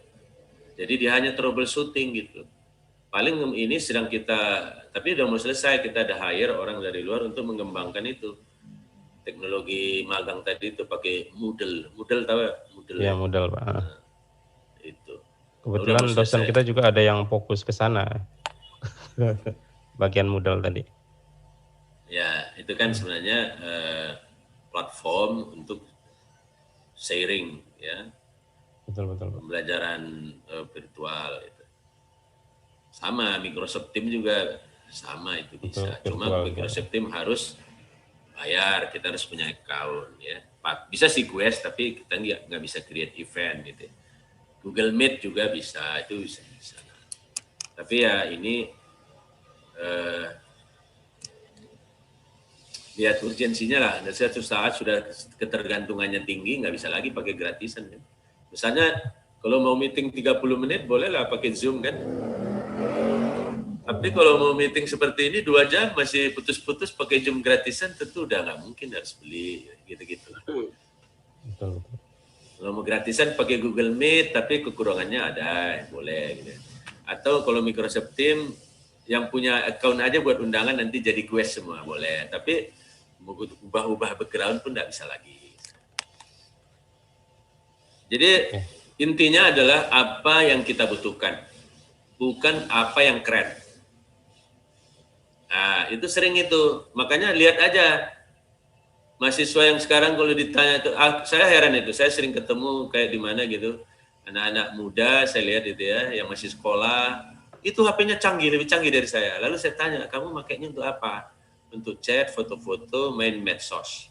Jadi dia hanya troubleshooting gitu. Paling ini sedang kita, tapi udah mau selesai, kita ada hire orang dari luar untuk mengembangkan itu. Teknologi magang tadi itu pakai Moodle tahu ya? Moodle. Ya, Moodle, Pak. Nah, itu. Kebetulan dosen kita juga ada yang fokus ke sana. Bagian Moodle tadi. Ya, itu kan sebenarnya platform untuk sharing ya. Betul. Pembelajaran virtual itu. Sama Microsoft Teams juga sama itu bisa. Betul, cuma virtual, Microsoft Teams harus bayar, kita harus punya account ya. Bisa sih quest tapi kita nggak bisa create event gitu. Google Meet juga bisa, itu bisa. Tapi ya ini lihat urgensinya lah. Dan suatu saat sudah ketergantungannya tinggi, nggak bisa lagi pakai gratisan kan. Misalnya kalau mau meeting 30 menit bolehlah pakai Zoom kan. Tapi kalau mau meeting seperti ini 2 jam masih putus-putus pakai Zoom gratisan tentu udah nggak mungkin, harus beli gitu-gitu. Betul. Kalau mau gratisan pakai Google Meet tapi kekurangannya ada, boleh gitu. Atau kalau Microsoft Teams yang punya account aja buat undangan nanti jadi quest semua boleh. Tapi mau ubah-ubah background pun nggak bisa lagi. Jadi intinya adalah apa yang kita butuhkan, bukan apa yang keren. Nah, itu sering itu. Makanya lihat aja mahasiswa yang sekarang kalau ditanya itu, saya heran itu. Saya sering ketemu kayak di mana gitu, anak-anak muda saya lihat itu ya, yang masih sekolah, itu HP-nya canggih, lebih canggih dari saya. Lalu saya tanya, kamu makainya untuk apa? Untuk chat, foto-foto, main medsos.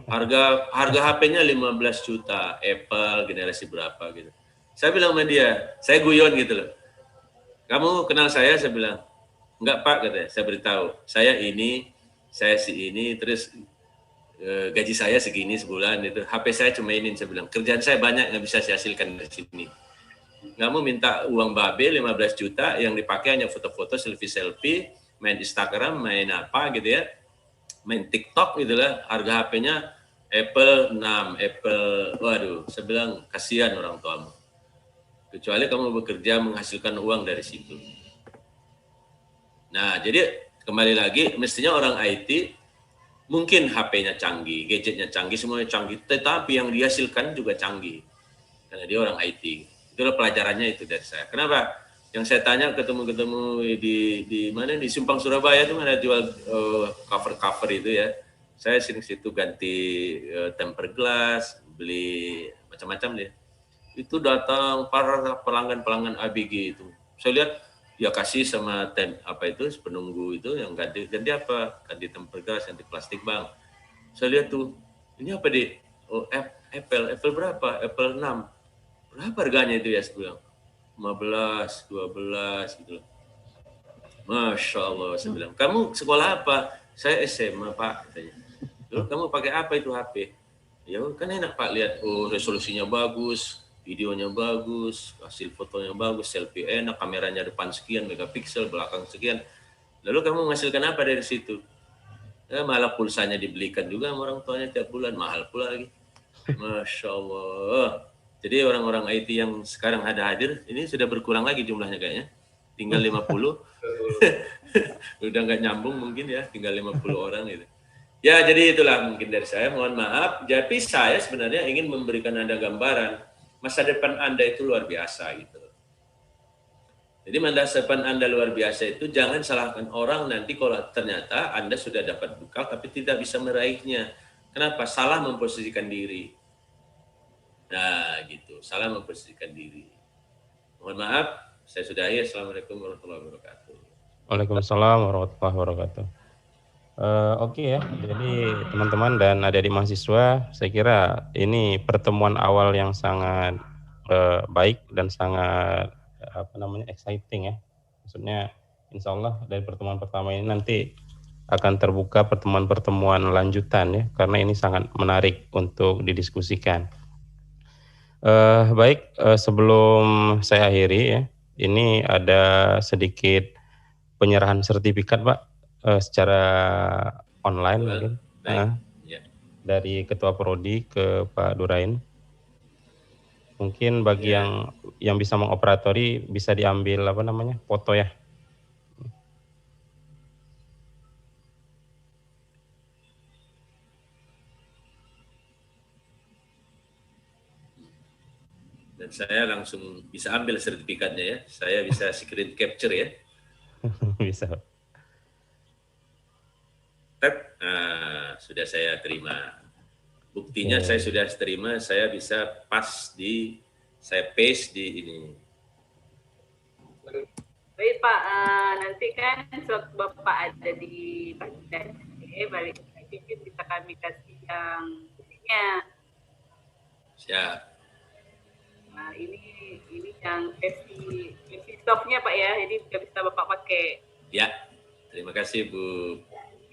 Harga HP-nya 15 juta, Apple generasi berapa gitu. Saya bilang sama dia, saya guyon gitu loh. Kamu kenal saya bilang. Enggak Pak, katanya. Saya beritahu, saya si ini, terus gaji saya segini sebulan itu. HP saya cuma ini, saya bilang. Kerjaan saya banyak, nggak bisa saya hasilkan dari sini. Kamu minta uang babe 15 juta yang dipakai hanya foto-foto, selfie, main Instagram, main apa gitu ya, main TikTok gitu lah, harga HP-nya Apple 6, waduh, saya bilang kasihan orang tuamu. Kecuali kamu bekerja menghasilkan uang dari situ. Nah, jadi kembali lagi, mestinya orang IT mungkin HP-nya canggih, gadgetnya canggih, semuanya canggih, tetapi yang dihasilkan juga canggih. Karena dia orang IT. Itulah pelajarannya itu dari saya. Kenapa? Yang saya tanya ketemu di mana di Simpang Surabaya itu ada jual cover itu ya. Saya sering situ ganti tempered glass, beli macam-macam deh. Itu datang para pelanggan ABG itu. Saya lihat dia kasih sama penunggu itu yang ganti apa? Ganti tempered glass, ganti plastik bang. Saya lihat tuh, ini apa deh? Oh, Apple berapa? Apple 6. berapa harganya itu ya? Saya bilang 15, 12 gitu loh. Masya Allah, saya bilang, kamu sekolah apa? Saya SMA Pak, katanya. Lalu kamu pakai apa itu HP? Ya kan enak Pak, lihat, oh resolusinya bagus, videonya bagus, hasil fotonya bagus, selfie enak, kameranya depan sekian megapiksel, belakang sekian. Lalu kamu menghasilkan apa dari situ? Malah pulsanya dibelikan juga sama orang tuanya tiap bulan, mahal pula lagi. Masya Allah. Jadi orang-orang IT yang sekarang ada hadir, ini sudah berkurang lagi jumlahnya kayaknya. Tinggal 50. Udah nggak nyambung mungkin ya, tinggal 50 orang gitu. Ya, jadi itulah mungkin dari saya. Mohon maaf. Tapi saya sebenarnya ingin memberikan Anda gambaran masa depan Anda itu luar biasa gitu. Jadi masa depan Anda luar biasa itu jangan salahkan orang nanti kalau ternyata Anda sudah dapat bekal tapi tidak bisa meraihnya. Kenapa? Salah memposisikan diri. Nah, gitu. Salah memposisikan diri. Mohon maaf, saya sudahi. Assalamualaikum warahmatullahi wabarakatuh. Waalaikumsalam warahmatullahi wabarakatuh. Oke ya, jadi teman-teman dan adik-adik mahasiswa, saya kira ini pertemuan awal yang sangat baik dan sangat exciting ya. Maksudnya insya Allah dari pertemuan pertama ini nanti akan terbuka pertemuan-pertemuan lanjutan ya, karena ini sangat menarik untuk didiskusikan. Baik, sebelum saya akhiri ya, ini ada sedikit penyerahan sertifikat Pak secara online mungkin dari Ketua Prodi ke Pak Durain. Mungkin bagi yang bisa mengoperatori bisa diambil foto ya. Dan saya langsung bisa ambil sertifikatnya ya. Saya bisa screen capture ya. Bisa. Nah, sudah saya terima. Buktinya saya sudah terima, saya bisa saya paste di ini. Baik Pak, nanti kan suatu Bapak ada di bagian balik lagi bisa kami kasih yang isinya. Siap. Nah ini yang versi softnya Pak ya, jadi sudah bisa Bapak pakai. Ya, terima kasih Bu.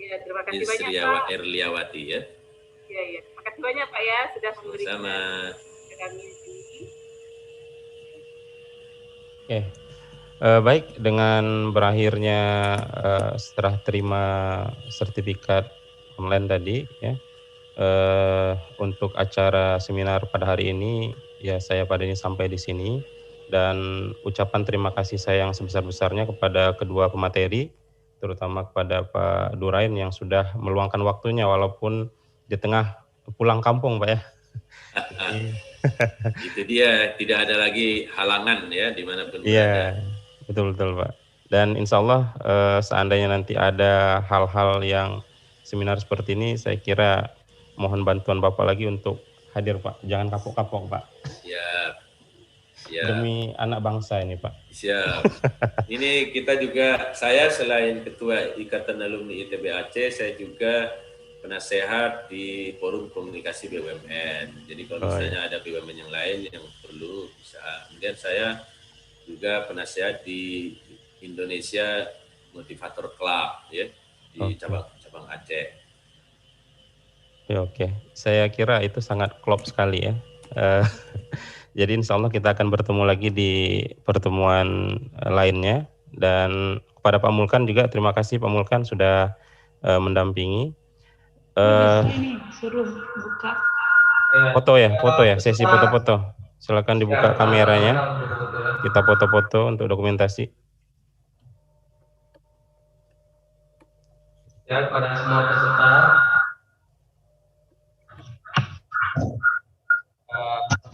Ya, terima kasih banyak Pak. Erliawati ya. Iya. Terima kasih banyak Pak ya sudah memberikan kami ini. Oke. Baik, dengan berakhirnya setelah terima sertifikat online tadi ya, untuk acara seminar pada hari ini ya saya pada ini sampai di sini, dan ucapan terima kasih saya yang sebesar-besarnya kepada kedua pemateri, terutama kepada Pak Durain yang sudah meluangkan waktunya walaupun di tengah pulang kampung Pak ya. Itu dia, tidak ada lagi halangan ya dimanapun berada. Iya, betul Pak. Dan insya Allah seandainya nanti ada hal-hal yang seminar seperti ini, saya kira mohon bantuan Bapak lagi untuk hadir Pak. Jangan kapok-kapok Pak. Siap. Demi anak bangsa ini Pak. Siap. Ini kita juga, saya selain Ketua Ikatan Alumni ITB Aceh, saya juga penasehat di Forum Komunikasi BUMN. Jadi kalau misalnya ada BUMN yang lain yang perlu bisa. Kemudian saya juga penasehat di Indonesia Motivator Club ya di cabang Aceh. Oke. Saya kira itu sangat klop sekali ya. Jadi insya Allah kita akan bertemu lagi di pertemuan lainnya, dan kepada Pak Mulkan juga terima kasih Pak Mulkan sudah mendampingi. Ini suruh buka foto ya, sesi foto-foto. Silakan dibuka kameranya. Kita foto-foto untuk dokumentasi. Ya, pada semua peserta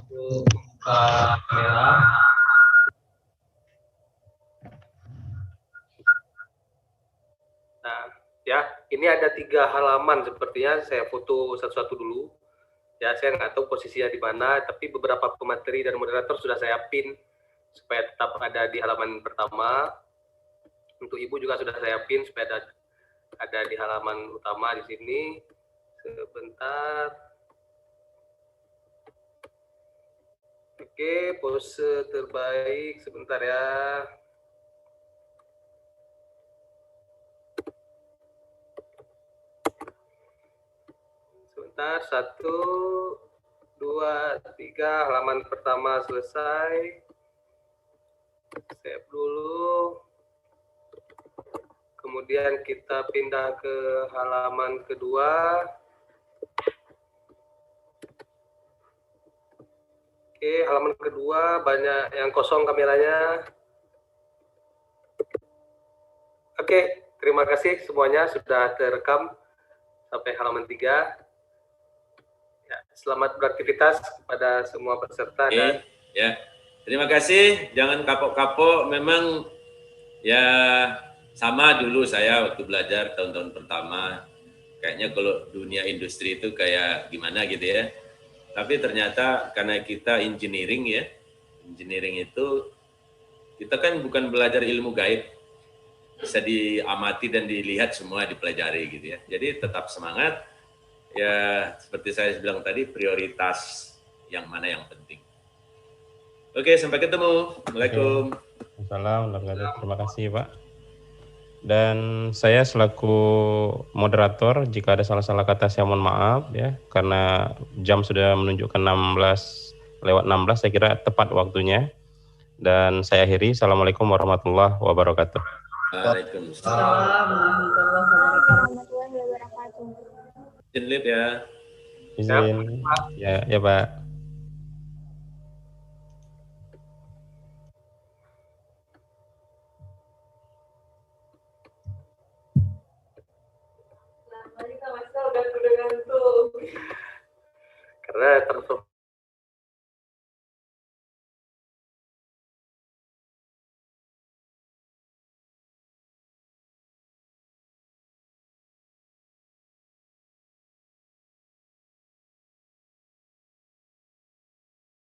buka kamera. Nah, ya, ini ada 3 halaman sepertinya. Saya foto satu-satu dulu. Ya, saya nggak tahu posisinya di mana, tapi beberapa pemateri dan moderator sudah saya pin supaya tetap ada di halaman pertama. Untuk Ibu juga sudah saya pin supaya ada di halaman utama di sini. Sebentar. Oke, pose terbaik sebentar ya. Sebentar, 1, 2, 3, halaman pertama selesai. Save dulu. Kemudian kita pindah ke halaman kedua. Oke, halaman kedua banyak yang kosong kameranya. Oke, terima kasih semuanya sudah terekam sampai halaman 3. Ya, selamat beraktivitas kepada semua peserta. Dan ya, terima kasih. Jangan kapok-kapok. Memang ya sama dulu saya waktu belajar tahun-tahun pertama. Kayaknya kalau dunia industri itu kayak gimana gitu ya. Tapi ternyata karena kita engineering ya, engineering itu kita kan bukan belajar ilmu gaib, bisa diamati dan dilihat semua dipelajari gitu ya. Jadi tetap semangat, ya seperti saya bilang tadi, prioritas yang mana yang penting. Oke, sampai ketemu. Assalamualaikum. Assalamualaikum. Terima kasih Pak. Dan saya selaku moderator, jika ada salah-salah kata saya mohon maaf ya, karena jam sudah menunjukkan 16:16, saya kira tepat waktunya. Dan saya akhiri. Assalamualaikum warahmatullahi wabarakatuh. Waalaikumsalam warahmatullahi wabarakatuh. Izin ya. Izin. Ya Pak.